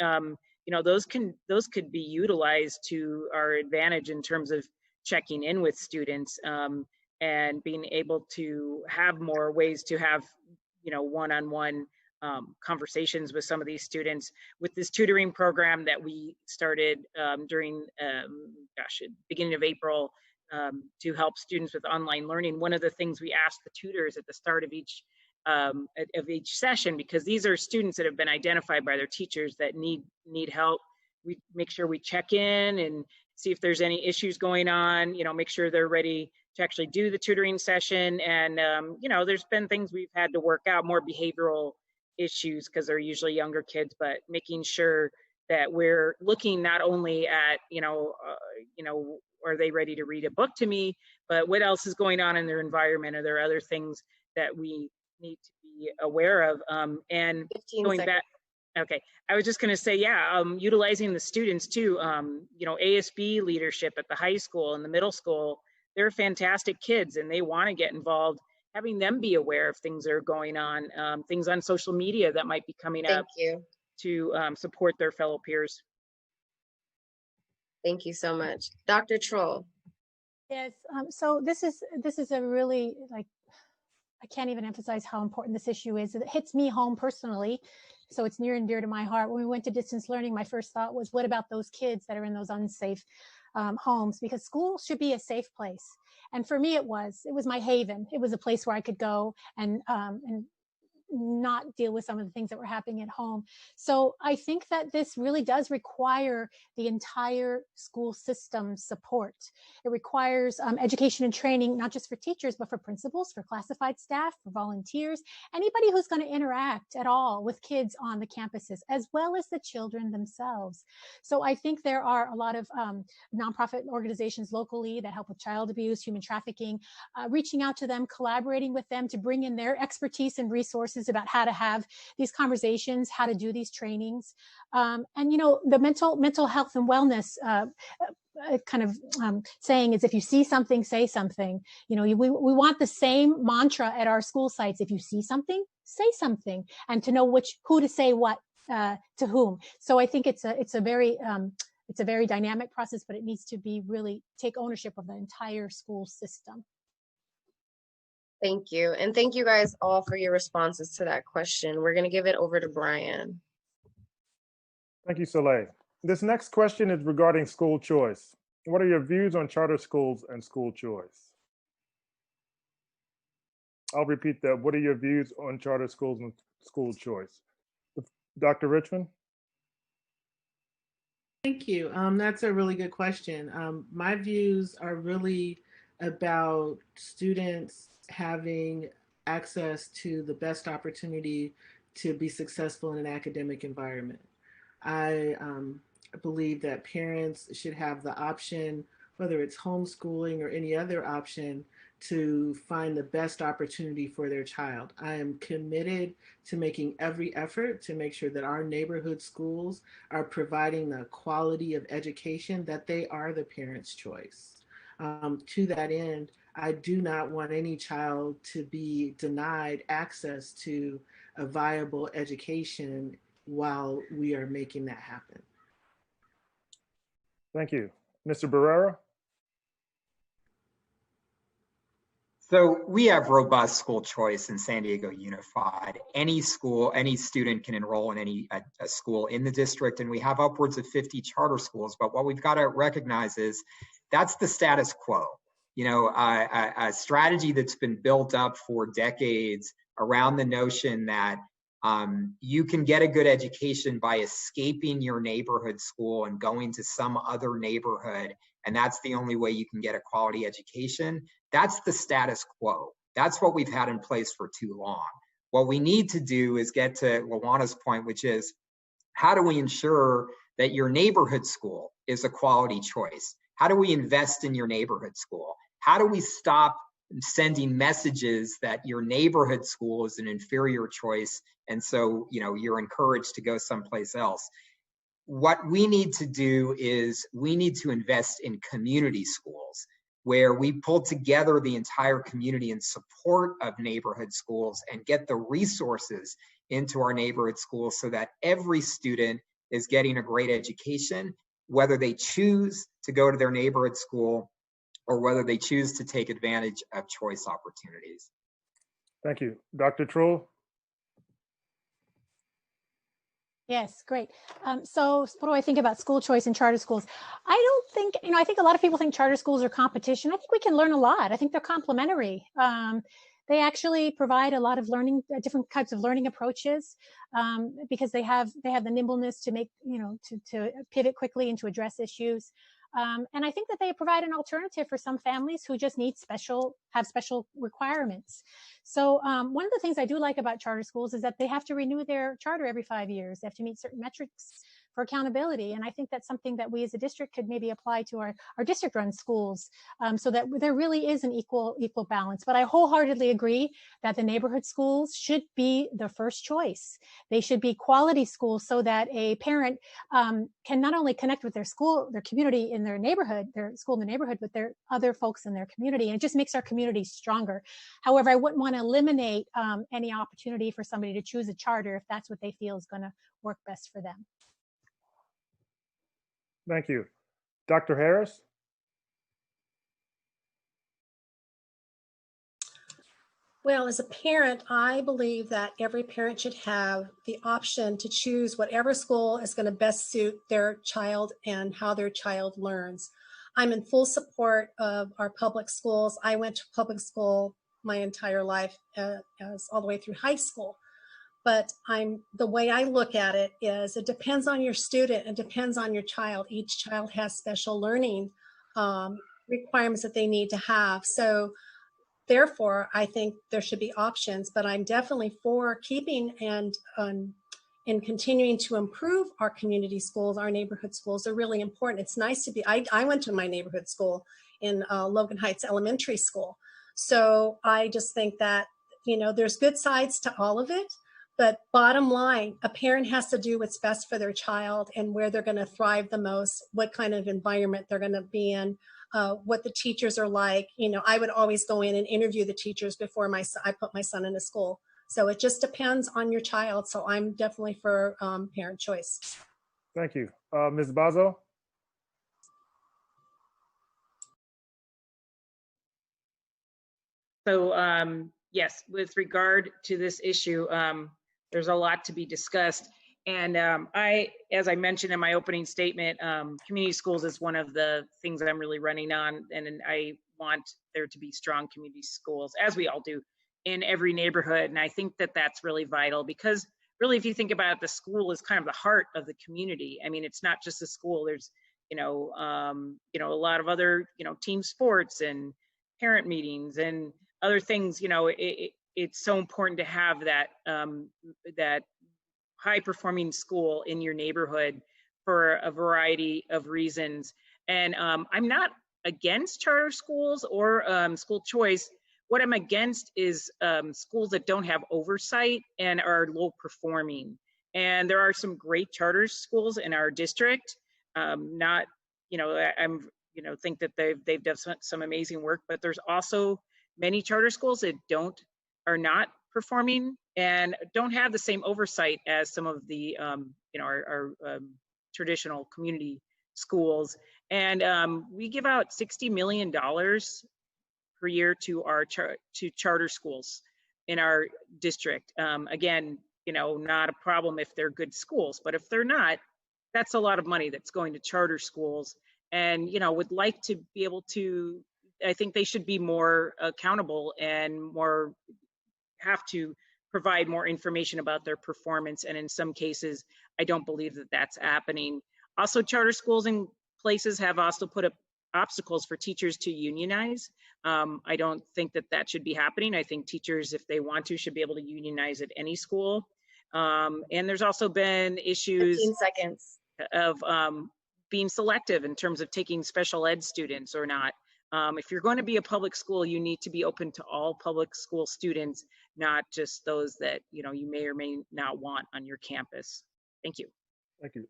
Those could be utilized to our advantage in terms of checking in with students. And being able to have more ways to have, one-on-one conversations with some of these students. With this tutoring program that we started during, beginning of April, to help students with online learning, one of the things we asked the tutors at the start of each session, because these are students that have been identified by their teachers that need help, we make sure we check in and see if there's any issues going on, make sure they're ready to actually do the tutoring session. And, there's been things we've had to work out, more behavioral issues, because they're usually younger kids, but making sure that we're looking not only at, are they ready to read a book to me, but what else is going on in their environment? Are there other things that we need to be aware of? And going back, okay, I was just going to say, utilizing the students too, ASB leadership at the high school and the middle school, they're fantastic kids and they want to get involved, having them be aware of things that are going on, things on social media that might be coming up to support their fellow peers. Thank you so much. Dr. Troll. Yes, so this is a really, I can't even emphasize how important this issue is. It hits me home personally, so it's near and dear to my heart. When we went to distance learning, my first thought was, what about those kids that are in those unsafe homes? Because school should be a safe place. And for me, it was my haven. It was a place where I could go and not deal with some of the things that were happening at home. So I think that this really does require the entire school system support. It requires education and training, not just for teachers, but for principals, for classified staff, for volunteers, anybody who's going to interact at all with kids on the campuses, as well as the children themselves. So I think there are a lot of nonprofit organizations locally that help with child abuse, human trafficking, reaching out to them, collaborating with them to bring in their expertise and resources resources about how to have these conversations, how to do these trainings. And, the mental health and wellness kind of saying is, if you see something, say something. We want the same mantra at our school sites. If you see something, say something, and to know who to say what to whom. So I think it's a very dynamic process, but it needs to be really take ownership of the entire school system. Thank you. And thank you guys all for your responses to that question. We're going to give it over to Brian. Thank you, Soleil. This next question is regarding school choice. What are your views on charter schools and school choice? I'll repeat that. What are your views on charter schools and school choice? Dr. Richmond? Thank you. That's a really good question. My views are really about students having access to the best opportunity to be successful in an academic environment. I believe that parents should have the option, whether it's homeschooling or any other option, to find the best opportunity for their child. I am committed to making every effort to make sure that our neighborhood schools are providing the quality of education that they are the parents' choice. To that end, I do not want any child to be denied access to a viable education while we are making that happen. Thank you. Mr. Barrera? So we have robust school choice in San Diego Unified. Any school, any student can enroll in any a school in the district, and we have upwards of 50 charter schools. But what we've got to recognize is that's the status quo. A strategy that's been built up for decades around the notion that you can get a good education by escaping your neighborhood school and going to some other neighborhood, and that's the only way you can get a quality education. That's the status quo. That's what we've had in place for too long. What we need to do is get to Luana's point, which is, how do we ensure that your neighborhood school is a quality choice? How do we invest in your neighborhood school? How do we stop sending messages that your neighborhood school is an inferior choice, and so you're encouraged to go someplace else? What we need to do is we need to invest in community schools, where we pull together the entire community in support of neighborhood schools and get the resources into our neighborhood schools so that every student is getting a great education, whether they choose to go to their neighborhood school or whether they choose to take advantage of choice opportunities. Thank you. Dr. Trull? Yes, great. So what do I think about school choice and charter schools? I don't think, I think a lot of people think charter schools are competition. I think we can learn a lot. I think they're complementary. They actually provide a lot of learning, different types of learning approaches, because they have the nimbleness to make, to pivot quickly and to address issues. And I think that they provide an alternative for some families who just have special requirements. So one of the things I do like about charter schools is that they have to renew their charter every 5 years. They have to meet certain metrics for accountability. And I think that's something that we as a district could maybe apply to our district-run schools, so that there really is an equal balance. But I wholeheartily agree that the neighborhood schools should be the first choice. They should be quality schools so that a parent can not only connect with their school, their community in their neighborhood, their school in the neighborhood, but their other folks in their community. And it just makes our community stronger. However, I wouldn't want to eliminate any opportunity for somebody to choose a charter if that's what they feel is going to work best for them. Thank you. Dr. Harris? Well, as a parent, I believe that every parent should have the option to choose whatever school is going to best suit their child and how their child learns. I'm in full support of our public schools. I went to public school my entire life, as all the way through high school. But the way I look at it is, it depends on your student, it depends on your child. Each child has special learning requirements that they need to have. So therefore, I think there should be options, but I'm definitely for keeping and continuing to improve our community schools. Our neighborhood schools are really important. It's nice to be, I went to my neighborhood school in Logan Heights Elementary School. So I just think that You know, there's good sides to all of it, but bottom line, a parent has to do what's best for their child and where they're going to thrive the most, what kind of environment they're going to be in, what the teachers are like. You know, I would always go in and interview the teachers before I put my son into school. So it just depends on your child. So I'm definitely for parent choice. Thank you. Ms. Bazo? So yes, with regard to this issue, there's a lot to be discussed. And as I mentioned in my opening statement, community schools is one of the things that I'm really running on. And I want there to be strong community schools, as we all do, in every neighborhood. And I think that that's really vital, because really, if you think about it, the school is kind of the heart of the community. I mean, it's not just a school. There's, a lot of other, team sports and parent meetings and other things. It's so important to have that that high performing school in your neighborhood for a variety of reasons. And I'm not against charter schools or school choice. What I'm against is schools that don't have oversight and are low performing. And there are some great charter schools in our district. Think that they've done some amazing work, but there's also many charter schools that are not performing and don't have the same oversight as some of the our traditional community schools. And we give out $60 million per year to our charter schools in our district. Again, not a problem if they're good schools, but if they're not, that's a lot of money that's going to charter schools. And would like to be able to, I think they should be more accountable and more have to provide more information about their performance. And in some cases, I don't believe that that's happening. Also, charter schools in places have also put up obstacles for teachers to unionize. I don't think that that should be happening. I think teachers, if they want to, should be able to unionize at any school. And there's also been issues 15 seconds. of being selective in terms of taking special ed students or not. If you're going to be a public school, you need to be open to all public school students, not just those that you may or may not want on your campus. Thank you. Thank you.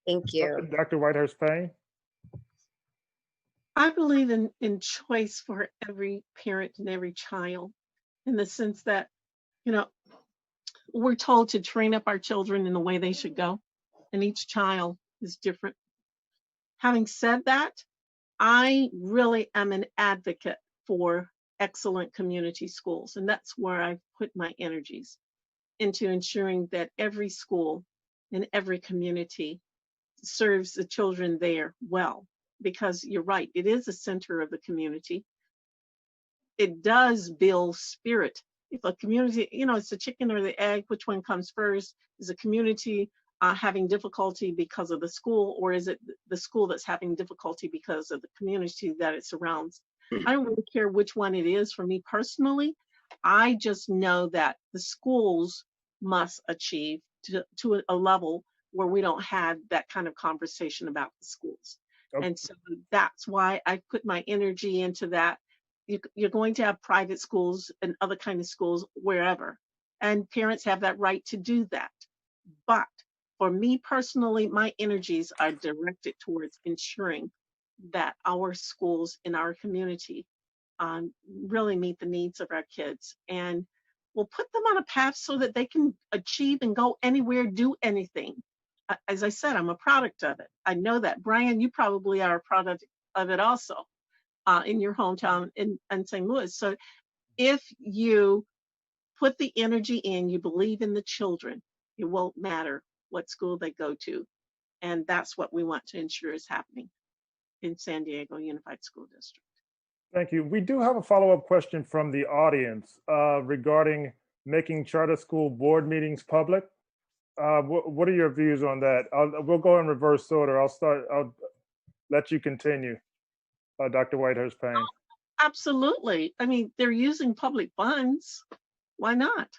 Thank you. Dr. Whitehurst-Payne? I believe in choice for every parent and every child, in the sense that, we're told to train up our children in the way they should go, and each child is different. Having said that, I really am an advocate for excellent community schools, and that's where I've put my energies, into ensuring that every school in every community serves the children there well. Because you're right, it is a center of the community. It does build spirit. If a community, it's the chicken or the egg, which one comes first? Is a community having difficulty because of the school, or is it the school that's having difficulty because of the community that it surrounds? I don't really care which one it is. For me personally, I just know that the schools must achieve to a level where we don't have that kind of conversation about the schools. Okay. And so that's why I put my energy into that. You're going to have private schools and other kind of schools wherever, and parents have that right to do that. But for me personally, my energies are directed towards ensuring that our schools in our community really meet the needs of our kids, and we'll put them on a path so that they can achieve and go anywhere, do anything. As I said, I'm a product of it. I know that. Brian, you probably are a product of it also in your hometown in St. Louis. So if you put the energy in, you believe in the children, it won't matter what school they go to. And that's what we want to ensure is happening in San Diego Unified School District. Thank you. We do have a follow-up question from the audience regarding making charter school board meetings public. What are your views on that? We'll go in reverse order. I'll let you continue, Dr. Whitehurst-Payne. Absolutely. I mean, they're using public funds. Why not?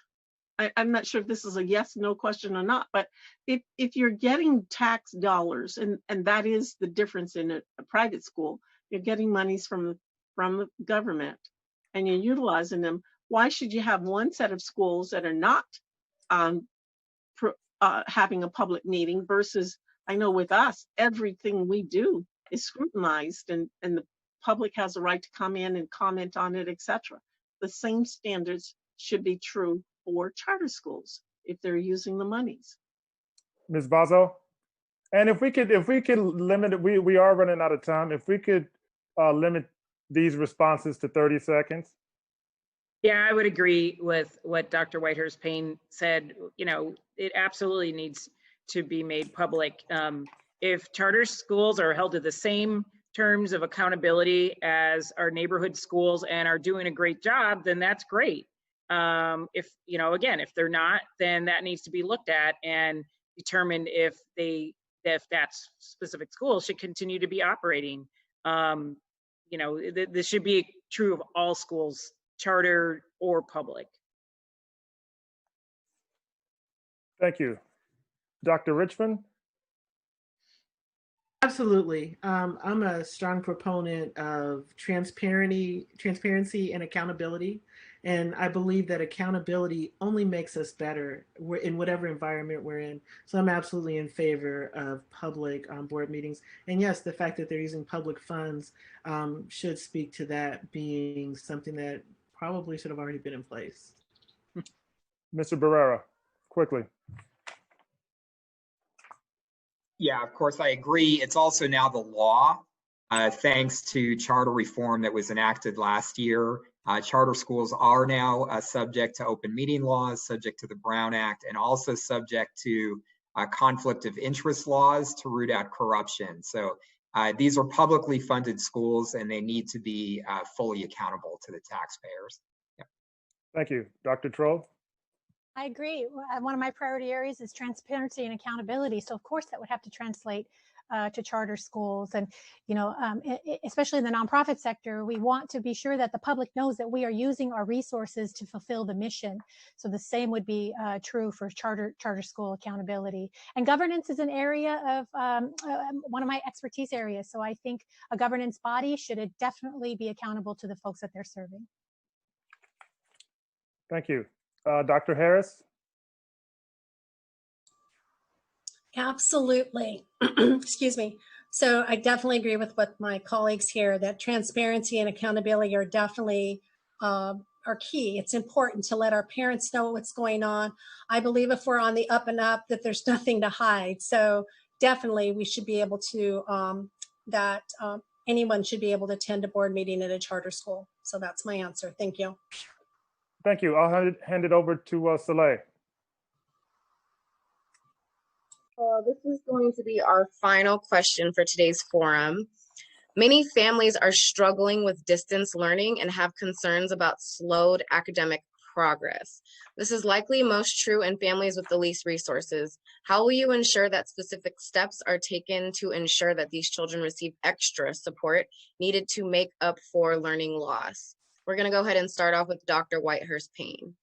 I'm not sure if this is a yes, no question or not, but if you're getting tax dollars, and that is the difference in a private school, you're getting monies from the government and you're utilizing them. Why should you have one set of schools that are not um, having a public meeting versus, I know with us, everything we do is scrutinized and the public has a right to come in and comment on it, etc. The same standards should be true for charter schools if they're using the monies. Ms. Bazo? And if we could limit it, we are running out of time. If we could limit these responses to 30 seconds. Yeah, I would agree with what Dr. Whitehurst Payne said. You know, it absolutely needs to be made public. If charter schools are held to the same terms of accountability as our neighborhood schools and are doing a great job, then that's great. If, you know, again, if they're not, then that needs to be looked at and determined if that specific school should continue to be operating. You know, this should be true of all schools, charter or public. Thank you. Dr. Richmond? Absolutely. I'm a strong proponent of transparency and accountability. And I believe that accountability only makes us better in whatever environment we're in. So I'm absolutely in favor of public board meetings. And yes, the fact that they're using public funds should speak to that being something that probably should have already been in place. Mr. Barrera, quickly. Yeah, of course, I agree. It's also now the law, thanks to charter reform that was enacted last year. Charter schools are now subject to open meeting laws, subject to the Brown Act, and also subject to conflict of interest laws to root out corruption. So these are publicly funded schools and they need to be fully accountable to the taxpayers. Yeah. Thank you. Dr. Troll? I agree. One of my priority areas is transparency and accountability. So of course that would have to translate to charter schools. And, you know, especially in the nonprofit sector, we want to be sure that the public knows that we are using our resources to fulfill the mission. So the same would be true for charter school accountability. And governance is an area of one of my expertise areas. So I think a governance body should definitely be accountable to the folks that they're serving. Thank you. Dr. Harris? Absolutely. Excuse me. So I definitely agree with what my colleagues here, that transparency and accountability are definitely are key. It's important to let our parents know what's going on. I believe if we're on the up and up, that there's nothing to hide. So definitely we should be able to, anyone should be able to attend a board meeting at a charter school. So that's my answer. Thank you. Thank you. I'll hand it over to Soleil. This is going to be our final question for today's forum. Many families are struggling with distance learning and have concerns about slowed academic progress. This is likely most true in families with the least resources. How will you ensure that specific steps are taken to ensure that these children receive extra support needed to make up for learning loss? We're going to go ahead and start off with Dr. Whitehurst Payne.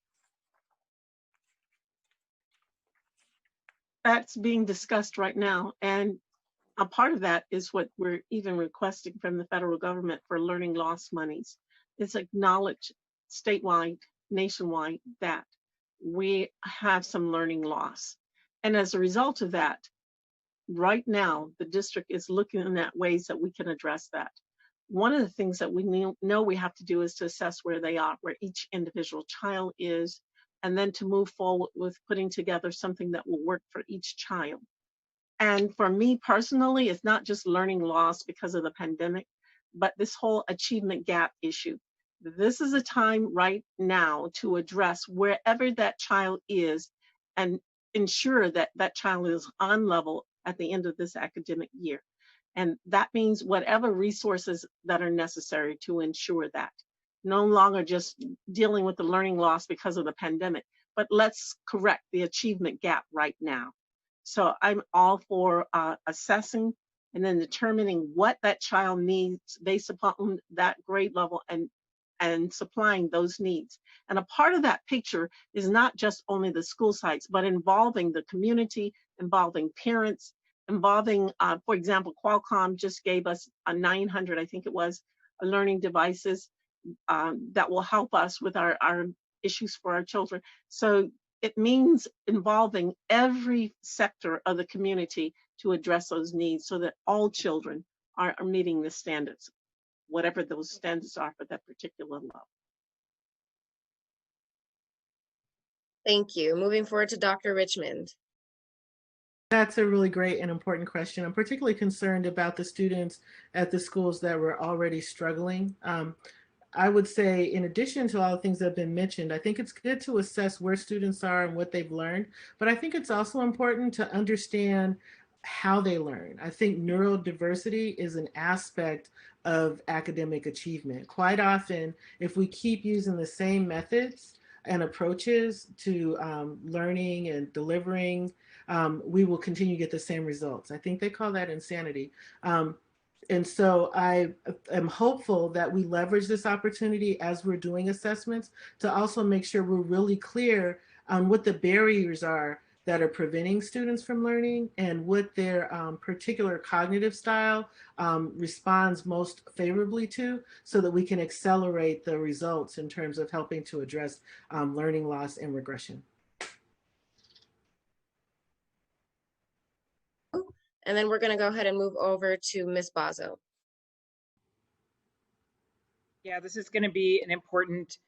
That's being discussed right now. And a part of that is what we're even requesting from the federal government for learning loss monies. It's acknowledged statewide, nationwide, that we have some learning loss. And as a result of that, right now, the district is looking at ways that we can address that. One of the things that we know we have to do is to assess where they are, where each individual child is, and then to move forward with putting together something that will work for each child. And for me personally, it's not just learning loss because of the pandemic, but this whole achievement gap issue. This is a time right now to address wherever that child is and ensure that that child is on level at the end of this academic year. And that means whatever resources that are necessary to ensure that. No longer just dealing with the learning loss because of the pandemic, but let's correct the achievement gap right now. So I'm all for assessing and then determining what that child needs based upon that grade level and supplying those needs. And a part of that picture is not just only the school sites, but involving the community, involving parents, involving, for example, Qualcomm just gave us a 900, I think it was, learning devices. that will help us with our issues for our children. So it means involving every sector of the community to address those needs so that all children are meeting the standards, whatever those standards are for that particular level. Thank you. Moving forward to Dr. Richmond. That's a really great and important question. I'm particularly concerned about the students at the schools that were already struggling. I would say, in addition to all the things that have been mentioned, I think it's good to assess where students are and what they've learned, but I think it's also important to understand how they learn. I think neurodiversity is an aspect of academic achievement. Quite often, if we keep using the same methods and approaches to learning and delivering, we will continue to get the same results. I think they call that insanity. And so I am hopeful that we leverage this opportunity as we're doing assessments to also make sure we're really clear on what the barriers are that are preventing students from learning and what their particular cognitive style responds most favorably to, so that we can accelerate the results in terms of helping to address learning loss and regression. And then we're going to go ahead and move over to Ms. Bazo. Yeah, this is going to be an important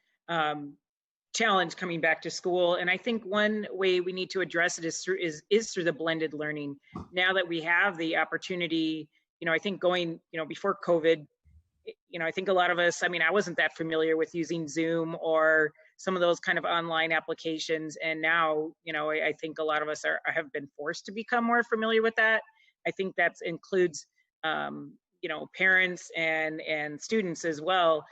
challenge coming back to school. And I think one way we need to address it is through the blended learning. Now that we have the opportunity, I think going, before COVID, I think a lot of us, I wasn't that familiar with using Zoom or some of those kind of online applications. And now, I think a lot of us have been forced to become more familiar with that. I think that includes, parents and students as well.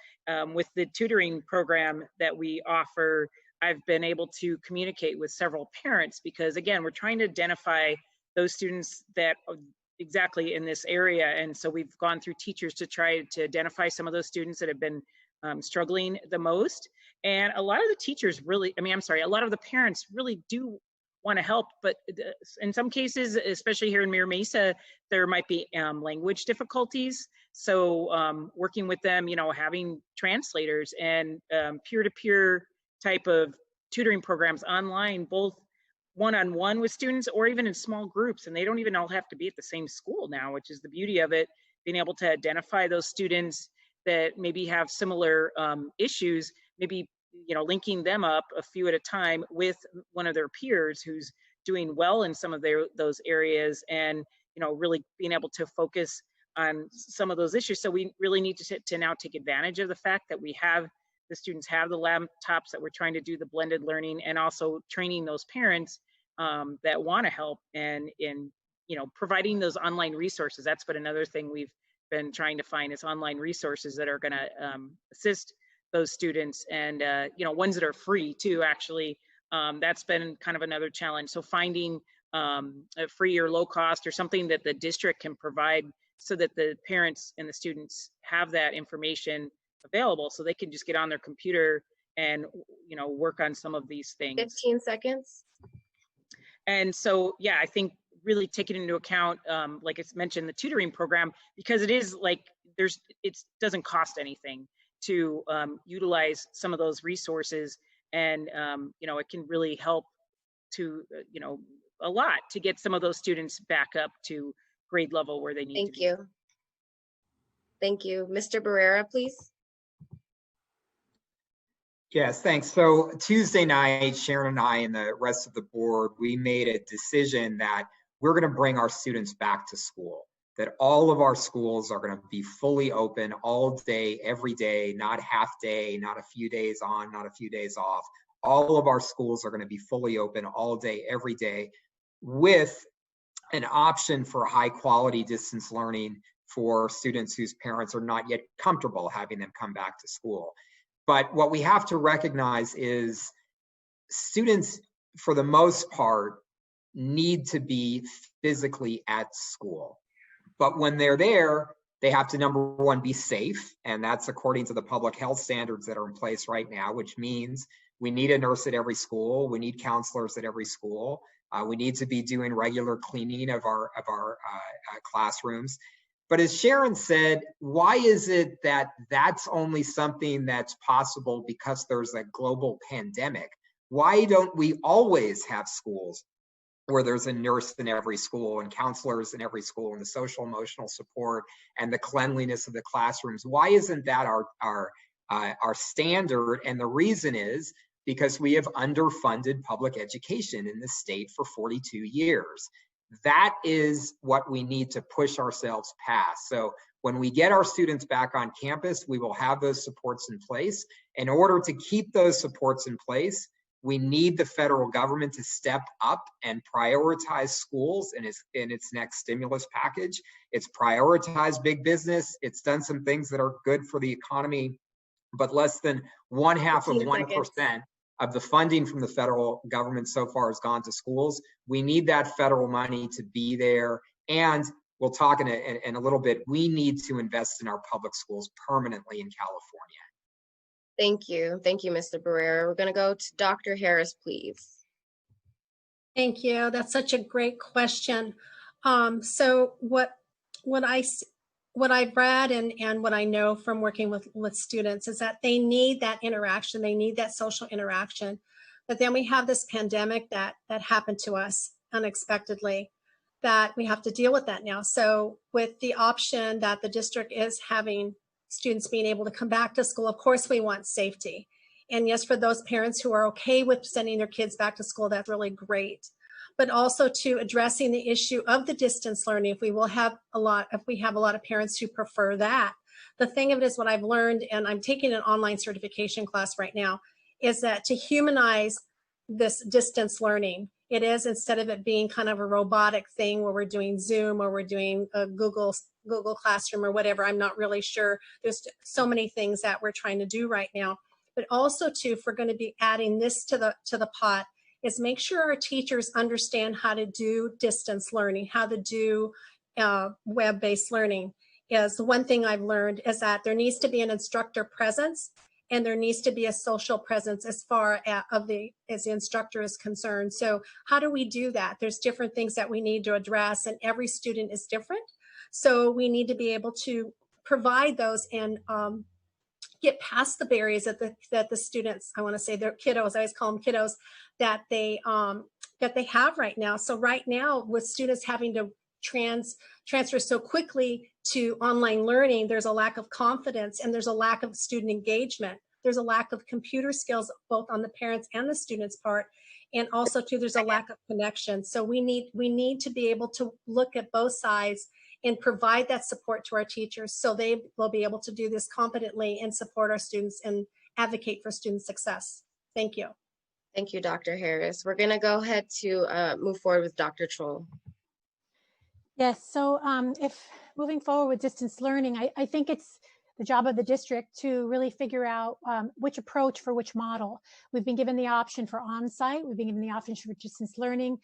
With the tutoring program that we offer, I've been able to communicate with several parents because, again, we're trying to identify those students that exactly in this area. And so we've gone through teachers to try to identify some of those students that have been struggling the most. And a lot of the teachers really, a lot of the parents really do want to help, but in some cases, especially here in Mira Mesa, there might be language difficulties. So working with them, having translators and peer-to-peer type of tutoring programs online, both one-on-one with students or even in small groups, and they don't even all have to be at the same school now, which is the beauty of it, being able to identify those students that maybe have similar issues, maybe linking them up a few at a time with one of their peers who's doing well in some of those areas, and really being able to focus on some of those issues. So we really need to now take advantage of the fact that the students have the laptops, that we're trying to do the blended learning, and also training those parents that want to help and in providing those online resources. That's been another thing we've been trying to find, is online resources that are going to assist those students, and ones that are free too, actually. That's been kind of another challenge. So finding a free or low cost or something that the district can provide so that the parents and the students have that information available, so they can just get on their computer and work on some of these things. 15 seconds. And so, yeah, I think really taking into account, like it's mentioned, the tutoring program, because it is like it doesn't cost anything to utilize some of those resources, and it can really help to a lot to get some of those students back up to grade level where they need to be. Thank you. Mr. Barrera, please. Yes, thanks. So Tuesday night, Sharon and I and the rest of the board, we made a decision that we're going to bring our students back to school, that all of our schools are going to be fully open all day, every day, not half day, not a few days on, not a few days off. All of our schools are going to be fully open all day, every day, with an option for high quality distance learning for students whose parents are not yet comfortable having them come back to school. But what we have to recognize is students, for the most part, need to be physically at school. But when they're there, they have to, number one, be safe. And that's according to the public health standards that are in place right now, which means we need a nurse at every school. We need counselors at every school. We need to be doing regular cleaning of our classrooms. But as Sharon said, why is it that that's only something that's possible because there's a global pandemic? Why don't we always have schools where there's a nurse in every school and counselors in every school and the social emotional support and the cleanliness of the classrooms? Why isn't that our standard? And the reason is because we have underfunded public education in the state for 42 years. That is what we need to push ourselves past. So when we get our students back on campus, we will have those supports in place. In order to keep those supports in place, we need the federal government to step up and prioritize schools in its next stimulus package. It's prioritized big business. It's done some things that are good for the economy, but less than 1/2 of 1% of the funding from the federal government so far has gone to schools. We need that federal money to be there. And we'll talk in a little bit, we need to invest in our public schools permanently in California. Thank you. Thank you, Mr. Barrera. We're going to go to Dr. Harris, please. Thank you. That's such a great question. So what I've read and what I know from working with students is that they need that interaction. They need that social interaction. But then we have this pandemic that happened to us unexpectedly, that we have to deal with that now. So with the option that the district is having students being able to come back to school, of course we want safety. And yes, for those parents who are okay with sending their kids back to school, that's really great. But also to addressing the issue of the distance learning, if we have a lot of parents who prefer that. The thing of it is, what I've learned, and I'm taking an online certification class right now, is that to humanize this distance learning, it is, instead of it being kind of a robotic thing where we're doing Zoom or we're doing a Google Classroom or whatever, I'm not really sure. There's so many things that we're trying to do right now. But also too, if we're going to be adding this to the pot, is make sure our teachers understand how to do distance learning, how to do web-based learning. Is one thing I've learned is that there needs to be an instructor presence, and there needs to be a social presence as far as the instructor is concerned. So how do we do that? There's different things that we need to address, and every student is different. So we need to be able to provide those and get past the barriers that the students, I want to say they're kiddos, I always call them kiddos, that they have right now. So right now, with students having to transfer so quickly to online learning, there's a lack of confidence and there's a lack of student engagement. There's a lack of computer skills, both on the parents and the students' part. And also too, there's a lack of connection. So we need to be able to look at both sides and provide that support to our teachers so they will be able to do this competently and support our students and advocate for student success. Thank you. Thank you, Dr. Harris. We're going to go ahead to move forward with Dr. Troll. Yes, so if moving forward with distance learning, I think it's the job of the district to really figure out which approach for which model. We've been given the option for on-site, we've been given the option for distance learning,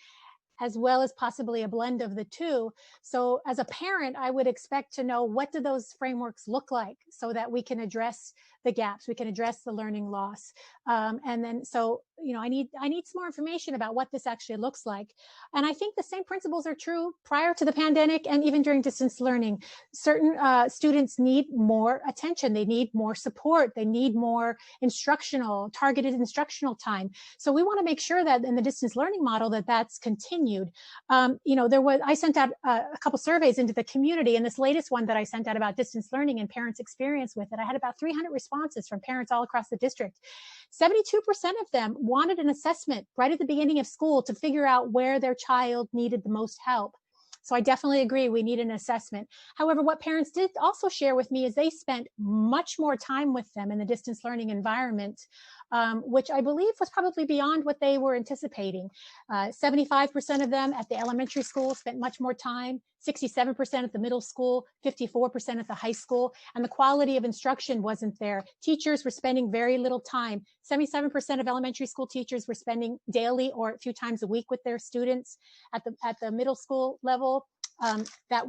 as well as possibly a blend of the two. So as a parent, I would expect to know, what do those frameworks look like so that we can address the gaps, we can address the learning loss. And then, so, you know, I need some more information about what this actually looks like. And I think the same principles are true prior to the pandemic and even during distance learning. Certain students need more attention, they need more support, they need more targeted instructional time. So we want to make sure that in the distance learning model that's continued. You know, I sent out a couple surveys into the community, and this latest one that I sent out about distance learning and parents' experience with it, I had about 300 responses from parents all across the district. 72% of them wanted an assessment right at the beginning of school to figure out where their child needed the most help. So I definitely agree, we need an assessment. However, what parents did also share with me is they spent much more time with them in the distance learning environment, which I believe was probably beyond what they were anticipating. 75% of them at the elementary school spent much more time, 67% at the middle school, 54% at the high school, and the quality of instruction wasn't there. Teachers were spending very little time. 77% of elementary school teachers were spending daily or a few times a week with their students. At the middle school level, that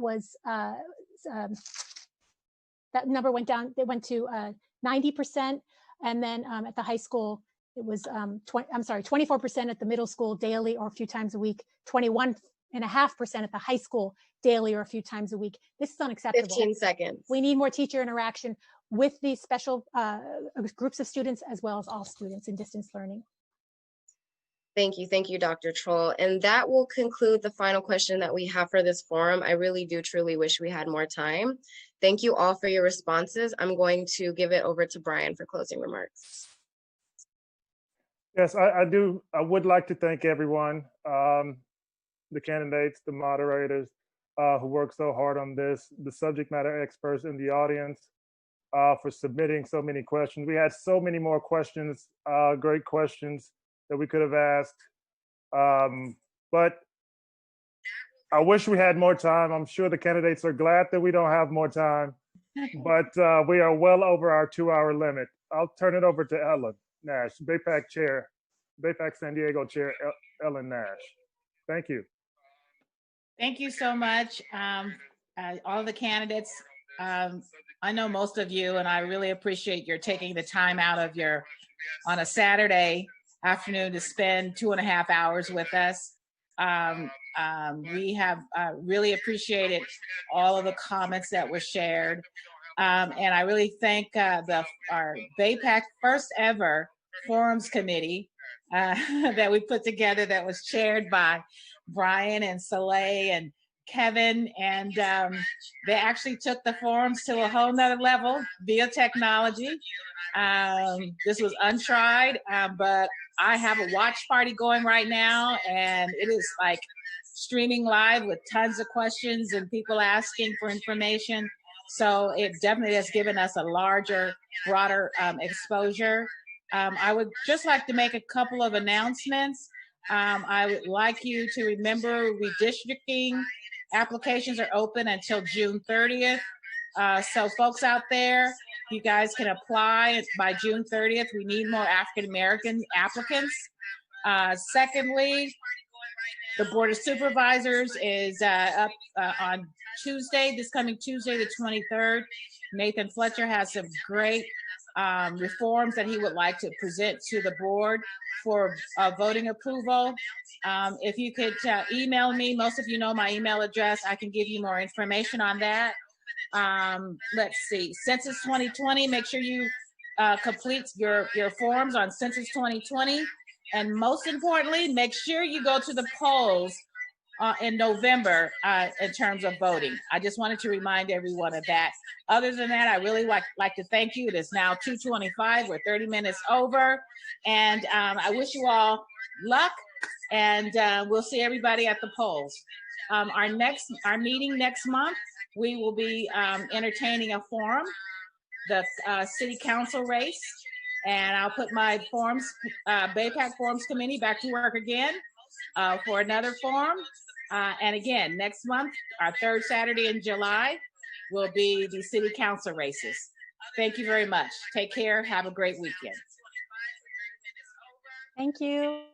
number went down. It went to 90%, and then at the high school, it was 24% at the middle school daily or a few times a week, 21 at the high school daily or a few times a week. This is unacceptable. 15 seconds. We need more teacher interaction with these special groups of students, as well as all students in distance learning. Thank you, Dr. Troll. And that will conclude the final question that we have for this forum. I really do truly wish we had more time. Thank you all for your responses. I'm going to give it over to Brian for closing remarks. Yes, I would like to thank everyone, the candidates, the moderators who worked so hard on this, the subject matter experts in the audience for submitting so many questions. We had so many more questions, great questions that we could have asked. But I wish we had more time. I'm sure the candidates are glad that we don't have more time, but we are well over our 2-hour limit. I'll turn it over to Ellen Nash, BAPAC San Diego Chair, Ellen Nash. Thank you. Thank you so much. All the candidates, I know most of you, and I really appreciate your taking the time out of on a Saturday afternoon to spend 2.5 hours with us. We have really appreciated all of the comments that were shared. And I really thank our BAPAC first ever Forums Committee that we put together, that was chaired by Brian and Soleil and Kevin. And they actually took the forums to a whole nother level via technology. This was untried, but I have a watch party going right now, and it is like streaming live with tons of questions and people asking for information. So it definitely has given us a larger, broader exposure. I would just like to make a couple of announcements. I would like you to remember redistricting applications are open until June 30th. So folks out there, you guys can apply by June 30th. We need more African-American applicants. Secondly, the Board of Supervisors is up on Tuesday, this coming Tuesday, the 23rd. Nathan Fletcher has some great reforms that he would like to present to the board for voting approval. If you could email me, most of you know my email address. I can give you more information on that. Let's see, Census 2020, make sure you complete your forms on Census 2020. And most importantly, make sure you go to the polls in November in terms of voting. I just wanted to remind everyone of that. Other than that, I really like to thank you. It is now 2:25. We're 30 minutes over. And I wish you all luck, and we'll see everybody at the polls. Our meeting next month, we will be entertaining a forum, the city council race. And I'll put my BAPAC Forums Committee back to work again for another forum. And again, next month, our third Saturday in July, will be the city council races. Thank you very much. Take care. Have a great weekend. Thank you.